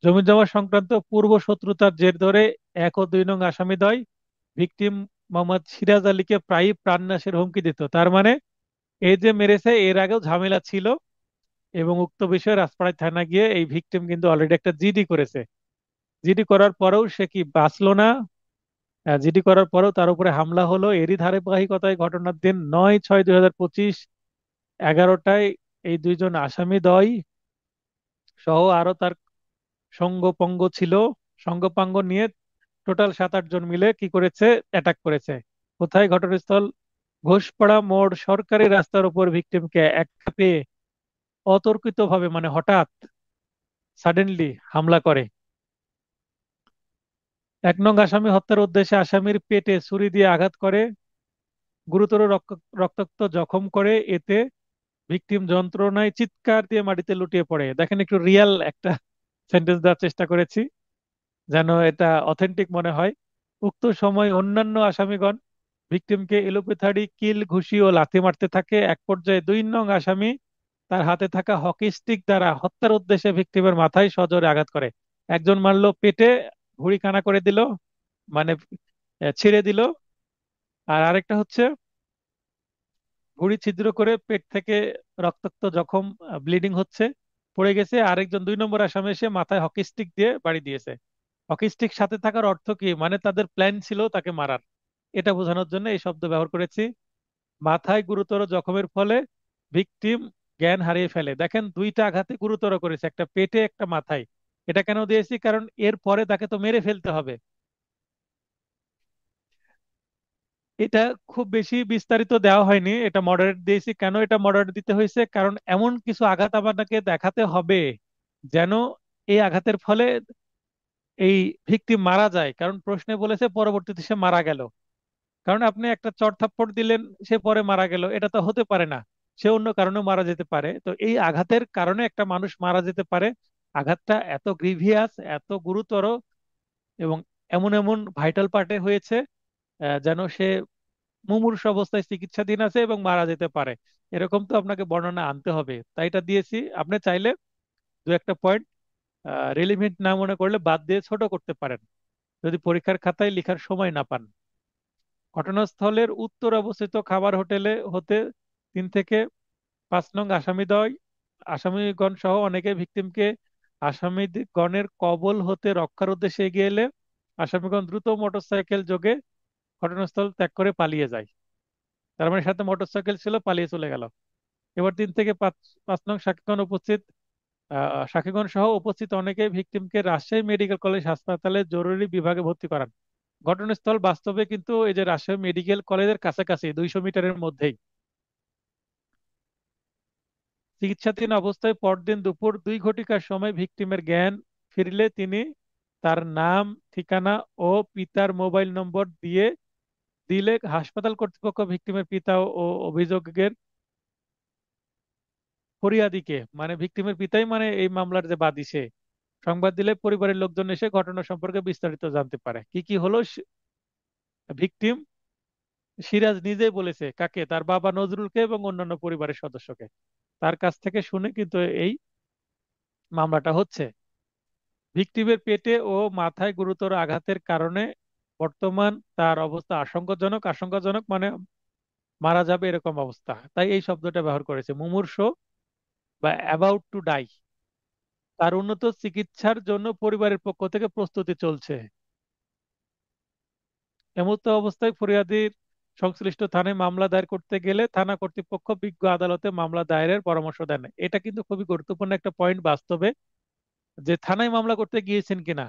জমি জমা সংক্রান্ত পূর্ব শত্রুতার জের ধরে 1 ও 2 নং আসামিদ্বয় ভিকটিম মোহাম্মদ সিরাজ আলীকে প্রায়ই প্রাণনাশের হুমকি দিত। তার মানে এই যে মেরেছে এর আগেও ঝামেলা ছিল, এবং উক্ত বিষয়ে রাজপাড়া থানা গিয়ে এই ভিকটিম কিন্তু অলরেডি একটা জিডি করেছে। জিডি করার পরেও সে কি বাঁচলো না, জিডি করার পরেও তার উপরে হামলা হলো। এরই ধারাবাহিকতায় ঘটনার দিন 9/6/2025 11টায় এই 2 জন আসামিদ্বয় সহ আরো তার সঙ্গপঙ্গ ছিল, সঙ্গপাঙ্গ নিয়ে টোটাল 7-8 জন মিলে কি করেছে, অ্যাটাক করেছে। কোথায়? ঘটনাস্থল ঘোষপাড়া মোড় সরকারি রাস্তার উপর ভিকটিমকে একা পেয়ে অতর্কিত ভাবে, মানে হঠাৎ, সাডেনলি হামলা করে। 1 নং আসামি হত্যার উদ্দেশ্যে আসামির পেটে ছুরি দিয়ে আঘাত করে, গুরুতর রক্তাক্ত জখম করে। এতে ভিকটিম যন্ত্রণায় চিৎকার দিয়ে মাটিতে লুটিয়ে পড়ে। দেখেন, একটু রিয়েল একটা সেন্টেন্স দেওয়ার চেষ্টা করেছি যেন এটা অথেন্টিক মনে হয়। উক্ত সময় অন্যান্য আসামিগণ ভিকটিমকে এলোপাথাড়ি কিল, ঘুষি ও লাথি মারতে থাকে। এক পর্যায়ে 2 নং আসামি তার হাতে থাকা হকি স্টিক দ্বারা হত্যার উদ্দেশ্যে ভিকটিমের মাথায় সজোরে আঘাত করে। একজন মারলো পেটে, ভুঁড়ি কানা করে দিল, মানে ছিঁড়ে দিল। আর আরেকটা হচ্ছে ভুঁড়ি ছিদ্র করে পেট থেকে রক্তাক্ত জখম, ব্লিডিং হচ্ছে, পড়ে গেছে। আরেকজন 2 নম্বর আসামি এসে মাথায় হকি স্টিক দিয়ে বাড়ি দিয়েছে। হকি স্টিক সাথে থাকার অর্থ কি, মানে তাদের প্ল্যান ছিল তাকে মারার, এটা বোঝানোর জন্য এই শব্দ ব্যবহার করেছি। মাথায় গুরুতর জখমের ফলে ভিকটিম জ্ঞান হারিয়ে ফেলে। দেখেন, 2টা আঘাতে গুরুতর করেছে, একটা পেটে একটা মাথায়। এটা কেন দিয়েছি, কারণ এর পরে তাকে তো মেরে ফেলতে হবে। এটা খুব বেশি বিস্তারিত দেওয়া হয়নি, এটা মডারেট দিয়েছি। কেন এটা মডারেট দিতে হয়েছে, কারণ এমন কিছু আঘাত আপনাকে দেখাতে হবে যেন এই আঘাতের ফলে এই ভিকটিম মারা যায়। কারণ প্রশ্নে বলেছে পরবর্তীতে সে মারা গেল। কারণ আপনি একটা চড় থাপ্পড় দিলেন, সে পরে মারা গেল, এটা তো হতে পারে না। সে অন্য কারণেও মারা যেতে পারে। তো এই আঘাতের কারণে একটা মানুষ মারা যেতে পারে। আঘাতটা এত গ্রিভিয়াস, এত গুরুতর, এবং এমন এমন ভাইটাল পার্টে হয়েছে যেন সে মুমূর্ষু অবস্থায় চিকিৎসাধীন আছে এবং মারা যেতে পারে। এরকম তো আপনাকে বর্ণনা আনতে হবে, তাই এটা দিয়েছি। আপনি চাইলে 2-1টা পয়েন্ট রেলিভেন্ট না মনে করলে বাদ দিয়ে ছোট করতে পারেন, যদি পরীক্ষার খাতায় লেখার সময় না পান। ঘটনাস্থলের উত্তর অবস্থিত খাবার হোটেলে হতে 3 থেকে 5 নং আসামিদ্বয়, আসামিগণ সহ অনেকে ভিকটিমকে আসামিগণের কবল হতে রক্ষার উদ্দেশ্যে এগিয়ে এলে আসামিগণ দ্রুত মোটরসাইকেল যোগে ঘটনাস্থল ত্যাগ করে পালিয়ে যায়। তার মানে সাথে মোটরসাইকেল ছিল, পালিয়ে চলে গেল। এবার 3 থেকে 5, 5 নং সাক্ষীগণ উপস্থিত, সাক্ষীগণ সহ উপস্থিত অনেকে ভিকটিমকে রাজশাহী মেডিকেল কলেজ হাসপাতালে জরুরি বিভাগে ভর্তি করান। ঘটনাস্থল বাস্তবে কিন্তু এই যে রাজশাহী মেডিকেল কলেজের কাছাকাছি, 200 মিটারের মধ্যেই। চিকিৎসাধীন অবস্থায় পরদিন দুপুর 2 ঘটিকার সময় ভিকটিমের জ্ঞান ফিরলে তিনি তার নাম, ঠিকানা ও পিতার মোবাইল নম্বর দিলে হাসপাতাল কর্তৃপক্ষ ভিকটিমের পিতা ও অভিযোগের ফরিয়াদিকে, মানে ভিকটিমের পিতাই মানে এই মামলার যে বাদী সে, সংবাদ দিলে পরিবারের লোকজন এসে ঘটনা সম্পর্কে বিস্তারিত জানতে পারে। কি কি হলো, ভিকটিম সিরাজ নিজেই বলেছে, কাকে? তার বাবা নজরুলকে এবং অন্যান্য পরিবারের সদস্যকে। তার কাছ থেকে শুনে কিন্তু এই মামলাটা হচ্ছে। ভিকটিমের পেটে ও মাথায় গুরুতর আঘাতের কারণে বর্তমান তার অবস্থা আশঙ্কাজনক। আশঙ্কাজনক মানে মারা যাবে এরকম অবস্থা, তাই এই শব্দটা ব্যবহার করেছে, মুমূর্ষু বা অ্যাবাউট টু ডাই। তার উন্নত চিকিৎসার জন্য পরিবারের পক্ষ থেকে প্রস্তুতি চলছে। এমতো অবস্থায় ফরিয়াদির সংশ্লিষ্ট থানায় মামলা দায়ের করতে গেলে থানা কর্তৃপক্ষ বিজ্ঞ আদালতে মামলা দায়েরের পরামর্শ দেন। এটা কিন্তু খুবই গুরুত্বপূর্ণ একটা পয়েন্ট বাস্তবে, যে থানায় মামলা করতে গিয়েছেন কিনা।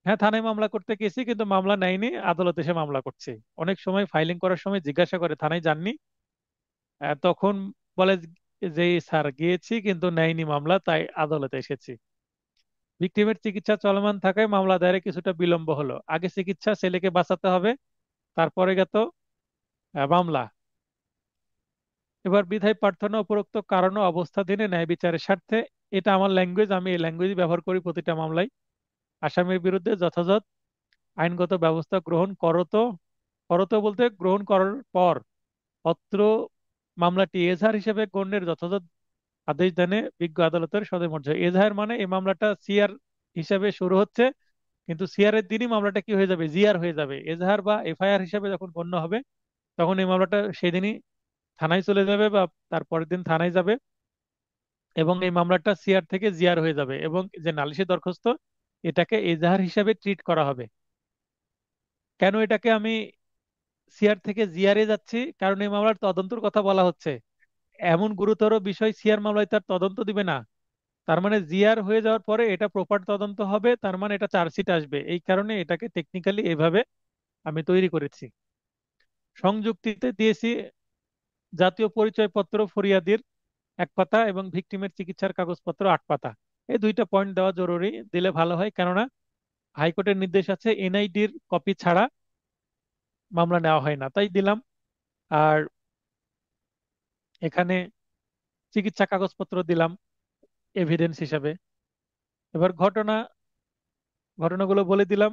হ্যাঁ, থানায় মামলা করতে গেছি কিন্তু মামলা নেয়নি, আদালতে এসে মামলা করছে। অনেক সময় ফাইলিং করার সময় জিজ্ঞাসা করে থানায় যাননি, তখন বলে যে স্যার গিয়েছি কিন্তু নেয়নি মামলা, তাই আদালতে এসেছি। ভিকটিমের চিকিৎসা চলমান থাকায় মামলা দায়েরে কিছুটা বিলম্ব হলো। আগে চিকিৎসা, ছেলেকে বাঁচাতে হবে, তারপরে গেত মামলা। এবার বিধায় প্রার্থনা উপরোক্ত কারণ ও অবস্থাধীনে ন্যায় বিচারের স্বার্থে, এটা আমার ল্যাঙ্গুয়েজ, আমি এই ল্যাঙ্গুয়েজ ব্যবহার করি প্রতিটা মামলায়, আসামির বিরুদ্ধে যথাযথ আইনগত ব্যবস্থা গ্রহণ করত। করত বলতে গ্রহণ করার পর অত্র মামলাটি এজাহার হিসেবে গণ্যের যথাযথ আদেশ দেনে বিজ্ঞ আদালতের সদয়। এজাহার মানে এই মামলাটা সিআর হিসাবে শুরু হচ্ছে, কিন্তু সিআর এর দিনই মামলাটা কি হয়ে যাবে, জিআর হয়ে যাবে। এজাহার বা এফআইআর হিসাবে যখন গণ্য হবে, তখন এই মামলাটা সেদিনই থানায় চলে যাবে বা তার পরের দিন থানায় যাবে, এবং এই মামলাটা সিআর থেকে জিআর হয়ে যাবে, এবং যে নালিশি দরখাস্ত এটাকে এজাহার হিসাবে ট্রিট করা হবে। কেন এটাকে আমি সিআর থেকে জিআরে যাচ্ছি? কারণ এই মামলার তদন্তের কথা বলা হচ্ছে। এমন গুরুতর বিষয় সিআর মামলায় তার তদন্ত দিবে না। তার মানে জিআর হয়ে যাওয়ার পরে এটা প্রপার তদন্ত হবে, তার মানে এটা চার্জশিট আসবে। এই কারণে এটাকে টেকনিক্যালি এভাবে আমি তৈরি করেছি। সংযুক্তিতে দিয়েছি জাতীয় পরিচয়পত্র ফরিয়াদির 1 পাতা এবং ভিকটিমের চিকিৎসার কাগজপত্র 8 পাতা। এই দুইটা পয়েন্ট দেওয়া জরুরি, দিলে ভালো হয়, কেননা হাইকোর্টের নির্দেশ আছে এনআইডির কপি ছাড়া মামলা নেওয়া হয় না, তাই দিলাম। আর এখানে চিকিৎসা কাগজপত্র দিলাম এভিডেন্স হিসাবে। এবার ঘটনাগুলো বলে দিলাম,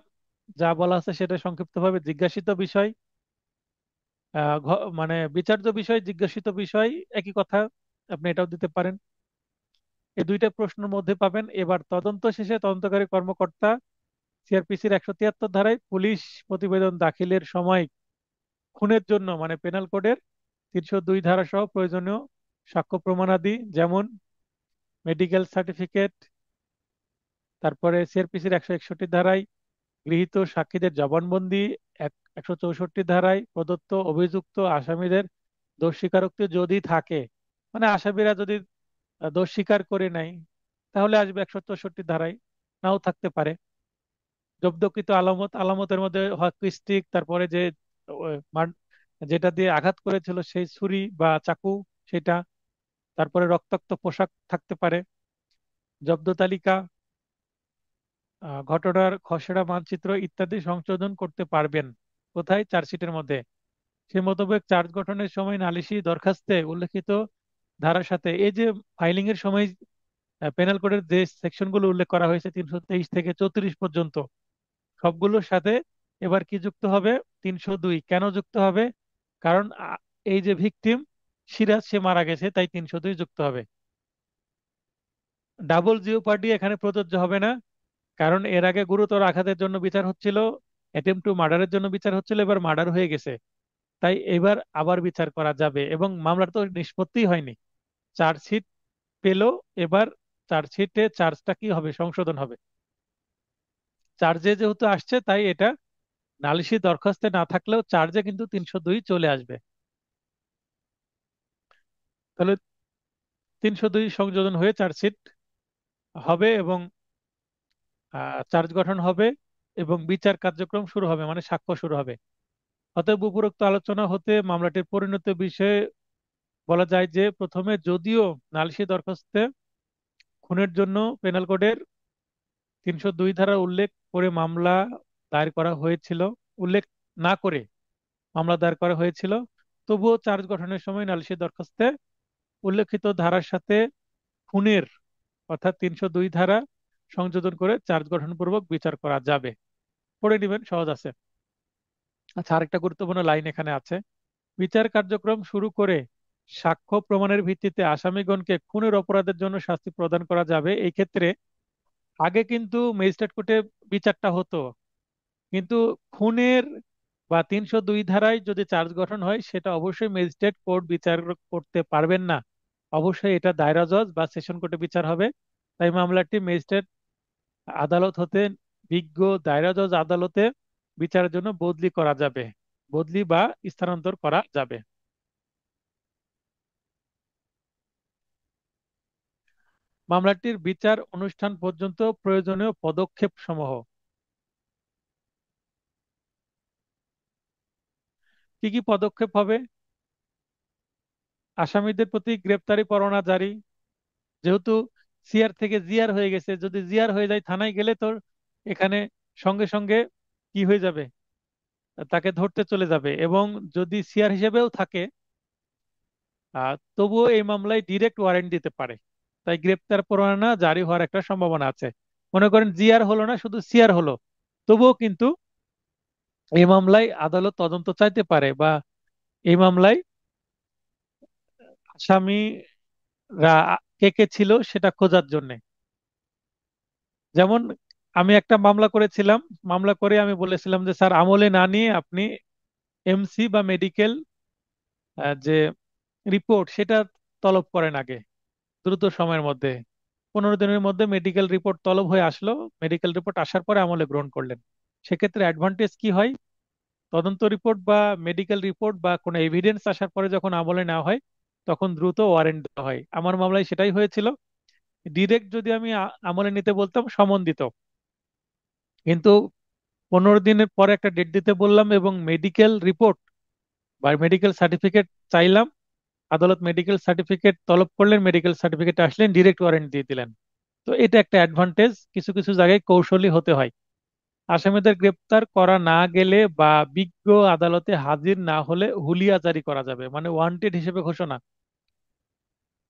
যা বলা আছে সেটা সংক্ষিপ্তভাবে। জিজ্ঞাসিত বিষয়, মানে বিচার্য বিষয়, জিজ্ঞাসিত বিষয় একই কথা, আপনি এটাও দিতে পারেন। এই দুইটা প্রশ্নের মধ্যে পাবেন। এবার তদন্ত শেষে তদন্তকারী কর্মকর্তা সিআরপিসির 173 ধারায় পুলিশ প্রতিবেদন দাখিলের সময় খুনের জন্য মানে পেনাল কোডের 302 ধারা সহ প্রয়োজনীয় সাক্ষ্য প্রমাণাদি, যেমন মেডিকেল সার্টিফিকেট, তারপরে সিআরপিসির 161 ধারায় গৃহীত সাক্ষীদের জবানবন্দি, 164 ধারায় প্রদত্ত অভিযুক্ত আসামিদের দোষ স্বীকারোক্তি যদি থাকে, মানে আসামিরা যদি দোষ স্বীকার করে নাই, তাহলে আসবে 164 ধারায়, নাও থাকতে পারে। জব্দকৃত আলামত, আলামতের মধ্যে হকি স্টিক, তারপরে যে যেটা দিয়ে আঘাত করেছিল সেই ছুরি বা চাকু সেটা, তারপরে রক্তাক্ত পোশাক থাকতে পারে। জব্দ তালিকা, ঘটনার খসড়া মানচিত্র ইত্যাদি সংশোধন করতে পারবেন। কোথায়? চার্জশিটের মধ্যে। সে মোতাবেক চার্জ গঠনের সময় নালিশি দরখাস্তে উল্লেখিত ধারার সাথে এই যে ফাইলিং এর সময় পেনাল কোডের যে সেকশনগুলো উল্লেখ করা হয়েছে 323 থেকে 34 পর্যন্ত, সবগুলোর সাথে এবার কি যুক্ত হবে? 302। কেন যুক্ত হবে? কারণ এই যে ভিকটিম সিরাজ, সে মারা গেছে, তাই 302 যুক্ত হবে। ডাবল জিওপার্ডি এখানে প্রযোজ্য হবে না, কারণ এর আগে গুরুতর আঘাতের জন্য বিচার হচ্ছিল, অ্যাটেম্প টু মার্ডারের জন্য বিচার হচ্ছিল, এবার মার্ডার হয়ে গেছে, তাই এবার আবার বিচার করা যাবে। এবং মামলার তো নিষ্পত্তি হয়নি, চার্জশিট পেলো, এবার চার্জশিটে চার্জটা কি হবে? সংশোধন হবে। চার্জে যেহেতু আসছে, তাই এটা নালিশি দরখাস্তে না থাকলেও চার্জে কিন্তু 302 চলে আসবে। তাহলে 302 সংযোজন হয়ে চার্জশিট হবে এবং চার্জ গঠন হবে এবং বিচার কার্যক্রম শুরু হবে, মানে সাক্ষ্য শুরু হবে। অতএব উপরোক্ত আলোচনা হতে মামলাটির পরিণত বিষয়ে বলা যায় যে, প্রথমে যদিও নালিশি দরখাস্তে খুনের জন্য পেনাল কোডের 302 ধারা উল্লেখ করে মামলা দায়ের করা হয়েছিল, উল্লেখ না করে মামলা দায়ের করা হয়েছিল, তবুও চার্জ গঠনের সময় নালিশি দরখাস্তে উল্লেখিত ধারার সাথে খুনের অর্থাৎ 302 ধারা সংযোজন করে চার্জ গঠনপূর্বক বিচার করা যাবে। পড়ে নেবেন, সহজ আছে। আচ্ছা, আরেকটা গুরুত্বপূর্ণ লাইন এখানে আছে, বিচার কার্যক্রম শুরু করে সাক্ষ্য প্রমাণের ভিত্তিতে আসামিগণকে খুনের অপরাধের জন্য শাস্তি প্রদান করা যাবে। এই ক্ষেত্রে আগে কিন্তু ম্যাজিস্ট্রেট কোর্টে বিচারটা হতো, কিন্তু খুনের বা 302 ধারায় যদি চার্জ গঠন হয় সেটা অবশ্যই ম্যাজিস্ট্রেট কোর্ট বিচার করতে পারবেন না, অবশ্যই এটা দায়রা জজ বা সেশন কোর্টে বিচার হবে। তাই মামলাটি ম্যাজিস্ট্রেট আদালত হতে বিজ্ঞ দায়রা জজ আদালতে বিচারের জন্য বদলি করা যাবে, বদলি বা স্থানান্তর করা যাবে। মামলাটির বিচার অনুষ্ঠান পর্যন্ত প্রয়োজনীয় পদক্ষেপ সমূহ কি কি পদক্ষেপ হবে? আসামিদের প্রতি গ্রেপ্তারি পরোয়ানা জারি, যেহেতু সিআর থেকে জিআর হয়ে গেছে, যদি জিআর হয়ে যায় থানায় গেলে তো এখানে সঙ্গে সঙ্গে কি হয়ে যাবে, তাকে ধরতে চলে যাবে। এবং যদি সিআর হিসেবেও থাকে তবুও এই মামলায় ডিরেক্ট ওয়ারেন্ট দিতে পারে, তাই গ্রেপ্তার পরোয়ানা জারি হওয়ার একটা সম্ভাবনা আছে। মনে করেন জিআর হলো না, শুধু সিআর হলো, তবুও কিন্তু এই মামলায় আদালত তদন্ত চাইতে পারে, বা এই মামলায় আসামিরা কে কে ছিল সেটা খোঁজার জন্য। যেমন আমি একটা মামলা করেছিলাম, মামলা করে আমি বলেছিলাম যে স্যার আমলে না নিয়ে আপনি এমসি বা মেডিকেল যে রিপোর্ট সেটা তলব করেন আগে দ্রুত সময়ের মধ্যে। 15 দিনের মধ্যে মেডিকেল রিপোর্ট তলব হয়ে আসলো, মেডিকেল রিপোর্ট আসার পরে আমলে গ্রহণ করলেন। সেক্ষেত্রে অ্যাডভান্টেজ কি হয়, তদন্ত রিপোর্ট বা মেডিকেল রিপোর্ট বা কোনো এভিডেন্স আসার পরে যখন আমলে নেওয়া হয় তখন দ্রুত ওয়ারেন্ট দেওয়া হয়। আমার মামলায় সেটাই হয়েছিল। ডিরেক্ট যদি আমি আমলে নিতে বলতাম সমন দিত, কিন্তু 15 দিনের পরে একটা ডেট দিতে বললাম এবং মেডিকেল রিপোর্ট বা মেডিকেল সার্টিফিকেট চাইলাম, আদালত মেডিকেল সার্টিফিকেট তলব করলেন, মেডিকেল সার্টিফিকেট আসলেন, ডিরেক্ট ওয়ারেন্ট দিয়ে দিলেন। তো এটা একটা অ্যাডভান্টেজ, কিছু কিছু জায়গায় কৌশলী হতে হয়। আসামিদের গ্রেপ্তার করা না গেলে বা বিজ্ঞ আদালতে হাজির না হলে হুলিয়া জারি করা যাবে, মানে ওয়ান্টেড হিসেবে ঘোষণা।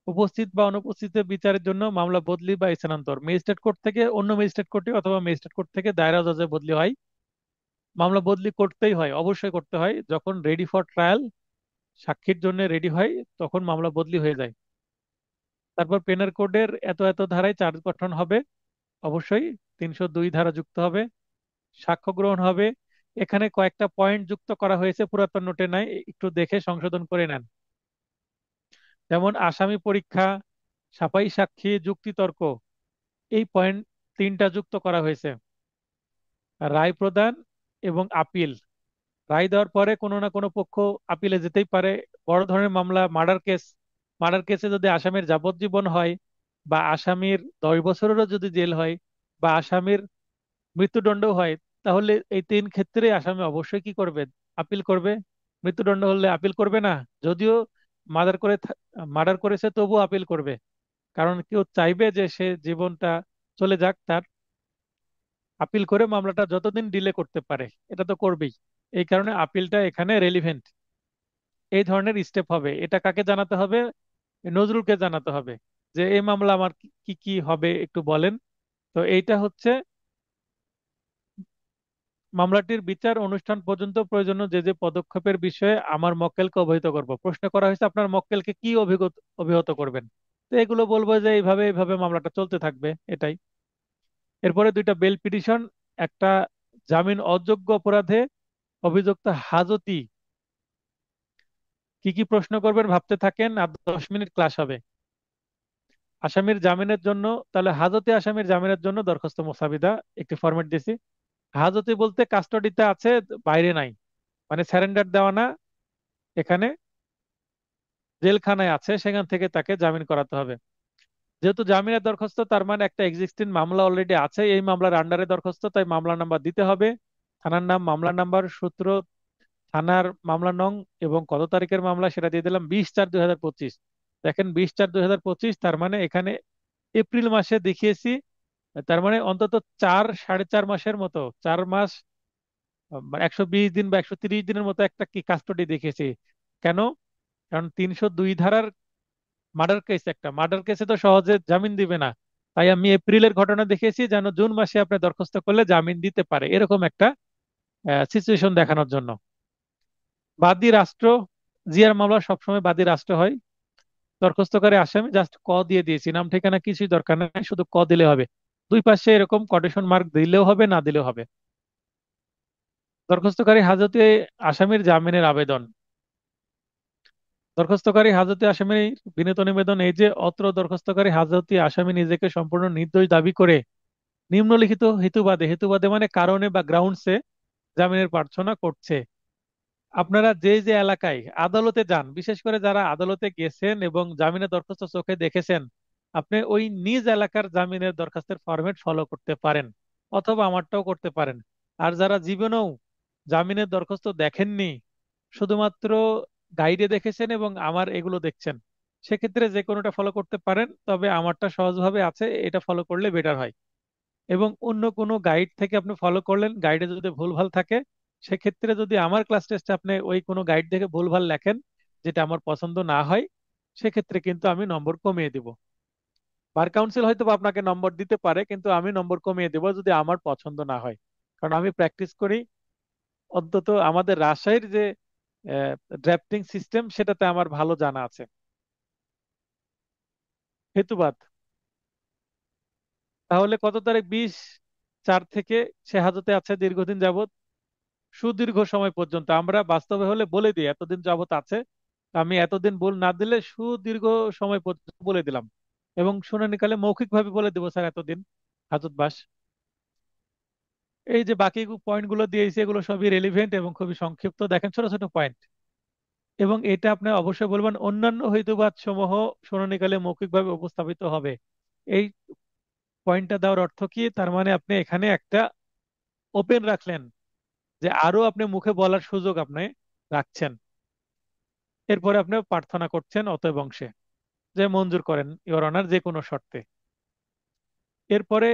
উপস্থিত বা অনুপস্থিত বিচারের জন্য মামলা বদলি বা স্থানান্তর ম্যাজিস্ট্রেট কোর্ট থেকে অন্য ম্যাজিস্ট্রেট কোর্টে অথবা ম্যাজিস্ট্রেট কোর্ট থেকে দায়রা জজে বদলি হয়। মামলা বদলি করতেই হয়, অবশ্যই করতে হয়, যখন রেডি ফর ট্রায়াল, সাক্ষীর জন্য রেডি হয় তখন মামলা বদলি হয়ে যায়। তারপর পেনাল কোডের এত এত ধারায় চার্জ গঠন হবে, অবশ্যই 302 ধারা যুক্ত হবে, সাক্ষ্য গ্রহণ হবে। এখানে কয়েকটা পয়েন্ট যুক্ত করা হয়েছে, পুরাতন নোটে নাই, একটু দেখে সংশোধন করে নেন। যেমন আসামি পরীক্ষা, সাফাই সাক্ষী, যুক্তিতর্ক, এই পয়েন্ট তিনটা যুক্ত করা হয়েছে। রায় প্রদান এবং আপিল, রায় দেওয়ার পরে কোনো না কোনো পক্ষ আপিলে যেতেই পারে। বড় ধরনের মামলা, মার্ডার কেস, মার্ডার কেসে যদি আসামির যাবজ্জীবন হয় বা আসামির 10 বছরেরও যদি জেল হয় বা আসামির মৃত্যুদণ্ড হয়, তাহলে এই তিন ক্ষেত্রে আসামি অবশ্যই কি করবে, আপিল করবে। মৃত্যুদণ্ড হলে আপিল করবে না, যদিও মার্ডার করে মার্ডার করেছে তবুও আপিল করবে, কারণ কেউ চাইবে যে সে জীবনটা চলে যাক তার, আপিল করে মামলাটা যতদিন ডিলে করতে পারে এটা তো করবেই। এই কারণে আপিলটা এখানে রেলিভেন্ট। এই ধরনের স্টেপ হবে, এটা কাকে জানাতে হবে, নজরুলকে জানাতে হবে যে এই মামলা আমার কি কি কি হবে একটু বলেন। তো এইটা হচ্ছে মামলাটির বিচার অনুষ্ঠান পর্যন্ত প্রয়োজনীয় যে যে পদক্ষেপের বিষয়ে আমার মক্কেলকে অবহিত করব। প্রশ্ন করা হয়েছে আপনার মক্কেলকে কি অভিহিত করবেন, তো এগুলো বলবো যে এইভাবে এইভাবে মামলাটা চলতে থাকবে, এটাই। এরপরে দুইটা বেল পিটিশন, একটা জামিন অযোগ্য অপরাধে অভিযুক্ত হাজতি কি কি প্রশ্ন করবেন ভাবতে থাকেন, আর 10 মিনিট ক্লাস হবে। আসামির জামিনের জন্য, তাহলে হাজতে আসামির জামিনের জন্য দরখাস্ত মোসাবিদা একটি ফরম্যাট দিয়েছি। হাজতে বলতে কাস্টডিতে আছে, বাইরে নাই, মানে স্যারেন্ডার দেওয়া না, এখানে জেলখানায় আছে, সেখান থেকে তাকে জামিন করাতে হবে। যেহেতু জামিনের দরখাস্ত তার মানে একটা এক্সিস্টিং মামলা অলরেডি আছে, এই মামলার আন্ডারে দরখাস্ত, তাই মামলা নাম্বার দিতে হবে, থানার নাম, মামলা নাম্বার, সূত্র, থানার মামলা নং এবং কত তারিখের মামলা সেটা দিয়ে দিলাম 20/4/2025। দেখেন 20/4/2025, তার মানে এখানে এপ্রিল মাসে দেখিয়েছি, তার মানে অন্তত 4 সাড়ে 4 মাসের মতো, 4 মাস, মানে 120 দিন বা 130 দিনের মতো একটা কি কাস্টডি দেখিয়েছি। কেন? কারণ 302 ধারার মার্ডার কেস, একটা মার্ডার কেসে তো সহজে জামিন দিবে না, তাই আমি এপ্রিলের ঘটনা দেখিয়েছি যেন জুন মাসে আপনি দরখাস্ত করলে জামিন দিতে পারে, এরকম একটা সিচুয়েশন দেখানোর জন্য। বাদী রাষ্ট্র জিআর মামলা সবসময় বাদী রাষ্ট্র হয়। দরখাস্তকারী আসামি জাস্ট ক দিয়ে দিয়েছি, নাম ঠিকানা কিছুই দরকার নাই, শুধু ক দিলে হবে। দুই পাশে এরকম কোটেশন মার্ক দিলেও হবে, না দিলেও হবে। দরখাস্তকারী হাজতে আসামির জামিনের আবেদন। দরখাস্তকারী হাজতে আসামির বিনীত নিবেদন এই যে, অত্র দরখাস্তকারী হাজতে আসামি নিজেকে সম্পূর্ণ নির্দোষ দাবি করে নিম্নলিখিত হেতুবাদে, হেতুবাদে মানে কারণে বা গ্রাউন্ডসে, জামিনের প্রার্থনা করছে। আপনারা যে যে এলাকায় আদালতে যান, বিশেষ করে যারা আদালতে গেছেন এবং জামিনের দরখাস্ত চোখে দেখেছেন, আপনি ওই নিজ এলাকার জামিনের দরখাস্তের ফরম্যাট ফলো করতে পারেন, অথবা আমারটাও করতে পারেন। আর যারা জীবনেও জামিনের দরখাস্ত দেখেননি, শুধুমাত্র গাইডে দেখেছেন এবং আমার এগুলো দেখছেন, সেক্ষেত্রে যে কোনোটা ফলো করতে পারেন, তবে আমারটা সহজভাবে আছে, এটা ফলো করলে বেটার হয়। এবং অন্য কোনো গাইড থেকে আপনি ফলো করলেন, গাইডে যদি ভুলভাল থাকে, সেক্ষেত্রে যদি আমার ক্লাস টেস্টে আপনি ওই কোনো গাইড থেকে ভুলভাল লেখেন যেটা আমার পছন্দ না হয়, সেক্ষেত্রে কিন্তু আমি নম্বর কমিয়ে দিব। বার কাউন্সিল হয়তো বা আপনাকে নম্বর দিতে পারে, কিন্তু আমি নম্বর কমিয়ে দেবো যদি আমার পছন্দ না হয়। কারণ আমি প্র্যাকটিস করি, অন্তত আমাদের রাজশাহীর যে ড্রাফটিং সিস্টেম সেটাতে আমার ভালো জানা আছে। হেতুবাদ। তাহলে কত তারিখ? 20/4 থেকে সে হাজতে আছে দীর্ঘদিন যাবত, সুদীর্ঘ সময় পর্যন্ত। আমরা বাস্তবে হলে বলে দিই এতদিন যাবত আছে, আমি এতদিন বল না দিলে সুদীর্ঘ সময় পর্যন্ত বলে দিলাম। এবং শুনানিকালে মৌখিকভাবে বলে দেবো, স্যার এতদিন হাজতবাস। এই যে বাকি পয়েন্টগুলো দিয়েছি, এগুলো সবই রেলিভেন্ট এবং খুবই সংক্ষিপ্ত, দেখেন ছোট ছোট পয়েন্ট। এবং এটা আপনি অবশ্যই বলবেন, অন্যান্য হেতুবাদ সমূহ শুনানিকালে মৌখিকভাবে উপস্থাপিত হবে। এই পয়েন্টটা দেওয়ার অর্থ কি? তার মানে আপনি এখানে একটা ওপেন রাখলেন, যে আরো আপনি মুখে বলার সুযোগ আপনি রাখছেন। এরপরে আপনি প্রার্থনা করছেন অতএব অংশে যে মঞ্জুর করেন ইওর অনার যে কোনো শর্তে। এরপরে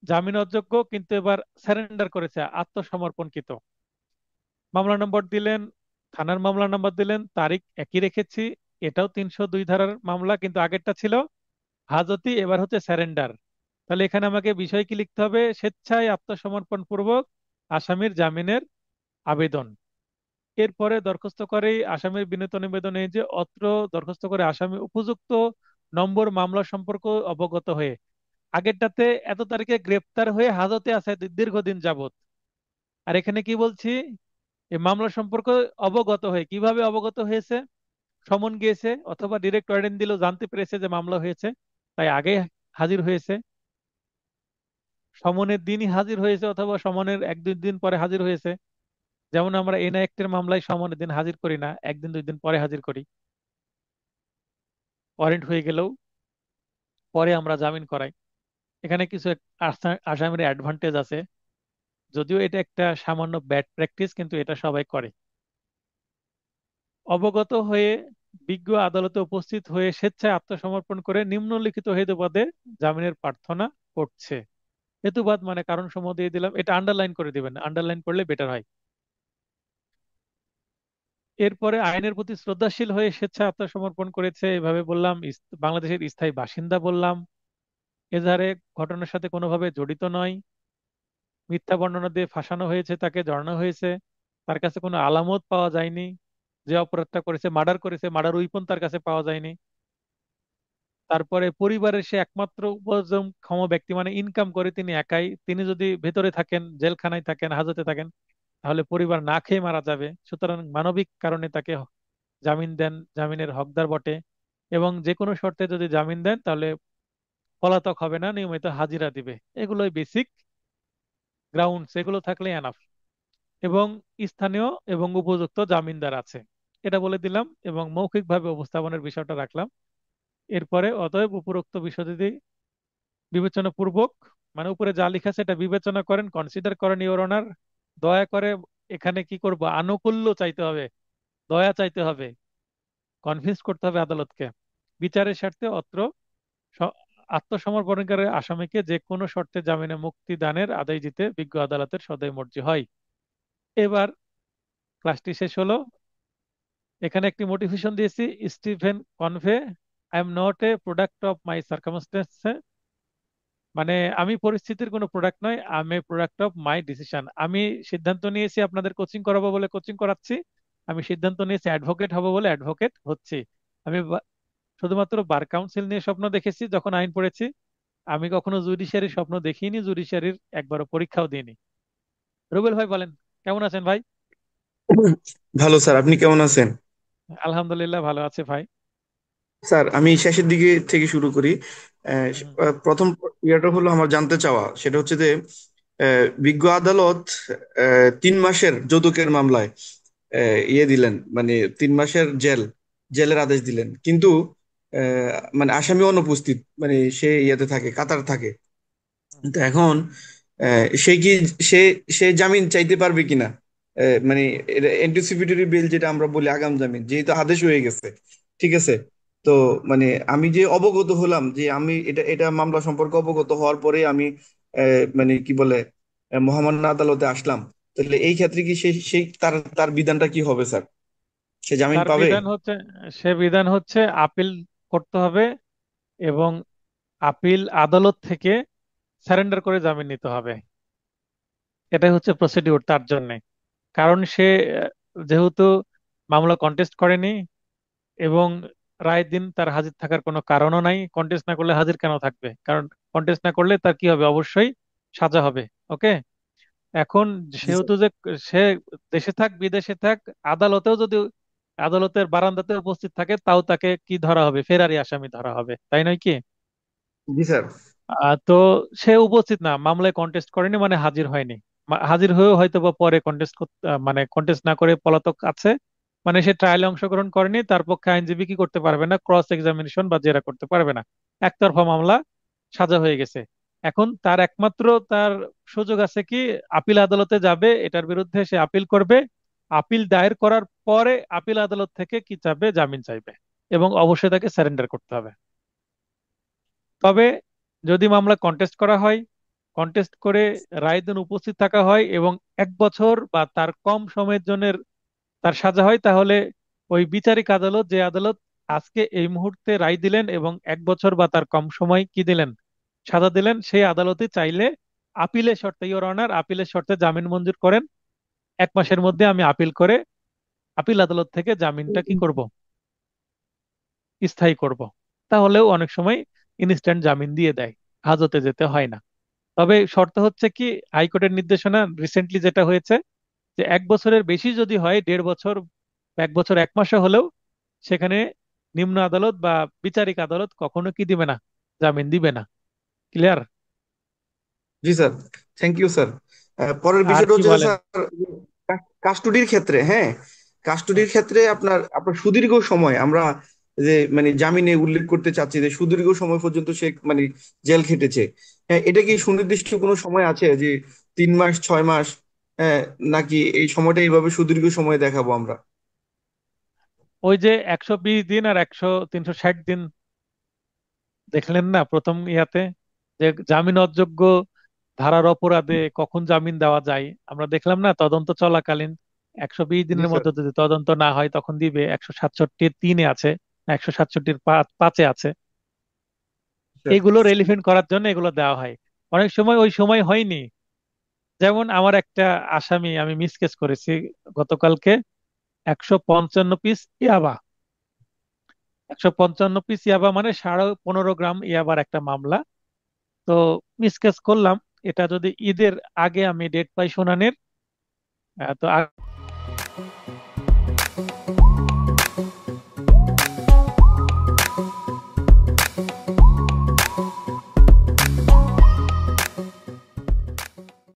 জামিন অযোগ্য কিন্তু এবার স্যারেন্ডার করেছে, আত্মসমর্পণকৃত। মামলা নম্বর দিলেন, থানার মামলা নম্বর দিলেন, তারিখ একই রেখেছি। এটাও 302 ধারার মামলা, কিন্তু আগেরটা ছিল হাজতি, এবার হচ্ছে স্যারেন্ডার। তাহলে এখানে আমাকে বিষয় কি লিখতে হবে? স্বেচ্ছায় আত্মসমর্পণ পূর্বক আসামির জামিনের আবেদন। এরপরে দরখাস্ত করে আসামির বিনীত নিবেদন এই যে, অত্র দরখাস্ত করে আসামি উপযুক্ত নম্বর মামলা সম্পর্ক অবগত হয়ে, আগেরটাতে এত তারিখে গ্রেপ্তার হয়ে হাজতে আছে দীর্ঘদিন যাবত, আর এখানে কি বলছি? এই মামলা সম্পর্ক অবগত হয়ে, কিভাবে অবগত হয়েছে? সমন গিয়েছে অথবা ডিরেক্ট ওয়ারেন্ট দিলেও জানতে পেরেছে যে মামলা হয়েছে, তাই আগে হাজির হয়েছে। সমনের দিনই হাজির হয়েছে অথবা সমনের 1-2 দিন পরে হাজির হয়েছে। যেমন আমরা এনআই অ্যাক্টের মামলায় সমনের দিন হাজির করি না, 1-2 দিন পরে হাজির করি। ওয়ারেন্ট হয়ে গেলেও পরে আমরা জামিন করাই। এখানে কিছু আসামির অ্যাডভান্টেজ আছে, যদিও এটা একটা সামান্য ব্যাড প্র্যাকটিস, কিন্তু এটা সবাই করে। অবগত হয়ে বিজ্ঞ আদালতে উপস্থিত হয়ে স্বেচ্ছায় আত্মসমর্পণ করে নিম্নলিখিত হেতুবাদে জামিনের প্রার্থনা করছে। হেতুবাদ মানে কারণ সমূহ দিয়ে দিলাম, এটা আন্ডারলাইন করে দিবেন, আন্ডারলাইন করলে বেটার হয়। এরপরে আইনের প্রতি শ্রদ্ধাশীল হয়ে স্বেচ্ছায় আত্মসমর্পণ করেছে, এভাবে বললাম। বাংলাদেশের স্থায়ী বাসিন্দা বললাম। এজাহারে ঘটনার সাথে কোনোভাবে জড়িত নয়। মিথ্যা বর্ণনা দিয়ে ফাঁসানো হয়েছে, তাকে জড়ানো হয়েছে। তার কাছে কোনো আলামত পাওয়া যায়নি। যে অপরাধটা করেছে, মার্ডার করেছে, মার্ডার উইপন তার কাছে পাওয়া যায়নি। তারপরে পরিবারের সে একমাত্র উপার্জনক্ষম ব্যক্তি, মানে ইনকাম করে তিনি একাই। তিনি যদি ভেতরে থাকেন, জেলখানায় থাকেন, হাজতে থাকেন, তাহলে পরিবার না খেয়ে মারা যাবে। সুতরাং মানবিক কারণে তাকে জামিন দেন, জামিনের হকদার বটে। এবং যে কোনো শর্তে যদি জামিন দেন, তাহলে পলাতক হবে না, নিয়মিত হাজিরা দিবে। এগুলোই বেসিক গ্রাউন্ডস, এগুলো থাকলে এনাফ। এবং স্থানীয় এবং উপযুক্ত জামিনদার আছে, এটা বলে দিলাম এবং মৌখিকভাবে উপস্থাপনের বিষয়টা রাখলাম। এরপরে অতএব উপরোক্ত বিষয় যদি বিবেচনা পূর্বক, মানে উপরে যা লেখা আছে এটা বিবেচনা করেন, কনসিডার করেন ইওর অনার, দয়া করে এখানে কি করব, আনুকূল্য চাইতে হবে, দয়া চাইতে হবে, কনভিন্স করতে হবে আদালতকে। বিচারের স্বার্থে অত্র স- আত্মসমর্পণকারী আসামিকে যে কোনো শর্তে জামিনে মুক্তি দানের আদেশ দিতে বিজ্ঞ আদালতের সদয় মর্জি হয়। এবার ক্লাসটি শেষ হলো। এখানে একটি মোটিভেশন দিয়েছি, Steven convey, I am not a product of my circumstance. মানে আমি পরিস্থিতির কোনো প্রোডাক্ট নয়, আমি প্রোডাক্ট অফ মাই ডিসিশন। আমি সিদ্ধান্ত নিয়েছি আপনাদের কোচিং করাবো বলে কোচিং করাচ্ছি, আমি সিদ্ধান্ত নিয়েছি অ্যাডভোকেট হব বলে অ্যাডভোকেট হচ্ছে। আমি শুধুমাত্র বার কাউন্সিল নিয়ে স্বপ্ন দেখেছি যখন আইন পড়েছি। আমি কখনো জুডিশিয়ারির স্বপ্ন দেখিনি, জুডিশিয়ারির একবারও পরীক্ষাও দিইনি। রুবেল ভাই বলেন, কেমন আছেন ভাই? ভালো স্যার, আপনি কেমন আছেন? আলহামদুলিল্লাহ ভালো আছে ভাই। স্যার আমি শেষের দিকে থেকে শুরু করি। হুম। প্রথম ইয়েটা হলো আমার জানতে চাওয়া, সেটা হচ্ছে যে বিজ্ঞ আদালত 3 মাসের যৌতুকের মামলায় ইয়ে দিলেন, মানে 3 মাসের জেলের আদেশ দিলেন, কিন্তু মানে আসামি অনুপস্থিত, মানে সে ইয়েতে থাকে, কাতার থাকে। তো এখন সে কি সে সে জামিন চাইতে পারবে কিনা? মানে অ্যান্টিসিপেটরি বেল যেটা আমরা বলি, আগাম জামিন, যেহেতু আদেশ হয়ে গেছে, ঠিক আছে। তো মানে আমি যে অবগত হলাম, যে আমি এটা এটা মামলা সম্পর্কে অবগত হওয়ার পরে আমি মানে কি বলে মহামান্য আদালতে আসলাম, তাহলে এই ক্ষেত্রে কি সে সেই তার তার বিধানটা কি হবে স্যার? সে জামিন তার পাবে? বিধান হচ্ছে, সে বিধান হচ্ছে আপিল করতে হবে এবং আপিল আদালত থেকে সারেন্ডার করে জামিন নিতে হবে। এটাই হচ্ছে প্রসিডিউর তার জন্য। কারণ সে যেহেতু মামলা কন্টেস্ট করেনি এবং রায়ের দিন তার হাজির থাকার কোনো কারণও নাই, কন্টেস্ট না করলে হাজির কেন থাকবে? কারণ কন্টেস্ট না করলে তার কি হবে? অবশ্যই সাজা হবে। ওকে। এখন জি স্যার। সেহেতু যে সে দেশে থাক বিদেশে থাক, আদালতেও যদি আদালতের বারান্দাতে উপস্থিত থাকে তাও তাকে কি ধরা হবে? ফেরারি আসামি ধরা হবে, তাই নয় কি? জি স্যার। তো সে উপস্থিত না, মামলায় কন্টেস্ট করেনি মানে হাজির হয়নি। হাজির হয়েও হয়তো বা পরে কন্টেস্ট মানে কন্টেস্ট না করে পলাতক আছে, মানে সে ট্রায়ালে অংশগ্রহণ করেনি, তার পক্ষে আইনজীবী কি করতে পারবে না? ক্রস এক্সামিনেশন বা জেরা করতে পারবে না। একতরফা মামলা, সাজা হয়ে গেছে। এখন তার একমাত্র তার সুযোগ আছে কি? আপিল আদালতে যাবে, এটার বিরুদ্ধে সে আপিল করবে। আপিল দায়ের করার পরে আপিল আদালত থেকে কি চাবে? জামিন চাইবে এবং অবশ্যই তাকে সারেন্ডার করতে হবে। তবে যদি মামলা কন্টেস্ট করা হয়, কন্টেস্ট করে রায়ের দিন উপস্থিত থাকা হয় এবং 1 বছর বা তার কম সময়ের জন্য তার সাজা হয়, তাহলে ওই বিচারিক আদালত, যে আদালত আজকে এই মুহূর্তে রায় দিলেন এবং 1 বছর বা তার কম সময় কি দিলেন, সাজা দিলেন, সেই আদালতে চাইলে আপিলের শর্তে, ইওর অনার, আপিলের শর্তে জামিন মঞ্জুর করেন। 1 মাসের মধ্যে আমি আপিল করে আপিল আদালত থেকে জামিনটা কি করব? স্থায়ী করব। তাহলেও অনেক সময় ইনস্ট্যান্ট জামিন দিয়ে দেয়, হাজতে যেতে হয় না। তবে শর্ত হচ্ছে কি, হাইকোর্টের নির্দেশনা রিসেন্টলি যেটা হয়েছে, যে 1 বছরের বেশি যদি হয়, 1.5 বছর, 1 বছর 1 মাসে হলেও, সেখানে নিম্ন আদালত বা বিচারিক আদালত কখনো কি দিবে না? জামিন দিবে না। ক্লিয়ার? জি স্যার, থ্যাংক ইউ স্যার। পরের আর বিষয়টা কি হচ্ছে যে বলেন? স্যার, কাস্টডির ক্ষেত্রে, হ্যাঁ, হুম। কাস্টডির ক্ষেত্রে আপনার আপনার সুদীর্ঘ সময় আমরা যে মানে জামিনে উল্লেখ করতে চাচ্ছি, যে সুদীর্ঘ সময় পর্যন্ত সে মানে জেল খেটেছে। হ্যাঁ, এটা কি হুম। সুনির্দিষ্ট কোনো সময় আছে, যে 3 মাস, 6 মাস, হ্যাঁ, নাকি এই সময়টা এইভাবে সুদীর্ঘ সময় দেখাবো আমরা? ওই যে 120 দিন আর 360 দিন দেখলেন না প্রথম ইয়াতে, যে জামিন অযোগ্য ধারার অপরাধে কখন জামিন দেওয়া যায় আমরা দেখলাম না? তদন্ত চলাকালীন 120 দিনের জি মধ্যে যদি তদন্ত না হয় তখন দিবে। 167(3)-এ আছে, 167(5)-এ আছে। স্যার। এগুলো রেলিভেন্ট করার জন্য এগুলো দেওয়া হয়। অনেক সময় ওই সময় হয়নি। যেমন আমার একটা আসামি আমি মিস কেস করেছি গতকালকে, 155 পিস ইয়াবা। 155 পিস ইয়াবা মানে 15.5 গ্রাম ইয়াবার একটা মামলা। তো মিস কেস করলাম। এটা যদি ঈদের আগে আমি ডেট পাই শুনানির, তো